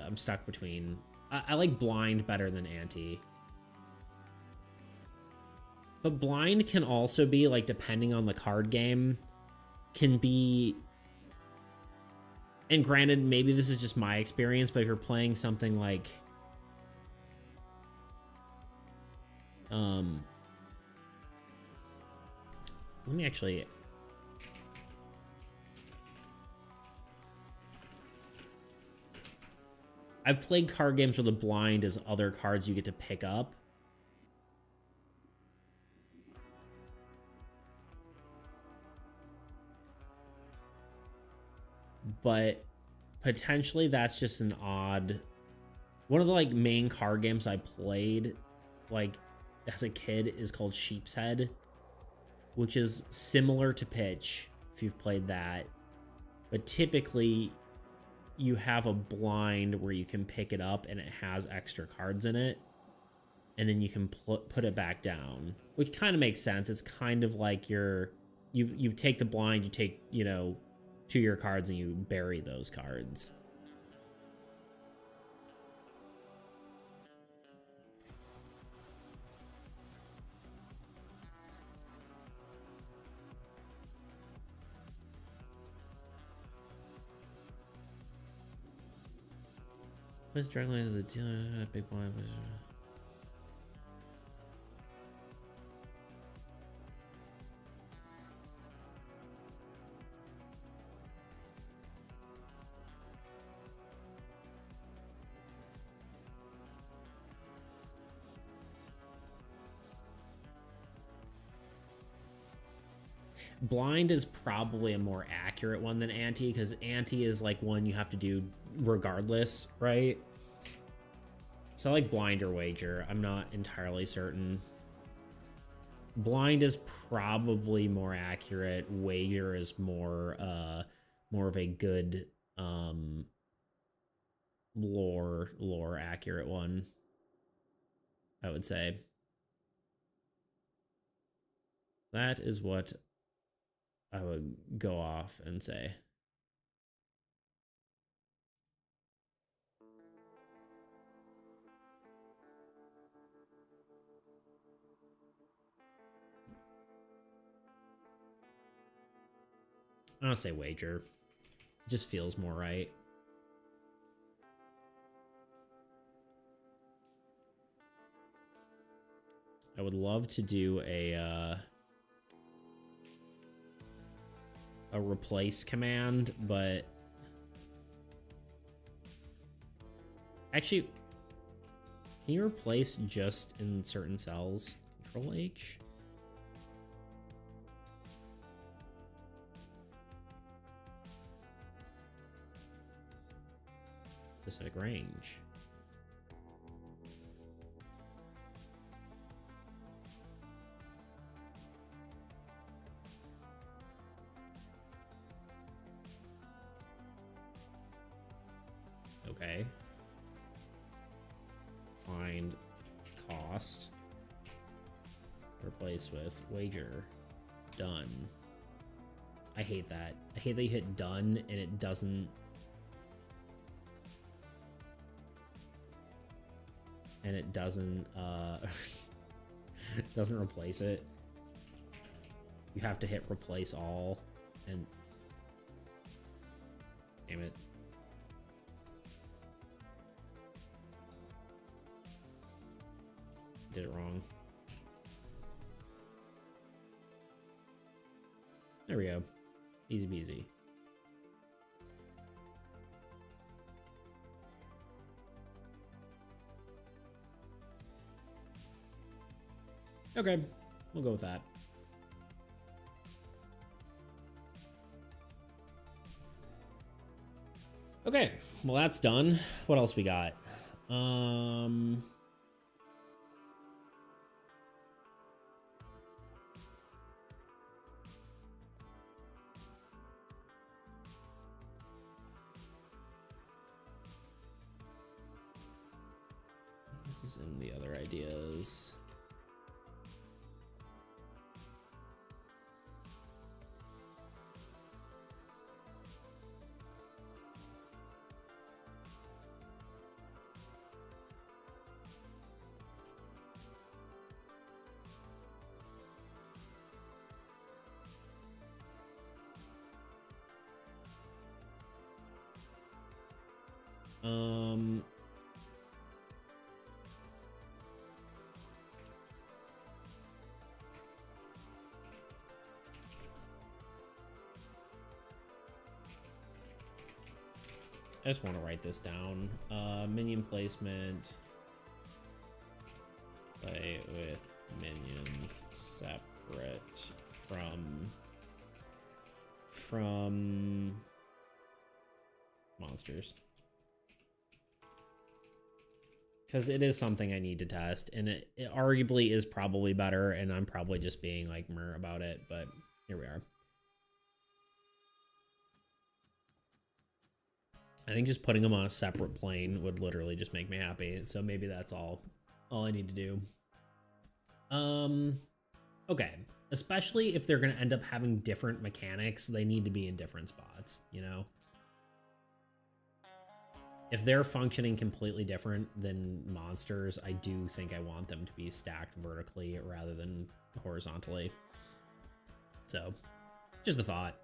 [SPEAKER 1] I'm stuck between... I like Blind better than Ante. But Blind can also be, like, depending on the card game, can be... And granted, maybe this is just my experience, but if you're playing something like... Let me actually... I've played card games where the blind is other cards you get to pick up. But potentially that's just an odd... One of the like main card games I played like as a kid is called Sheep's Head, which is similar to Pitch if you've played that. But typically you have a blind where you can pick it up and it has extra cards in it, and then you can put it back down, which kind of makes sense. It's kind of like you take the blind, you take, you know, 2 of your cards and you bury those cards. Let's directly into the dealer. Big blind. Blind is probably a more accurate one than Ante, because Ante is like one you have to do regardless, right? So I like Blind or Wager. I'm not entirely certain. Blind is probably more accurate. Wager is more of a good lore accurate one, I would say. That is what I would go off and say. I don't say Wager. It just feels more right. I would love to do a replace command, but actually, can you replace just in certain cells? Control H? Specific range. Okay. Find cost. Replace with wager. Done. I hate that. I hate that you hit done and it doesn't... And it doesn't, it doesn't replace it. You have to hit replace all, and... Damn it. Did it wrong. There we go. Easy peasy. Okay, we'll go with that. Okay, well that's done. What else we got? This is in the other ideas. I just want to write this down. Minion placement. Play with minions separate from monsters. Because it is something I need to test, and it arguably is probably better, and I'm probably just being like mer about it, but here we are. I think just putting them on a separate plane would literally just make me happy, so maybe that's all I need to do. Okay, especially if they're gonna end up having different mechanics, they need to be in different spots, you know? If they're functioning completely different than monsters, I do think I want them to be stacked vertically rather than horizontally. So, just a thought.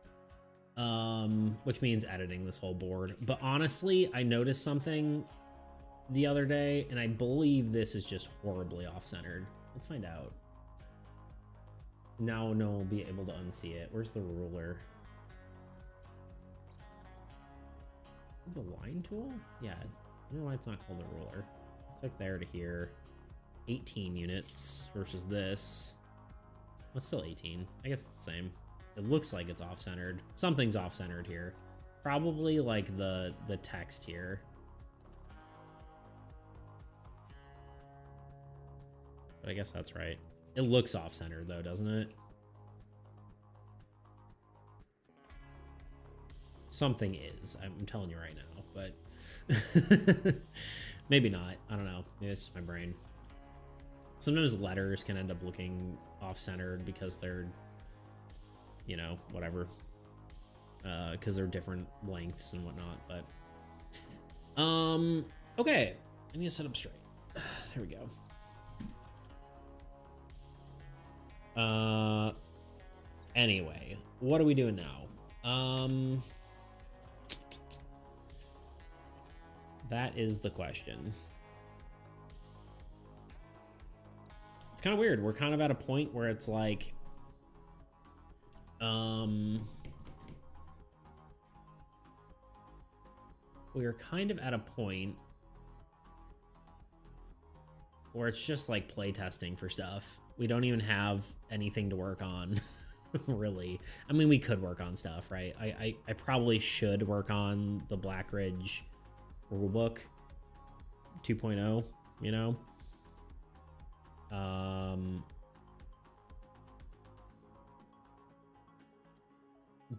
[SPEAKER 1] Which means editing this whole board. But honestly, I noticed something the other day, and I believe this is just horribly off-centered. Let's find out. Now no one will be able to unsee it. Where's the ruler? The line tool? Yeah, I don't know why it's not called a ruler. Click there to here. 18 units versus this. Well, it's still 18. I guess it's the same. It looks like it's off-centered. Something's off-centered here. Probably like the text here. But I guess that's right. It looks off-centered though, doesn't it? Something is. I'm telling you right now, but maybe not. I don't know. Maybe it's just my brain. Sometimes letters can end up looking off-centered because they're, you know, whatever. Because they're different lengths and whatnot. But okay. I need to set up straight. There we go. Anyway, what are we doing now? That is the question. It's kind of weird. We're kind of at a point where it's like, we're kind of at a point where it's just like playtesting for stuff. We don't even have anything to work on, really. I mean, we could work on stuff, right? I probably should work on the Black Ridge rulebook 2.0, you know?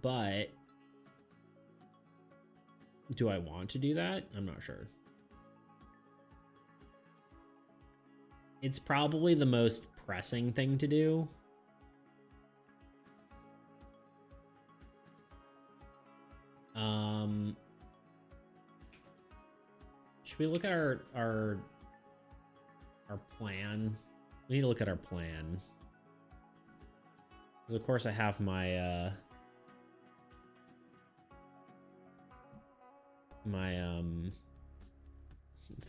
[SPEAKER 1] But do I want to do that? I'm not sure. It's probably the most pressing thing to do. Should we look at our plan? We need to look at our plan. Because of course I have my my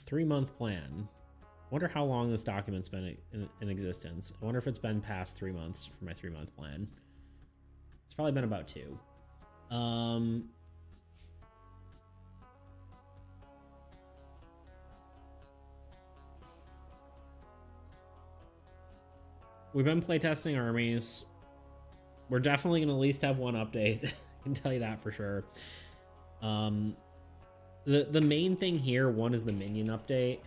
[SPEAKER 1] 3-month plan. Wonder how long this document's been in existence. I wonder if it's been past 3 months for my 3-month plan. It's probably been about 2. We've been playtesting armies. We're definitely going to at least have one update. I can tell you that for sure. The main thing here, one is the minion update.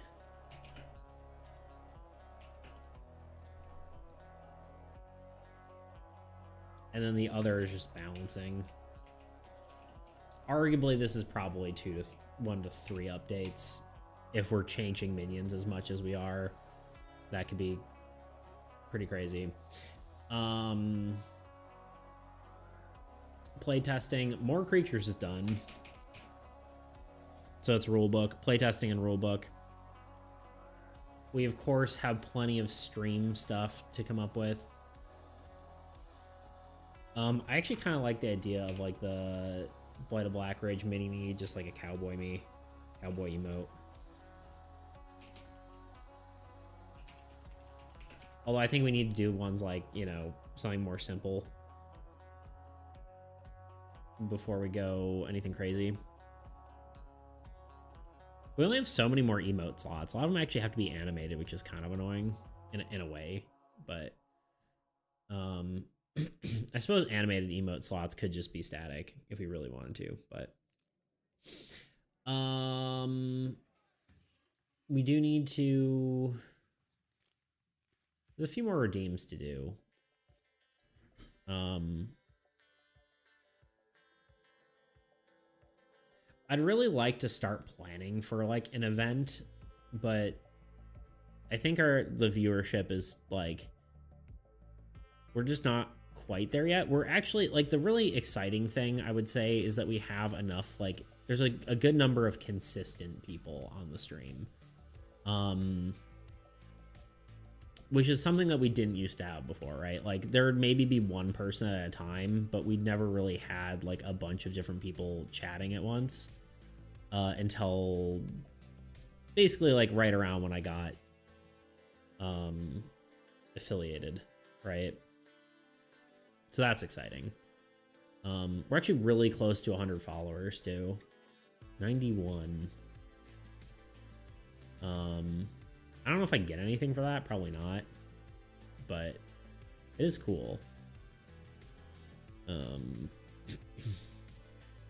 [SPEAKER 1] And then the other is just balancing. Arguably, this is probably 1 to 3 updates. if we're changing minions as much as we are, that could be pretty crazy. Playtesting, more creatures is done. So it's rulebook, playtesting and rulebook. We of course have plenty of stream stuff to come up with. I actually kind of like the idea of like the Blight of Blackridge mini me, just like a cowboy emote. Although I think we need to do ones like, you know, something more simple before we go anything crazy. We only have so many more emote slots. A lot of them actually have to be animated, which is kind of annoying in a way. But I suppose animated emote slots could just be static if we really wanted to. But we do need to... There's a few more redeems to do. I'd really like to start planning for like an event, but I think the viewership is like, we're just not quite there yet. We're actually like, the really exciting thing I would say is that we have enough, like there's a good number of consistent people on the stream. Which is something that we didn't used to have before, right? Like there would maybe be one person at a time, but we never really had like a bunch of different people chatting at once until basically like right around when I got affiliated, right? So that's exciting. We're actually really close to 100 followers too. 91. I don't know if I get anything for that. Probably not. But it is cool. I'm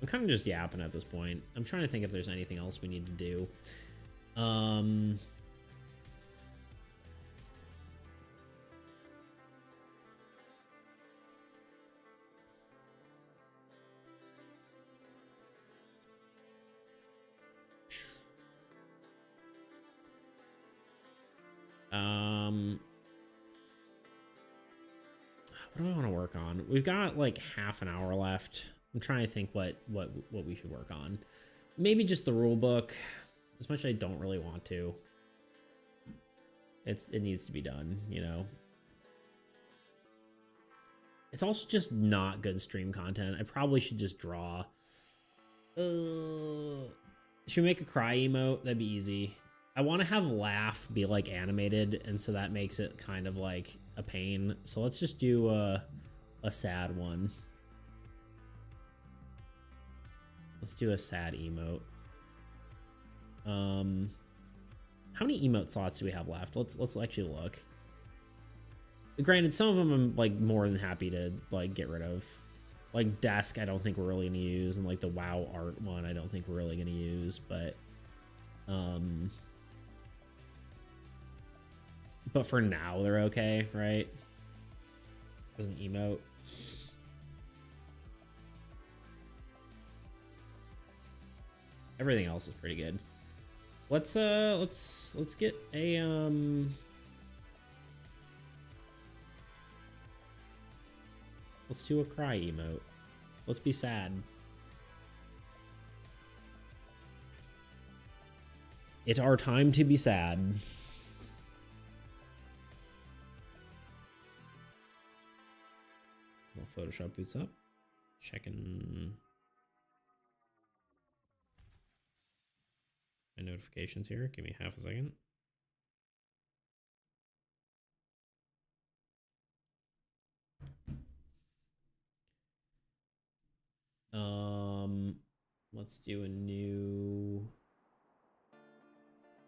[SPEAKER 1] kind of just yapping at this point. I'm trying to think if there's anything else we need to do. What do I want to work on? We've got like half an hour left. I'm trying to think what we should work on. Maybe just the rule book. As much as I don't really want to. It needs to be done, you know. It's also just not good stream content. I probably should just draw. Should we make a cry emote? That'd be easy. I want to have laugh be like animated, and so that makes it kind of like a pain. So let's just do a sad one. Let's do a sad emote. How many emote slots do we have left? Let's actually look. Granted, some of them I'm like more than happy to like get rid of. Like desk, I don't think we're really gonna use, and like the WoW art one, I don't think we're really gonna use, but for now they're okay, right? As an emote. Everything else is pretty good. Let's get a let's do a cry emote. Let's be sad. It's our time to be sad. Well, Photoshop boots up. Checking my notifications here. Give me half a second. Let's do a new...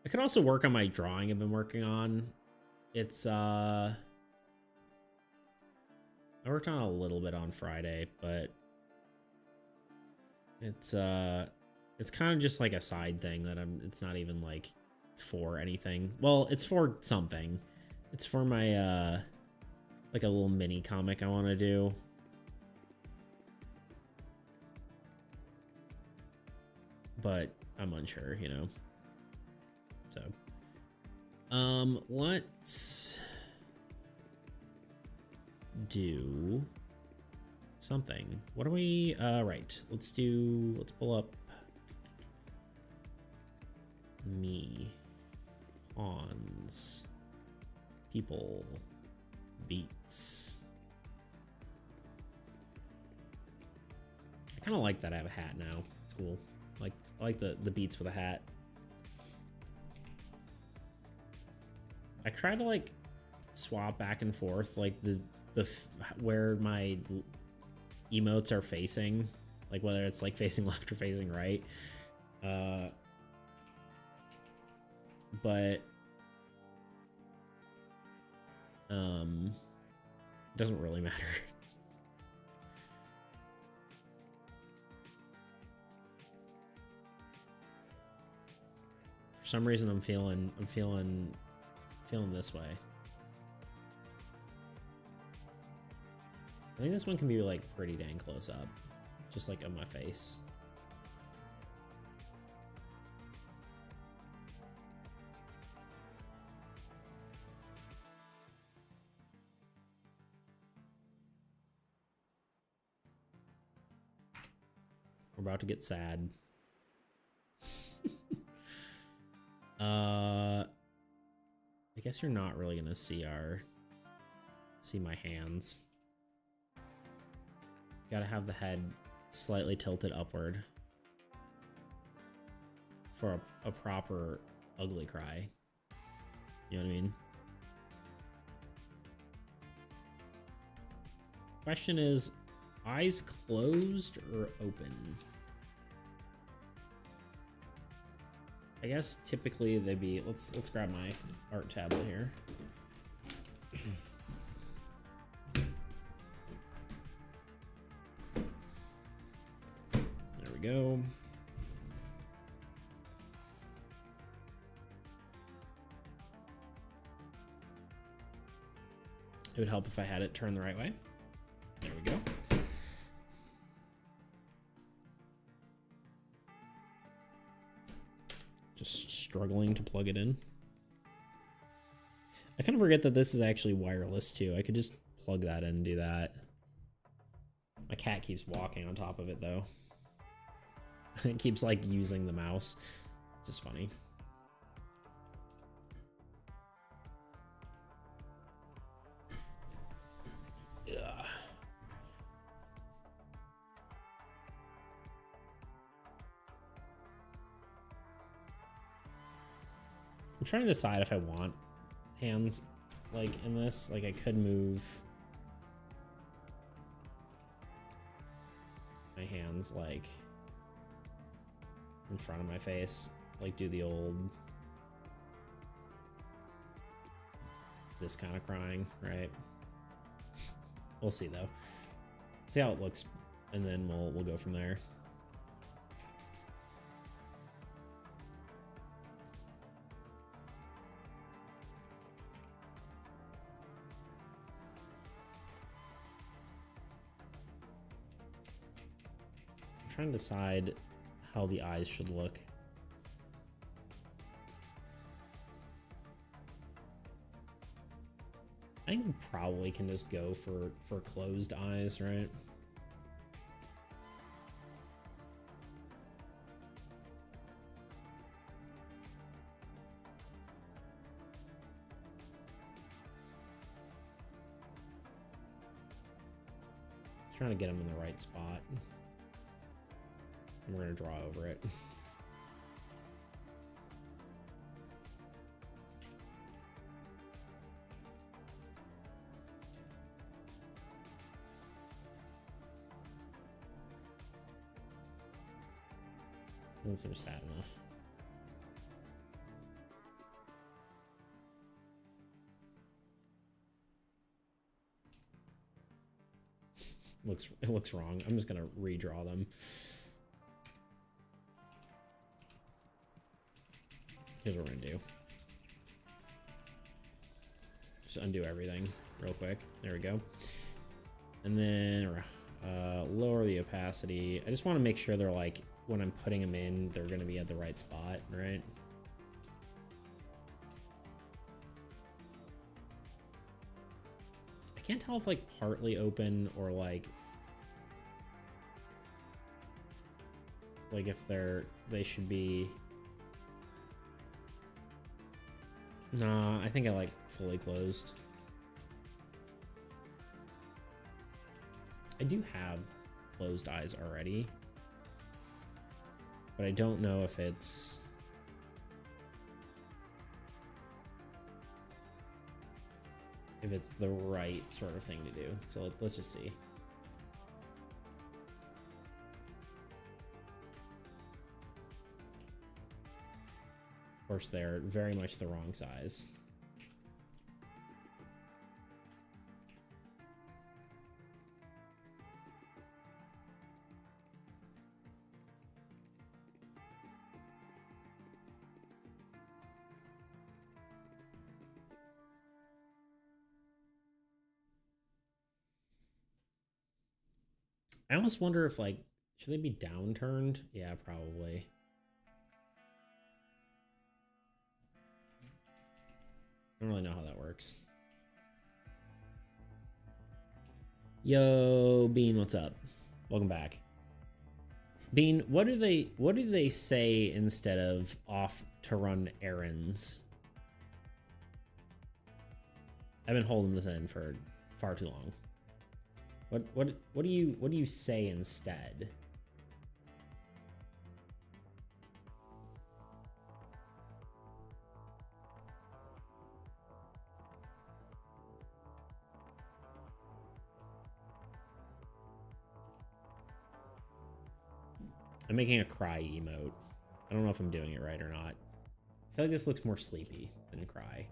[SPEAKER 1] I could also work on my drawing I've been working on. It's, I worked on a little bit on Friday, but it's kind of just like a side thing that it's not even like for anything. Well, it's for something. It's for my, like a little mini comic I want to do. But I'm unsure, you know. So, let's do something. What are we, right. Let's pull up me, pawns, people, beats. I kind of like that I have a hat now. It's cool. Like, I like the beats with a hat. I try to like swap back and forth, like the where my emotes are facing, like whether it's like facing left or facing right. But it doesn't really matter. For some reason I'm feeling this way. I think this one can be like pretty dang close up, just like on my face. We're about to get sad. I guess you're not really gonna see my hands. Gotta have the head slightly tilted upward for a proper ugly cry. You know what I mean? Question is, eyes closed or open? I guess typically they'd be, let's grab my art tablet here. There we go. It would help if I had it turned the right way. There we go. Just struggling to plug it in. I kind of forget that this is actually wireless too. I could just plug that in and do that. My cat keeps walking on top of it though. It keeps like using the mouse. It's just funny. Ugh. I'm trying to decide if I want hands like in this. Like I could move my hands like in front of my face, like do the old this kind of crying, right? We'll see though. See how it looks, and then we'll go from there. I'm trying to decide how the eyes should look. I think we probably can just go for closed eyes, right? Trying to get them in the right spot. And we're gonna draw over it. Doesn't seem sad enough. It looks wrong. I'm just gonna redraw them. Here's what we're gonna do. Just undo everything real quick. There we go. And then lower the opacity. I just want to make sure they're like, when I'm putting them in, they're gonna be at the right spot, right? can't tell if like partly open or like if they should be. Nah, I think I like fully closed. I do have closed eyes already, but I don't know if it's the right sort of thing to do. So let's just see. Of course, they're very much the wrong size. I almost wonder if, like, should they be downturned? Yeah, probably. I don't really know how that works. Yo, Bean, what's up? Welcome back. Bean, what do they say instead of off to run errands? I've been holding this in for far too long. What do you say instead? I'm making a cry emote. I don't know if I'm doing it right or not. I feel like this looks more sleepy than cry.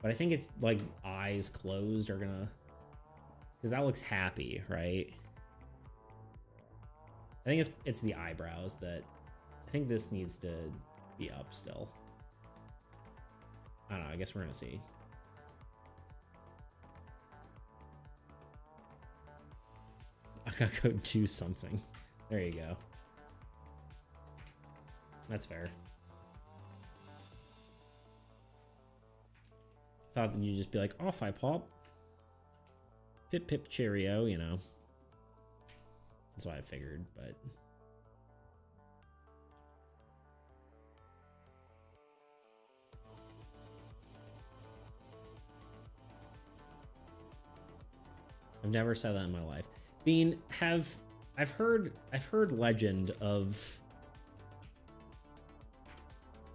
[SPEAKER 1] But I think it's like eyes closed are gonna... Because that looks happy, right? I think it's the eyebrows that... I think this needs to be up still. I don't know, I guess we're gonna see. I gotta go do something. There you go. That's fair. Thought that you'd just be like, off I pop. Pip pip cheerio, you know. That's what I figured, but... I've never said that in my life. Bean, I've heard legend of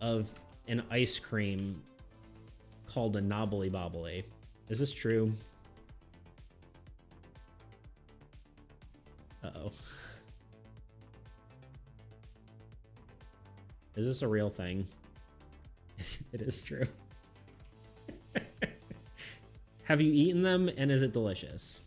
[SPEAKER 1] an ice cream called a knobbly bobbly. Is this true? Uh-oh. Is this a real thing? It is true. Have you eaten them, and is it delicious?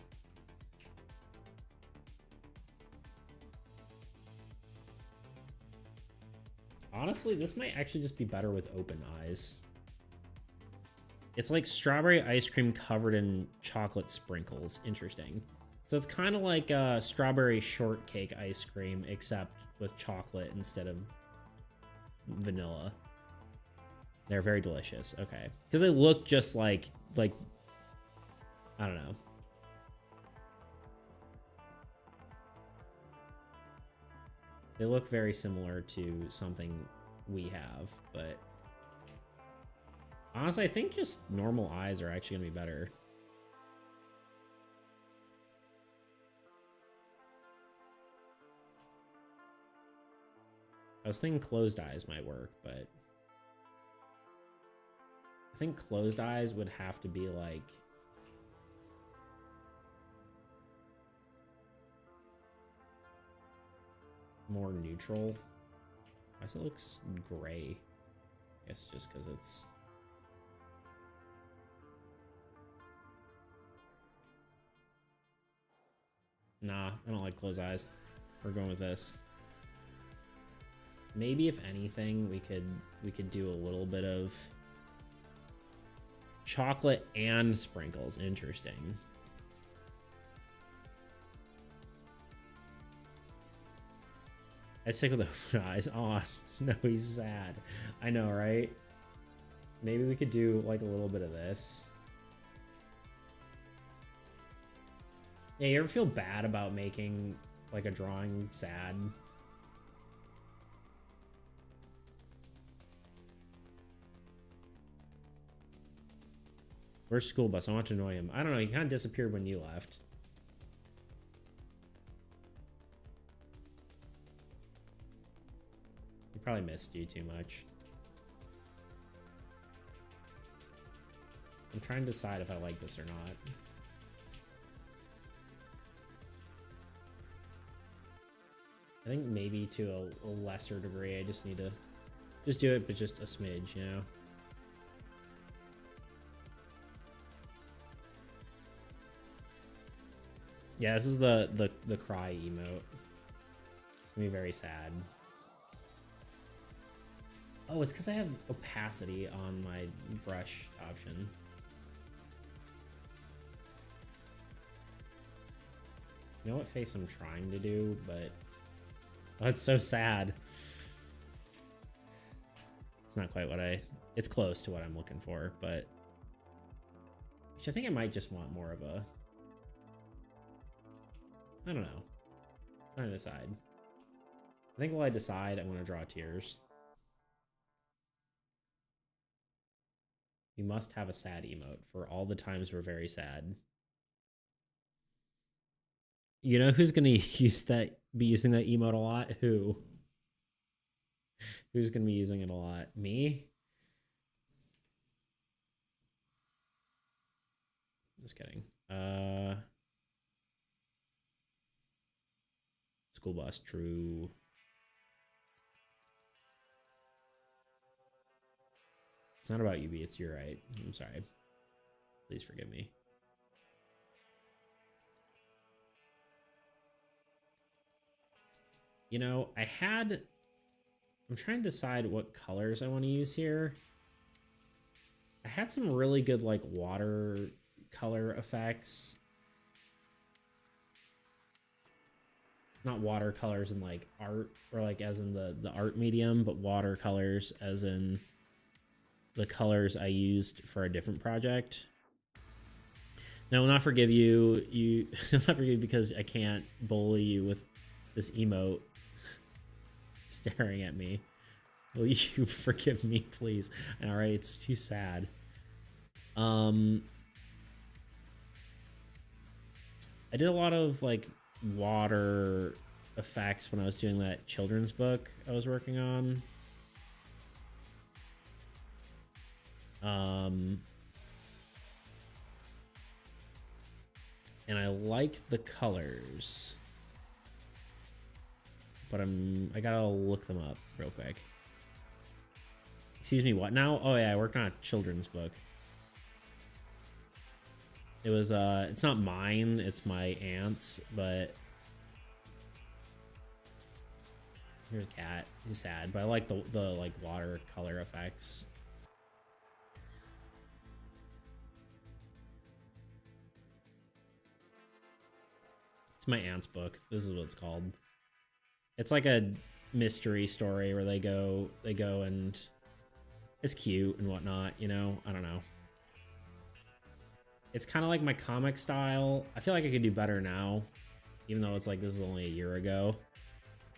[SPEAKER 1] Honestly, this might actually just be better with open eyes. It's like strawberry ice cream covered in chocolate sprinkles. Interesting. So it's kind of like strawberry shortcake ice cream, except with chocolate instead of vanilla. They're very delicious. Okay. Because they look just like, I don't know. They look very similar to something we have, but honestly, I think just normal eyes are actually gonna be better. I was thinking closed eyes might work, but I think closed eyes would have to be like more neutral. I guess it looks gray. I guess just because it's... Nah, I don't like closed eyes. We're going with this. Maybe if anything, we could do a little bit of chocolate and sprinkles. Interesting. I'd stick with the open eyes. Oh, no, he's sad. I know, right? Maybe we could do like a little bit of this. Yeah, you ever feel bad about making like a drawing sad? Where's School Bus? I want to annoy him. I don't know. He kind of disappeared when you left. He probably missed you too much. I'm trying to decide if I like this or not. I think maybe to a lesser degree. I just need to just do it, but just a smidge, you know? Yeah, this is the cry emote. It's gonna be very sad. Oh, it's because I have opacity on my brush option. You know what face I'm trying to do, but oh, it's so sad. It's not quite what it's close to what I'm looking for, but which I think I might just want more of a, I don't know. I'm trying to decide. I think while I decide, I'm going to draw tears. We must have a sad emote for all the times we're very sad. You know who's going to be using that emote a lot? Who? Who's going to be using it a lot? Me? Just kidding. School Bus, true. It's not about you, B. It's your right. I'm sorry. Please forgive me. You know, I'm trying to decide what colors I want to use here. I had some really good, like, water color effects. Not watercolors in, like, art, or, like, as in the art medium, but watercolors as in the colors I used for a different project. Now, I will not forgive you. I'll not forgive you because I can't bully you with this emote staring at me. Will you forgive me, please? All right, it's too sad. I did a lot of like water effects when I was doing that children's book I was working on. And I like the colors, but I gotta look them up real quick. Excuse me, what now? Oh yeah, I worked on a children's book. It was it's not mine, it's my aunt's, but here's a cat who's sad, but I like the like watercolor effects. It's my aunt's book. This is what it's called. It's like a mystery story where they go and it's cute and whatnot, you know? I don't know. It's kind of like my comic style. I feel like I could do better now, even though it's like this is only a year ago.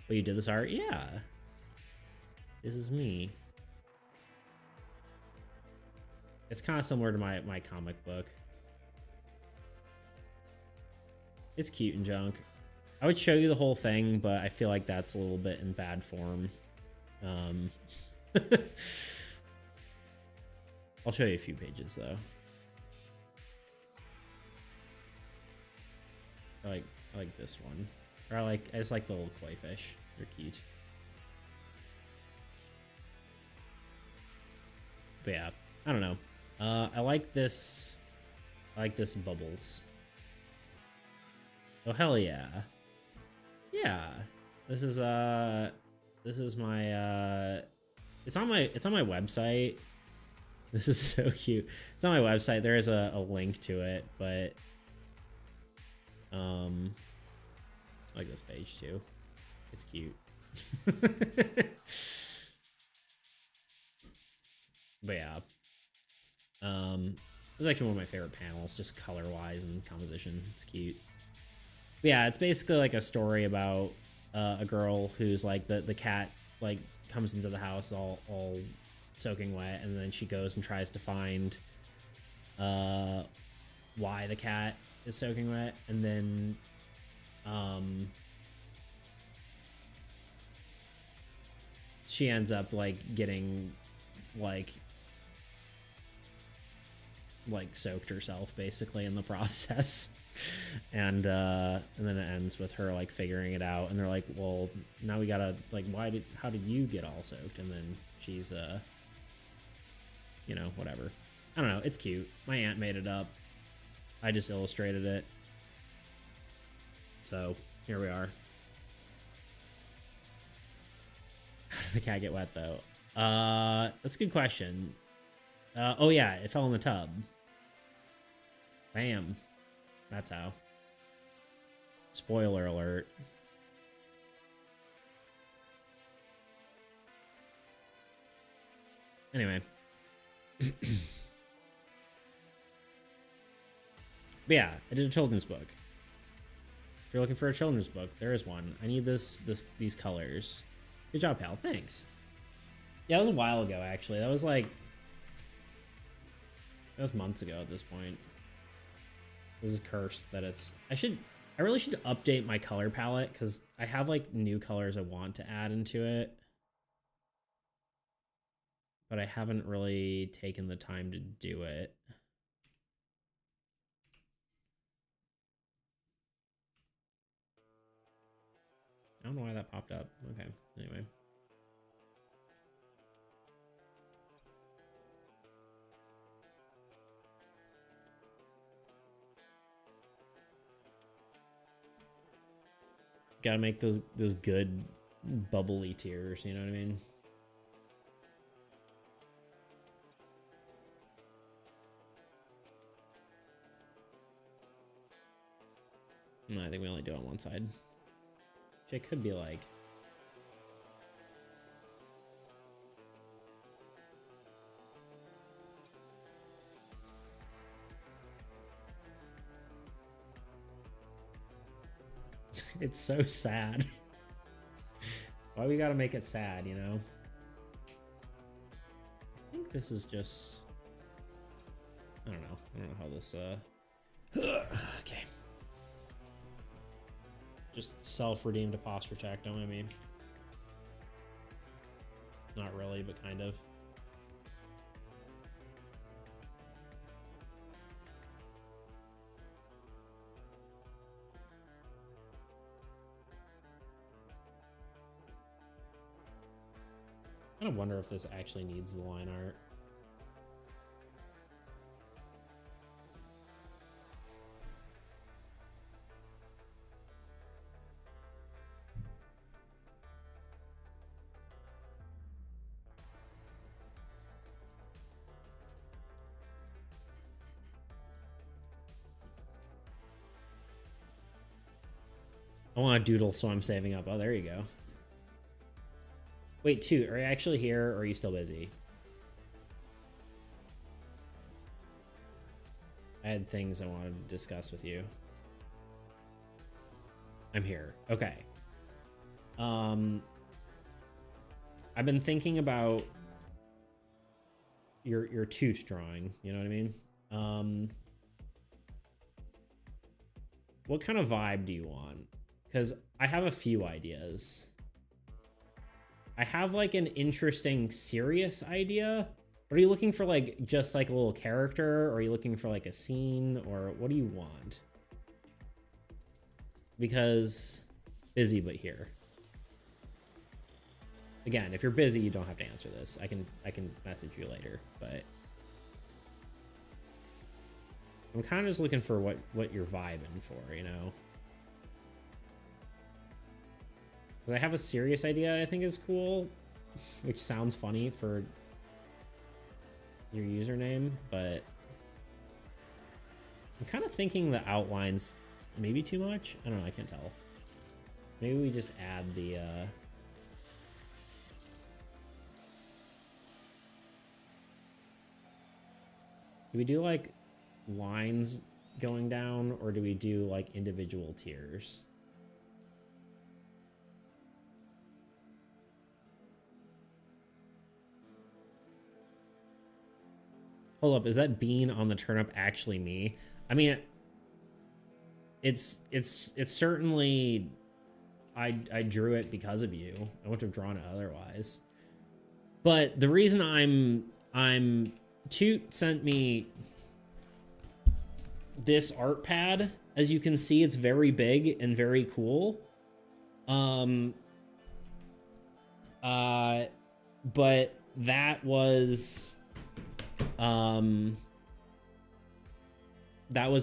[SPEAKER 1] But you did this art? Yeah. This is me. It's kind of similar to my comic book. It's cute and junk. I would show you the whole thing, but I feel like that's a little bit in bad form. I'll show you a few pages though. I like this one. Or I just like the little koi fish. They're cute. But yeah, I don't know. I like this. I like this bubbles. Oh hell yeah. Yeah. This is my it's on my website. This is so cute. It's on my website. There is a link to it, but I like this page too. It's cute. But yeah. This is actually one of my favorite panels, just color-wise and composition. It's cute. Yeah, it's basically like a story about a girl who's like the cat like comes into the house all soaking wet, and then she goes and tries to find why the cat is soaking wet, and then she ends up like getting like soaked herself basically in the process. And then it ends with her like figuring it out, and they're like, well, now we gotta like, how did you get all soaked? And then she's you know, whatever. I don't know, it's cute. My aunt made it up, I just illustrated it, so here we are. How did the cat get wet though? That's a good question. Oh yeah, it fell in the tub. Bam. That's how. Spoiler alert. Anyway. But yeah, I did a children's book. If you're looking for a children's book, there is one. I need these colors. Good job, pal. Thanks. Yeah, it was a while ago, actually. That was months ago at this point. This is cursed that it's... I really should update my color palette, because I have like new colors I want to add into it, but I haven't really taken the time to do it. I don't know why that popped up. Okay, anyway. Gotta make those good bubbly tears, you know what I mean? No, I think we only do it on one side. Which it could be like... It's so sad. Why we gotta make it sad, you know? I think this is just... I don't know how this, okay. Just self-redeemed apostrophe check, don't I mean? Not really, but kind of. I kind of wonder if this actually needs the line art. I want a doodle, so I'm saving up. Oh, there you go. Wait, Toot, are you actually here, or are you still busy? I had things I wanted to discuss with you. I'm here. Okay. I've been thinking about your Toot drawing, you know what I mean? What kind of vibe do you want? Because I have a few ideas. I have like an interesting serious idea. Are you looking for like just like a little character, or are you looking for like a scene, or what do you want? Because busy but here. Again, if you're busy, you don't have to answer this. I can message you later, but I'm kind of just looking for what you're vibing for, you know? Because I have a serious idea I think is cool, which sounds funny for your username, but I'm kind of thinking the outline's maybe too much. I don't know, I can't tell. Maybe we just add the do we do like lines going down, or do we do like individual tiers? Hold up, is that bean on the turnip actually me? I mean, it's certainly I drew it because of you. I wouldn't have drawn it otherwise. But the reason I'm Toot sent me this art pad. As you can see, it's very big and very cool. But that was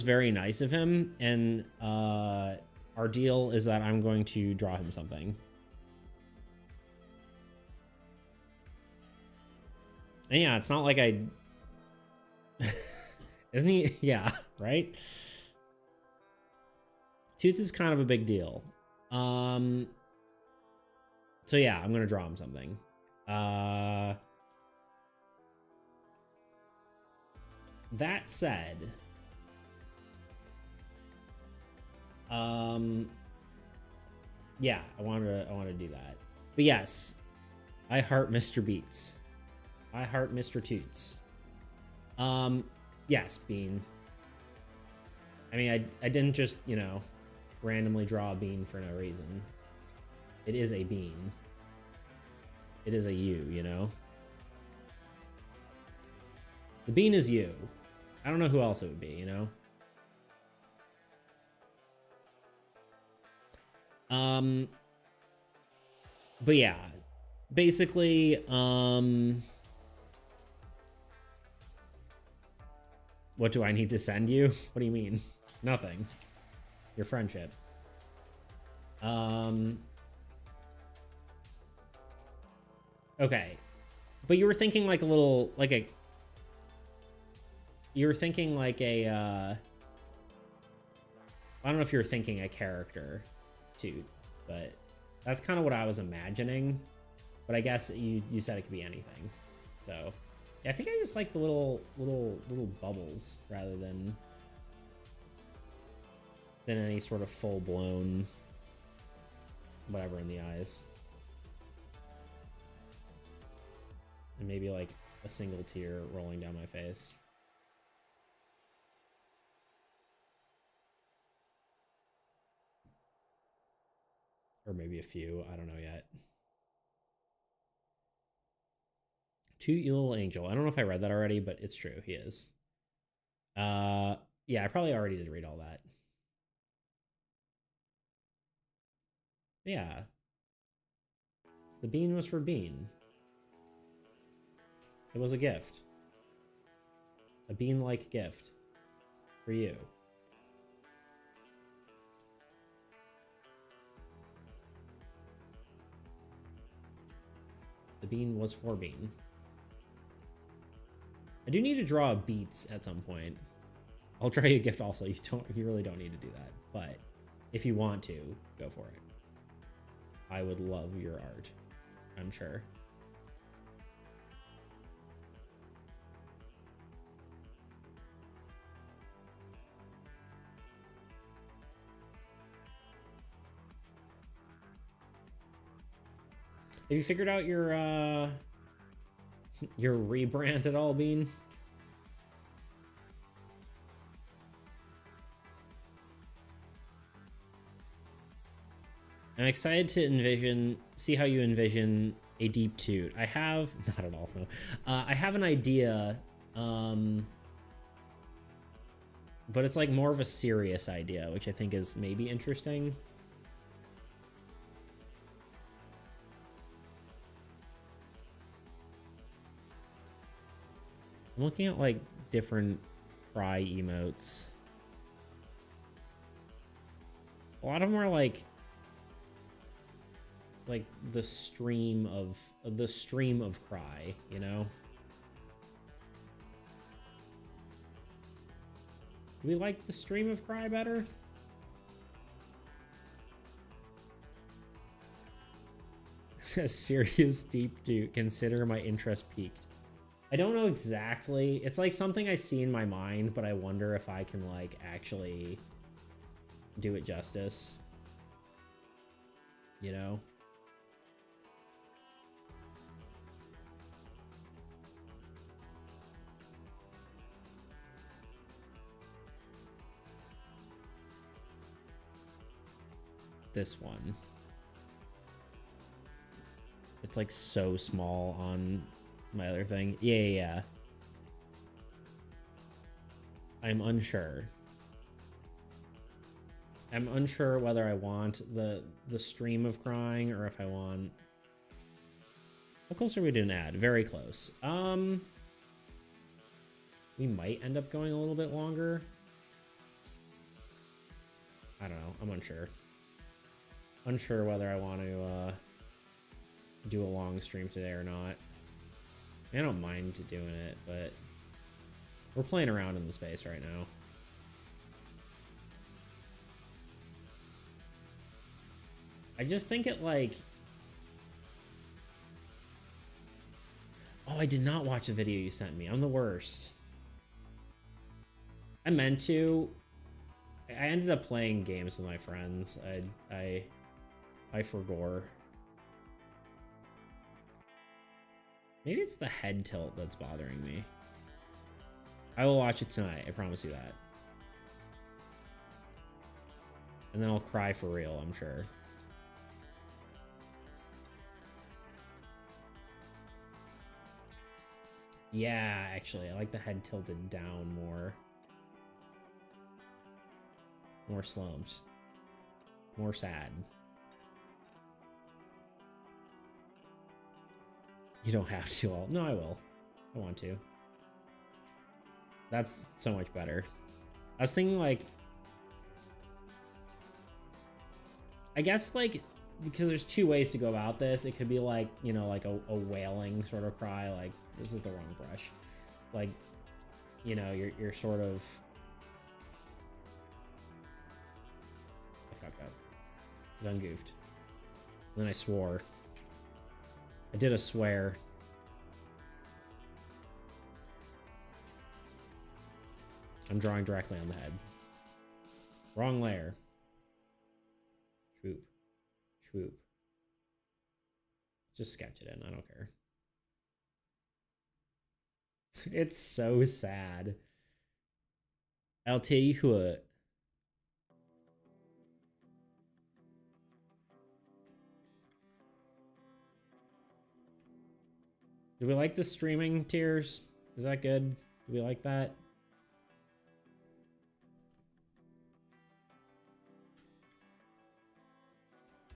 [SPEAKER 1] very nice of him, and our deal is that I'm going to draw him something. And yeah, it's not like I isn't he? Yeah, right? Toots is kind of a big deal. So yeah, I'm gonna draw him something. That said, yeah, I wanted to do that. But yes, I heart Mr. Beats. I heart Mr. Toots. Yes, Bean. I mean, I didn't just, you know, randomly draw a bean for no reason. It is a bean. It is a you, you know? The bean is you. I don't know who else it would be, you know? But yeah, basically, what do I need to send you? What do you mean? Nothing. Your friendship. Okay. But you were thinking like a little, like a, you were thinking like a, I don't know if you were thinking a character too, but that's kind of what I was imagining. But I guess you said it could be anything. So yeah, I think I just like the little bubbles rather than any sort of full-blown whatever in the eyes. And maybe like a single tear rolling down my face. Or maybe a few, I don't know yet. Toot, you little angel. I don't know if I read that already, but it's true, he is. Yeah, I probably already did read all that. Yeah. The bean was for Bean. It was a gift. A bean-like gift. For you. The bean was for Bean. I do need to draw beats at some point. I'll draw you a gift also. You really don't need to do that. But if you want to, go for it. I would love your art, I'm sure. Have you figured out your rebrand at all, Bean? I'm excited to see how you envision a deep toot. I have, not at all, no. I have an idea, but it's like more of a serious idea, which I think is maybe interesting. I'm looking at like different cry emotes. A lot of them are like the stream of cry, you know? Do we like the stream of cry better? A serious deep to consider my interest peaked. I don't know exactly. It's like something I see in my mind, but I wonder if I can like actually do it justice. You know? This one. It's like so small on my other thing. Yeah. I'm unsure. I'm unsure whether I want the stream of crying or if I want... How close are we to an ad? Very close. We might end up going a little bit longer. I don't know. I'm unsure. Unsure whether I want to do a long stream today or not. I don't mind doing it, but we're playing around in the space right now. I just think it like... Oh, I did not watch the video you sent me. I'm the worst. I meant to. I ended up playing games with my friends. I forgore. Maybe it's the head tilt that's bothering me. I will watch it tonight. I promise you that. And then I'll cry for real, I'm sure. Yeah, actually, I like the head tilted down more. More slumps. More sad. You don't have to. No, I will. I want to. That's so much better. I was thinking, like... I guess, like... Because there's two ways to go about this. It could be, like, you know, like a wailing sort of cry. Like, this is the wrong brush. Like, you know, you're sort of... I fucked up. I done goofed. And then I swore. I did a swear. I'm drawing directly on the head. Wrong layer. Swoop. Swoop. Just sketch it in. I don't care. It's so sad. I'll tell you what. Do we like the streaming tiers? Is that good? Do we like that?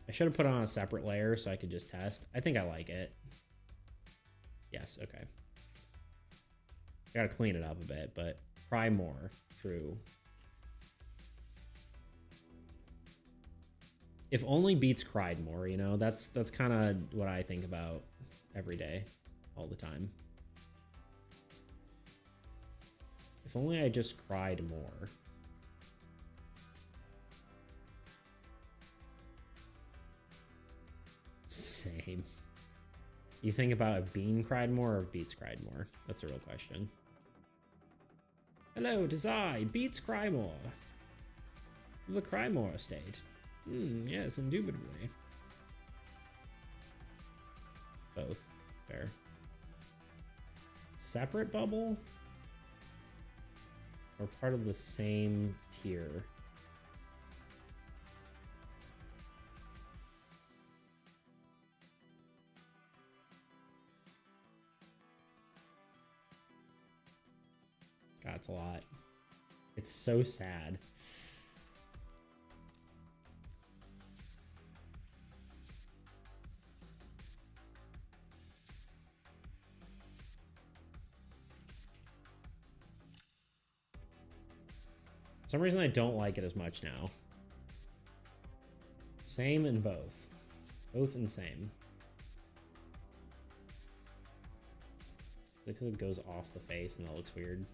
[SPEAKER 1] I should have put on a separate layer so I could just test. I think I like it. Yes, okay. Gotta clean it up a bit, but cry more. True. If only Beats cried more, you know? That's kind of what I think about every day, all the time. If only I just cried more. Same. You think about if Bean cried more or if Beats cried more? That's a real question. Hello, it is I, Beats Crymore. The Crymore estate. Yes, indubitably. Both. Fair. Separate bubble? Or part of the same tier? God, it's a lot. It's so sad. For some reason I don't like it as much now. Same in both. Both and same. Because it goes off the face and that looks weird.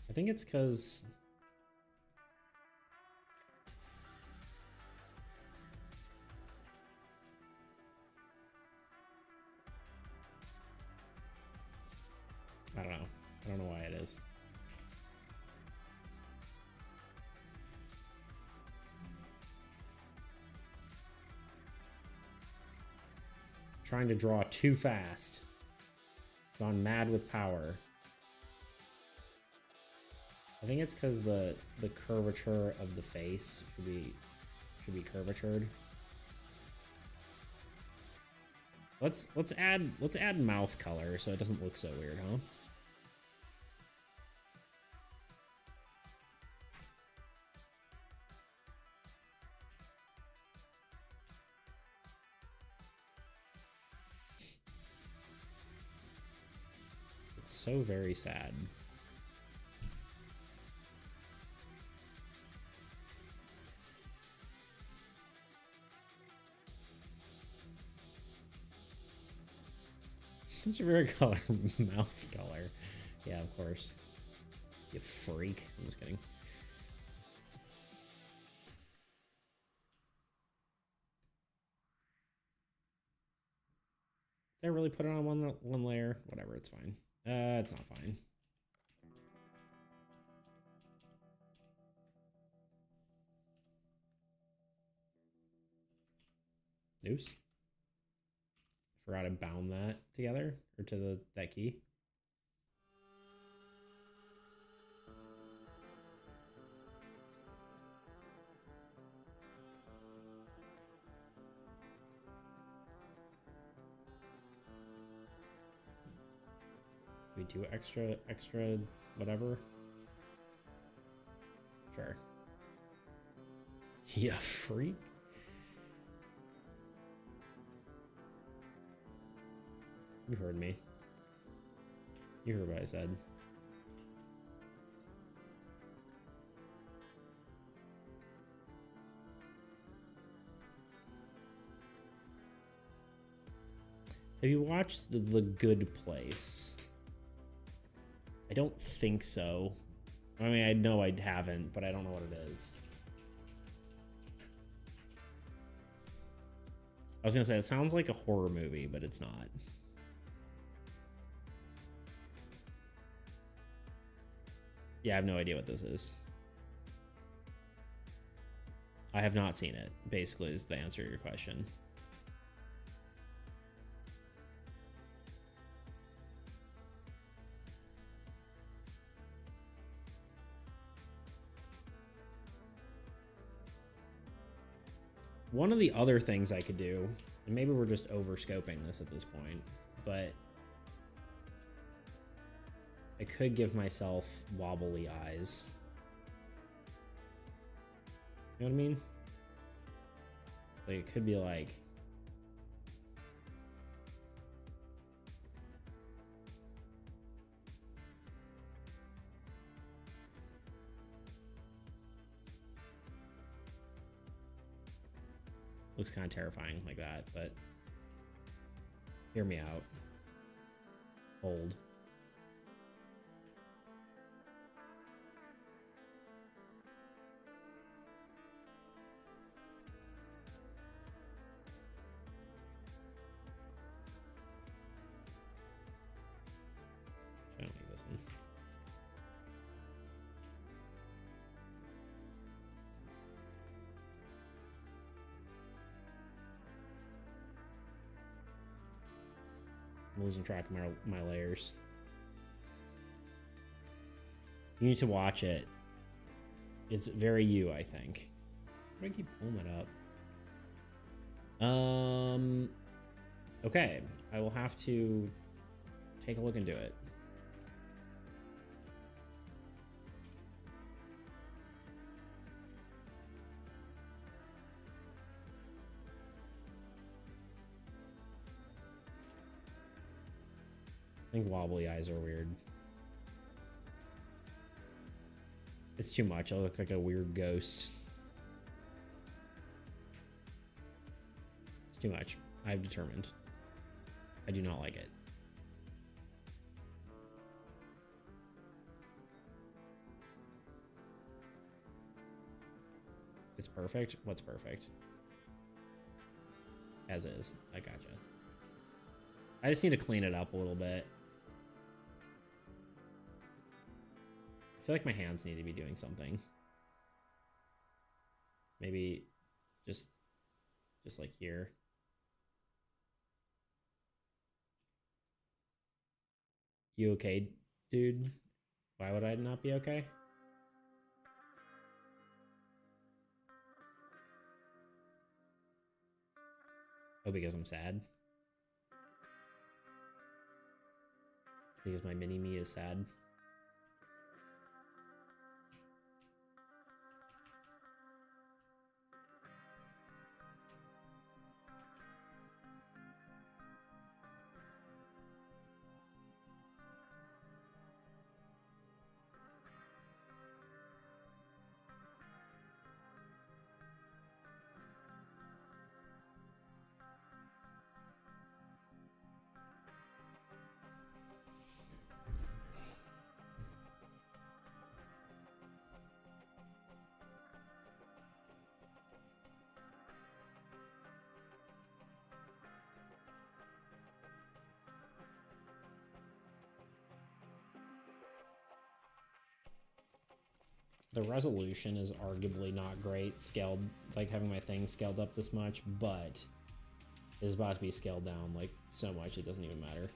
[SPEAKER 1] I think it's because is. Trying to draw too fast. Gone mad with power. I think it's because the curvature of the face should be curvatured. Let's add mouth color so it doesn't look so weird, huh? It's so very sad. What's your favorite color? Mouth color. Yeah, of course. You freak. I'm just kidding. Did I really put it on one layer? Whatever, it's fine. It's not fine. Oops. Forgot to bound that together or to that key. We do extra whatever. Sure. Yeah, freak. You heard me. You heard what I said. Have you watched The Good Place? I don't think so. I mean, I know I haven't, but I don't know what it is. I was gonna say, it sounds like a horror movie, but it's not. Yeah, I have no idea what this is. I have not seen it, basically, is the answer to your question. One of the other things I could do, and maybe we're just over-scoping this at this point, but I could give myself wobbly eyes. You know what I mean? Like, it could be like... Looks kind of terrifying like that, but... Hear me out. Hold. I don't need this one. I'm losing track of my layers. You need to watch it. It's very you, I think. Why do I keep pulling that up? Okay. I will have to take a look into it. I think wobbly eyes are weird. It's too much. I look like a weird ghost. It's too much. I've determined. I do not like it. It's perfect? What's perfect? As is. I gotcha. I just need to clean it up a little bit. feel like my hands need to be doing something. Maybe just like here. You okay, dude? Why would I not be okay? Oh, because I'm sad? Because my mini-me is sad? The resolution is arguably not great scaled, like having my thing scaled up this much, but it's about to be scaled down like so much it doesn't even matter.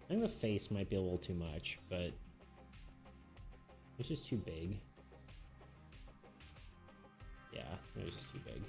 [SPEAKER 1] I think the face might be a little too much, but it's just too big. Yeah, it was just too big.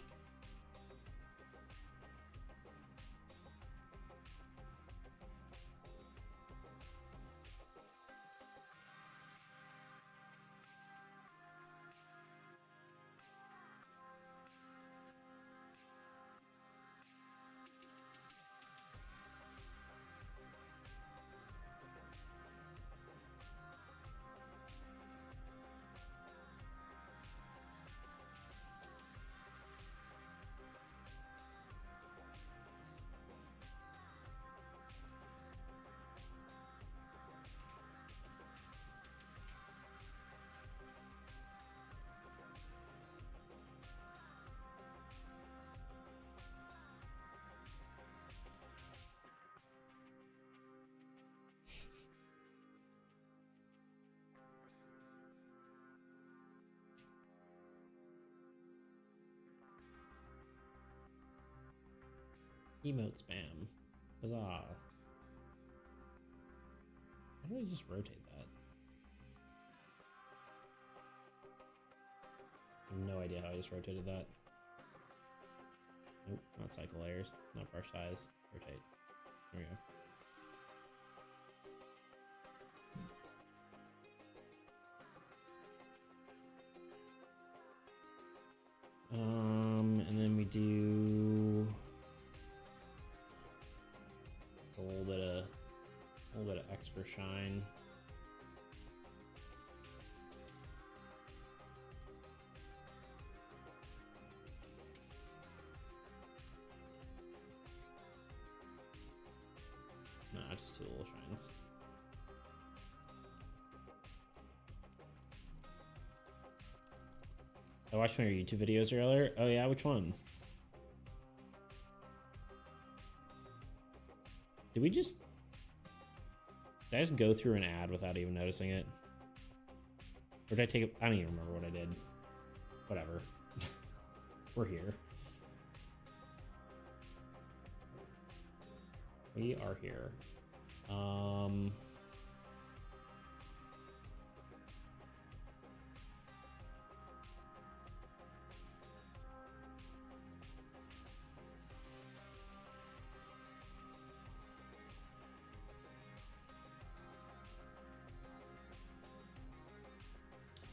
[SPEAKER 1] Emote spam. Huzzah. How do I just rotate that? I have no idea how I just rotated that. Nope, not cycle layers, not brush size. Rotate. There we go. And then we do a little bit of extra shine. Nah, just two little shines. I watched one of your YouTube videos earlier. Oh yeah, which one? Did I just go through an ad without even noticing it? Or did I take I don't even remember what I did. Whatever. We're here. We are here.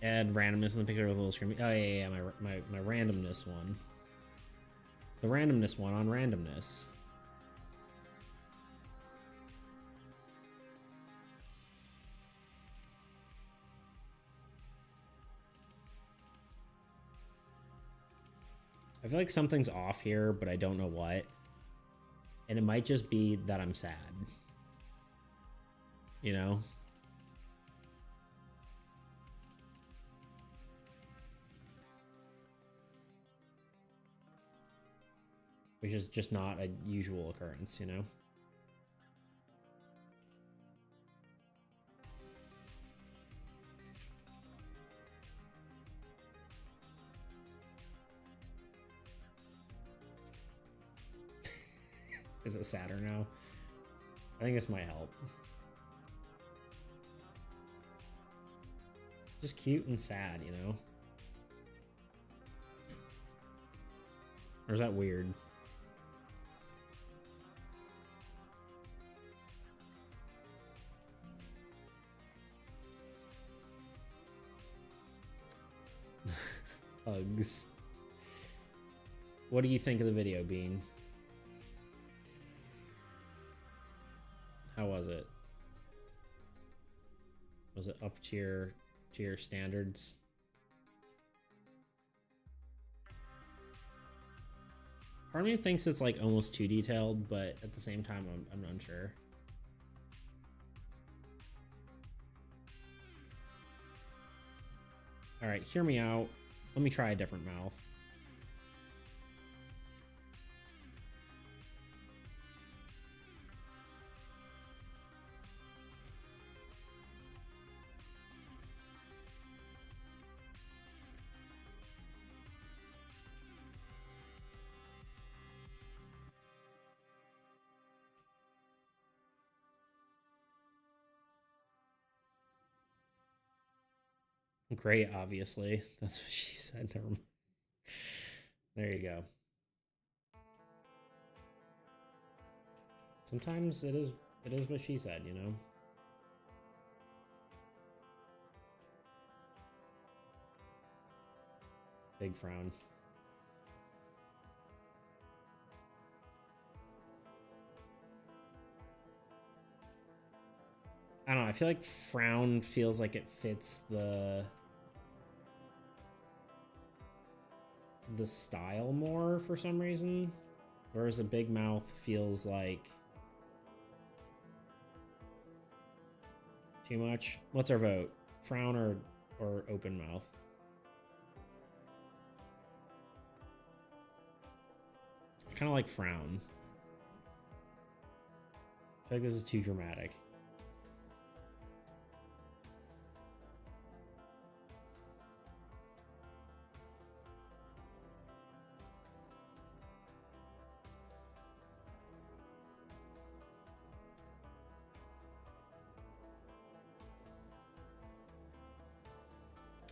[SPEAKER 1] Add randomness in the picture with a little screen. Oh yeah, my randomness one. The randomness one on randomness. I feel like something's off here, but I don't know what. And it might just be that I'm sad. You know? which is just not a usual occurrence, you know? Is it sadder now? I think this might help. Just cute and sad, you know? Or is that weird? Hugs. What do you think of the video, Bean? How was it? Was it up to your standards? Part of me thinks it's like almost too detailed, but at the same time, I'm unsure. All right, hear me out. Let me try a different mouth. Great, obviously. That's what she said. There you go. Sometimes it is what she said, you know? Big frown. I don't know, I feel like frown feels like it fits the style more for some reason, whereas a big mouth feels like too much. What's our vote? Frown or open mouth? Kind of like frown. I feel like this is too dramatic.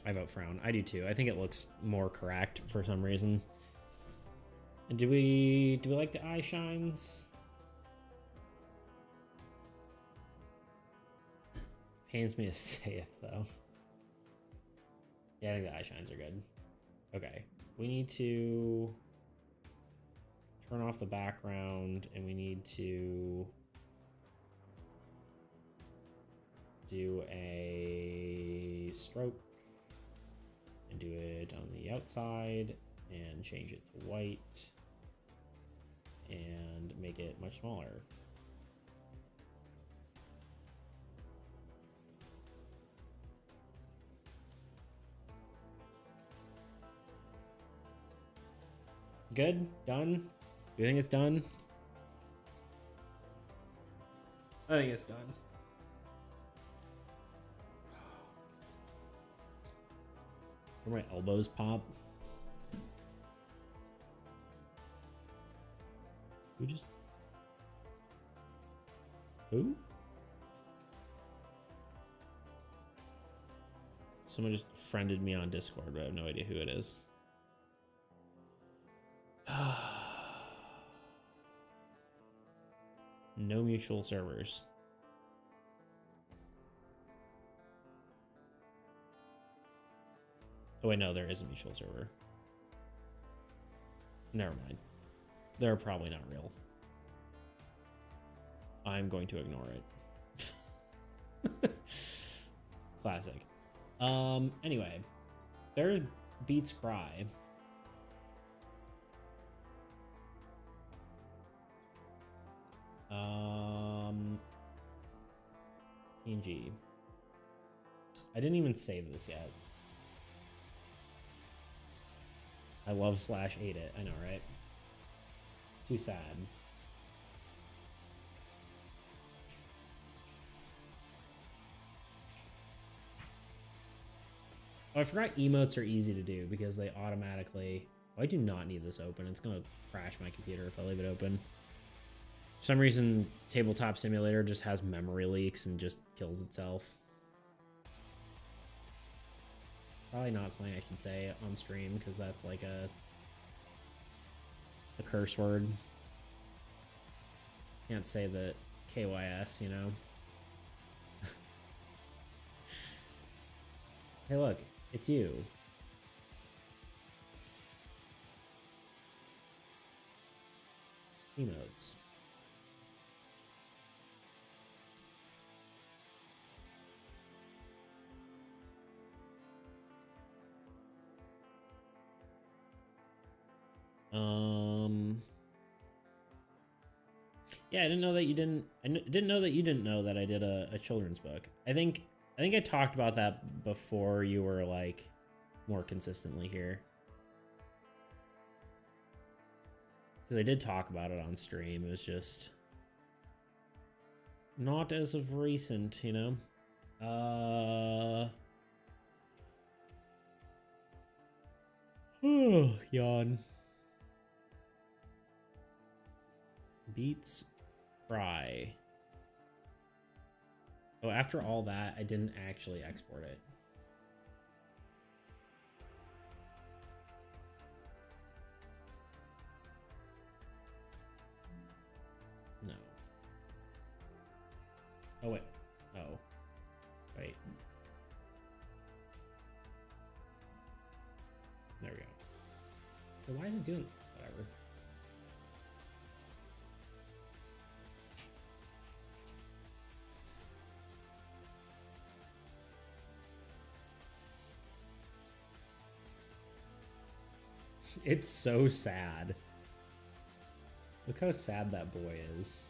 [SPEAKER 1] I vote frown. I do too. I think it looks more correct for some reason. And do we like the eye shines? Pains me to say it though. Yeah, I think the eye shines are good. Okay, we need to turn off the background and we need to do a stroke and do it on the outside and change it to white and make it much smaller. Good? Done? Do you think it's done? I think it's done. Where my elbows pop. Who? Someone just friended me on Discord, but I have no idea who it is. No mutual servers. Oh wait, no, there is a mutual server. Never mind. They're probably not real. I'm going to ignore it. Classic. Anyway, there's Beats Cry. PNG. I didn't even save this yet. I love /8 it. I know, right? Too sad. Oh, I forgot emotes are easy to do because they automatically... Oh, I do not need this open. It's going to crash my computer if I leave it open. For some reason, Tabletop Simulator just has memory leaks and just kills itself. Probably not something I should say on stream because that's like a curse word. Can't say the KYS, you know? Hey, look, it's you. Emotes. Yeah, I didn't know that you didn't. Didn't know that you didn't know that I did a children's book. I think I talked about that before you were like more consistently here. Because I did talk about it on stream. It was just not as of recent, you know? Yawn. Beats Cry. Oh, after all that, I didn't actually export it. No. Oh, wait. Oh. Wait. There we go. So why is it doing whatever? It's so sad. Look how sad that boy is.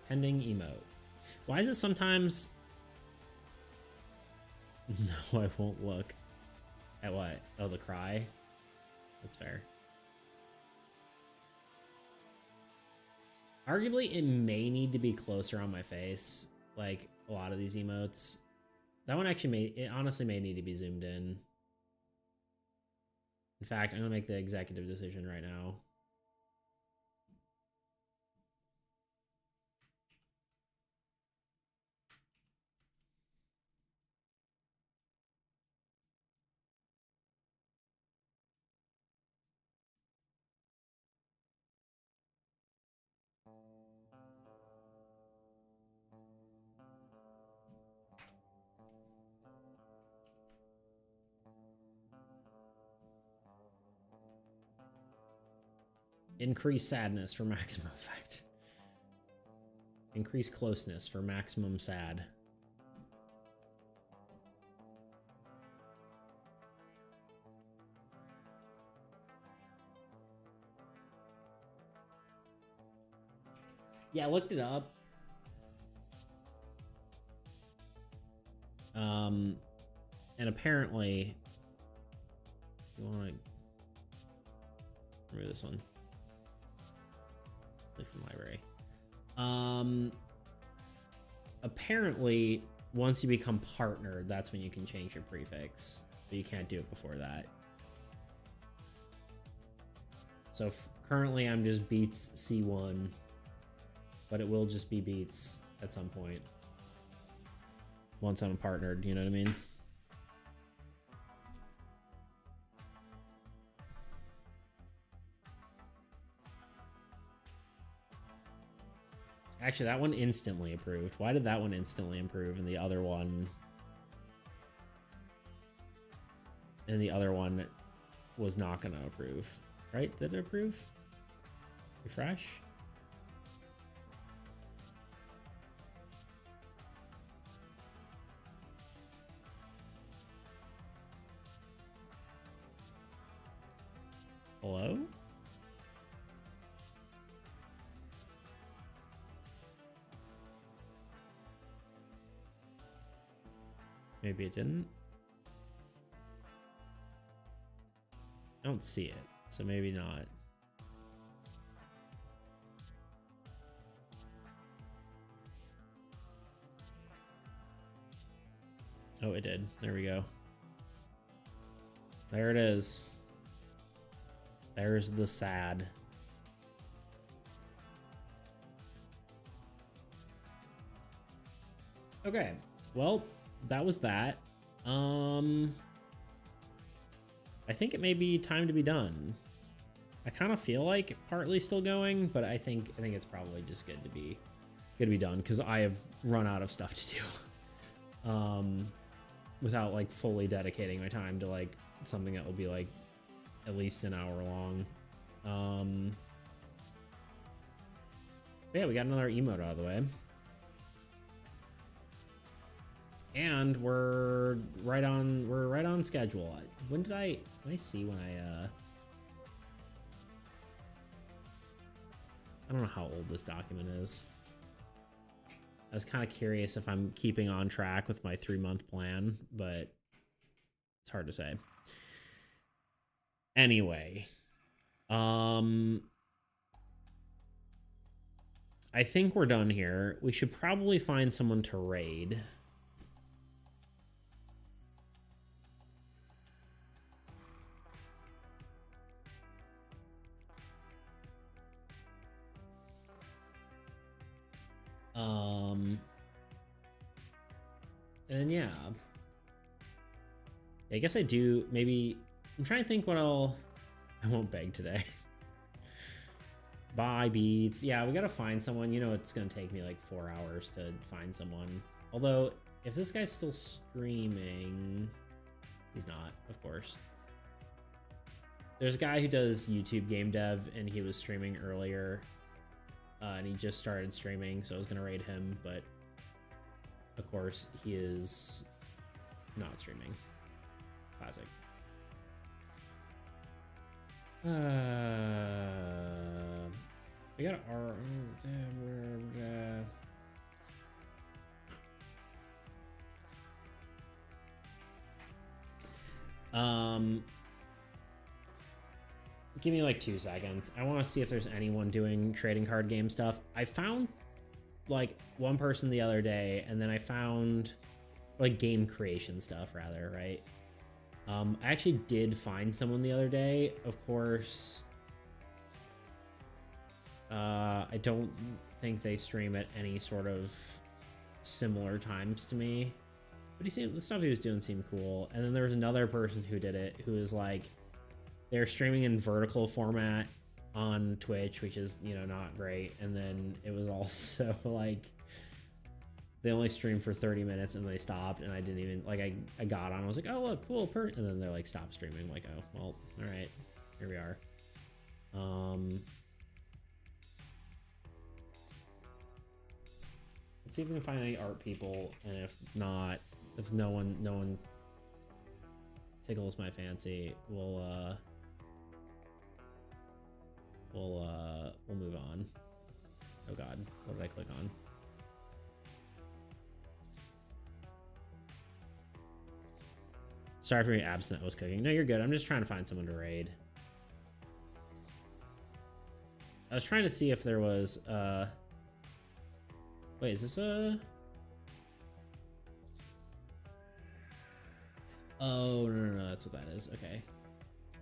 [SPEAKER 1] Pending emote. Why is it sometimes... No, I won't look. At what? Oh, the cry? That's fair. Arguably, it may need to be closer on my face, like a lot of these emotes. That one actually it honestly may need to be zoomed in. In fact, I'm gonna make the executive decision right now. Increase sadness for maximum effect. Increase closeness for maximum sad. Yeah, I looked it up. And apparently, you want to remove this one. From library. Apparently, once you become partnered, that's when you can change your prefix, but you can't do it before that. So currently, I'm just Beats C1, but it will just be Beats at some point once I'm partnered. You know what I mean? Actually, that one instantly approved. Why did that one instantly improve and the other one... And the other one was not going to approve? Right? Did it approve? Refresh? Hello? Maybe it didn't. I don't see it, so maybe not. Oh, it did. There we go. There it is. There's the sad. Okay, well, that was that. I think it may be time to be done. I kind of feel like partly still going, but I think it's probably just good to be done because I have run out of stuff to do. Without like fully dedicating my time to like something that will be like at least an hour long. Yeah, we got another emote out of the way. And we're right on schedule. When did I see when I don't know how old this document is. I was kind of curious if I'm keeping on track with my 3-month plan, but it's hard to say. Anyway, I think we're done here. We should probably find someone to raid. And yeah, I guess I do. Maybe I'm trying to think what I won't beg today. Buy beats. Yeah, we gotta find someone. You know, it's gonna take me like 4 hours to find someone. Although, if this guy's still streaming, he's not, of course. There's a guy who does YouTube game dev, and he was streaming earlier. And he just started streaming, so I was gonna raid him, but of course he is not streaming. Classic. We got our give me like 2 seconds. I want to see if there's anyone doing trading card game stuff. I found like one person the other day, and then I found like game creation stuff rather, right? I actually did find someone the other day. Of course, I don't think they stream at any sort of similar times to me, but the stuff he was doing seemed cool. And then there was another person who did it who was like, they're streaming in vertical format on Twitch, which is, you know, not great. And then it was also like they only streamed for 30 minutes and they stopped, and I didn't even like I got on, I was like, oh look, cool, and then they're like, stop streaming. I'm like, oh well, all right, here we are. Let's see if we can find any art people, and if not, if no one tickles my fancy, we'll move on. Oh god, what did I click on? Sorry for being absent. I was cooking. No, you're good. I'm just trying to find someone to raid. I was trying to see if there was wait, is this a... Oh, no, that's what that is. Okay.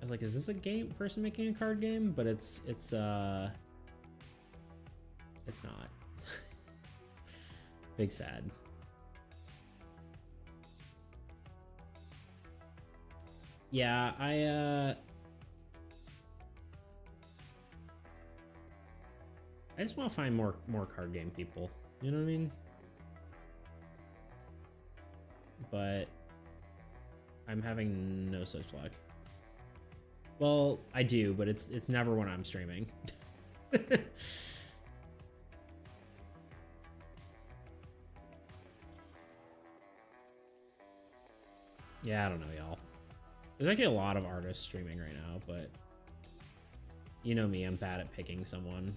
[SPEAKER 1] I was like, is this a game person making a card game? But it's not. Big sad. Yeah, I just want to find more card game people. You know what I mean? But I'm having no such luck. Well, I do, but it's never when I'm streaming. Yeah, I don't know, y'all. There's actually a lot of artists streaming right now, but you know me, I'm bad at picking someone.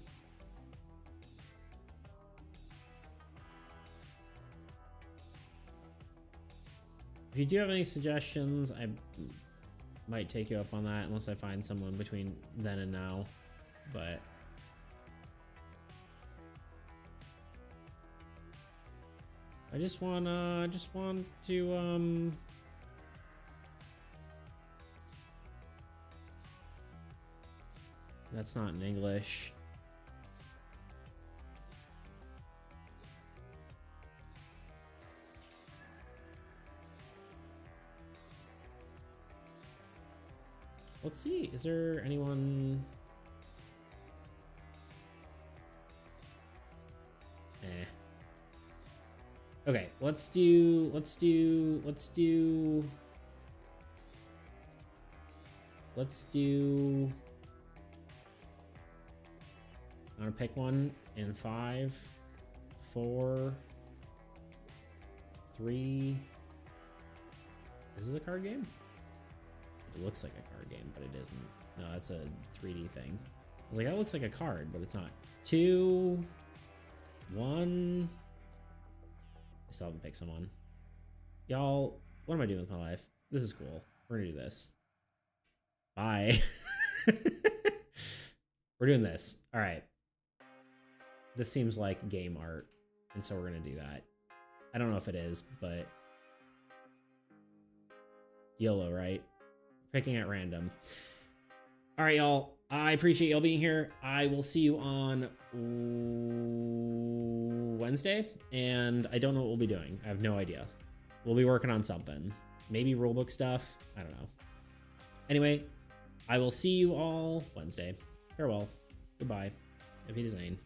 [SPEAKER 1] If you do have any suggestions, I might take you up on that unless I find someone between then and now. But I just want to that's not in English. Let's see, is there anyone? Okay, let's do I'm gonna pick one in 5, 4, 3. Is this a card game? It looks like a card game, but it isn't. No, that's a 3D thing. I was like, that looks like a card, but it's not. 2, 1. I still haven't picked someone. Y'all, what am I doing with my life? This is cool. We're gonna do this. Bye. We're doing this. All right. This seems like game art, and so we're gonna do that. I don't know if it is, but YOLO, right? Picking at random. All right, y'all. I appreciate y'all being here. I will see you on Wednesday, and I don't know what we'll be doing. I have no idea. We'll be working on something. Maybe rulebook stuff. I don't know. Anyway, I will see you all Wednesday. Farewell. Goodbye. Auf Wiedersehen.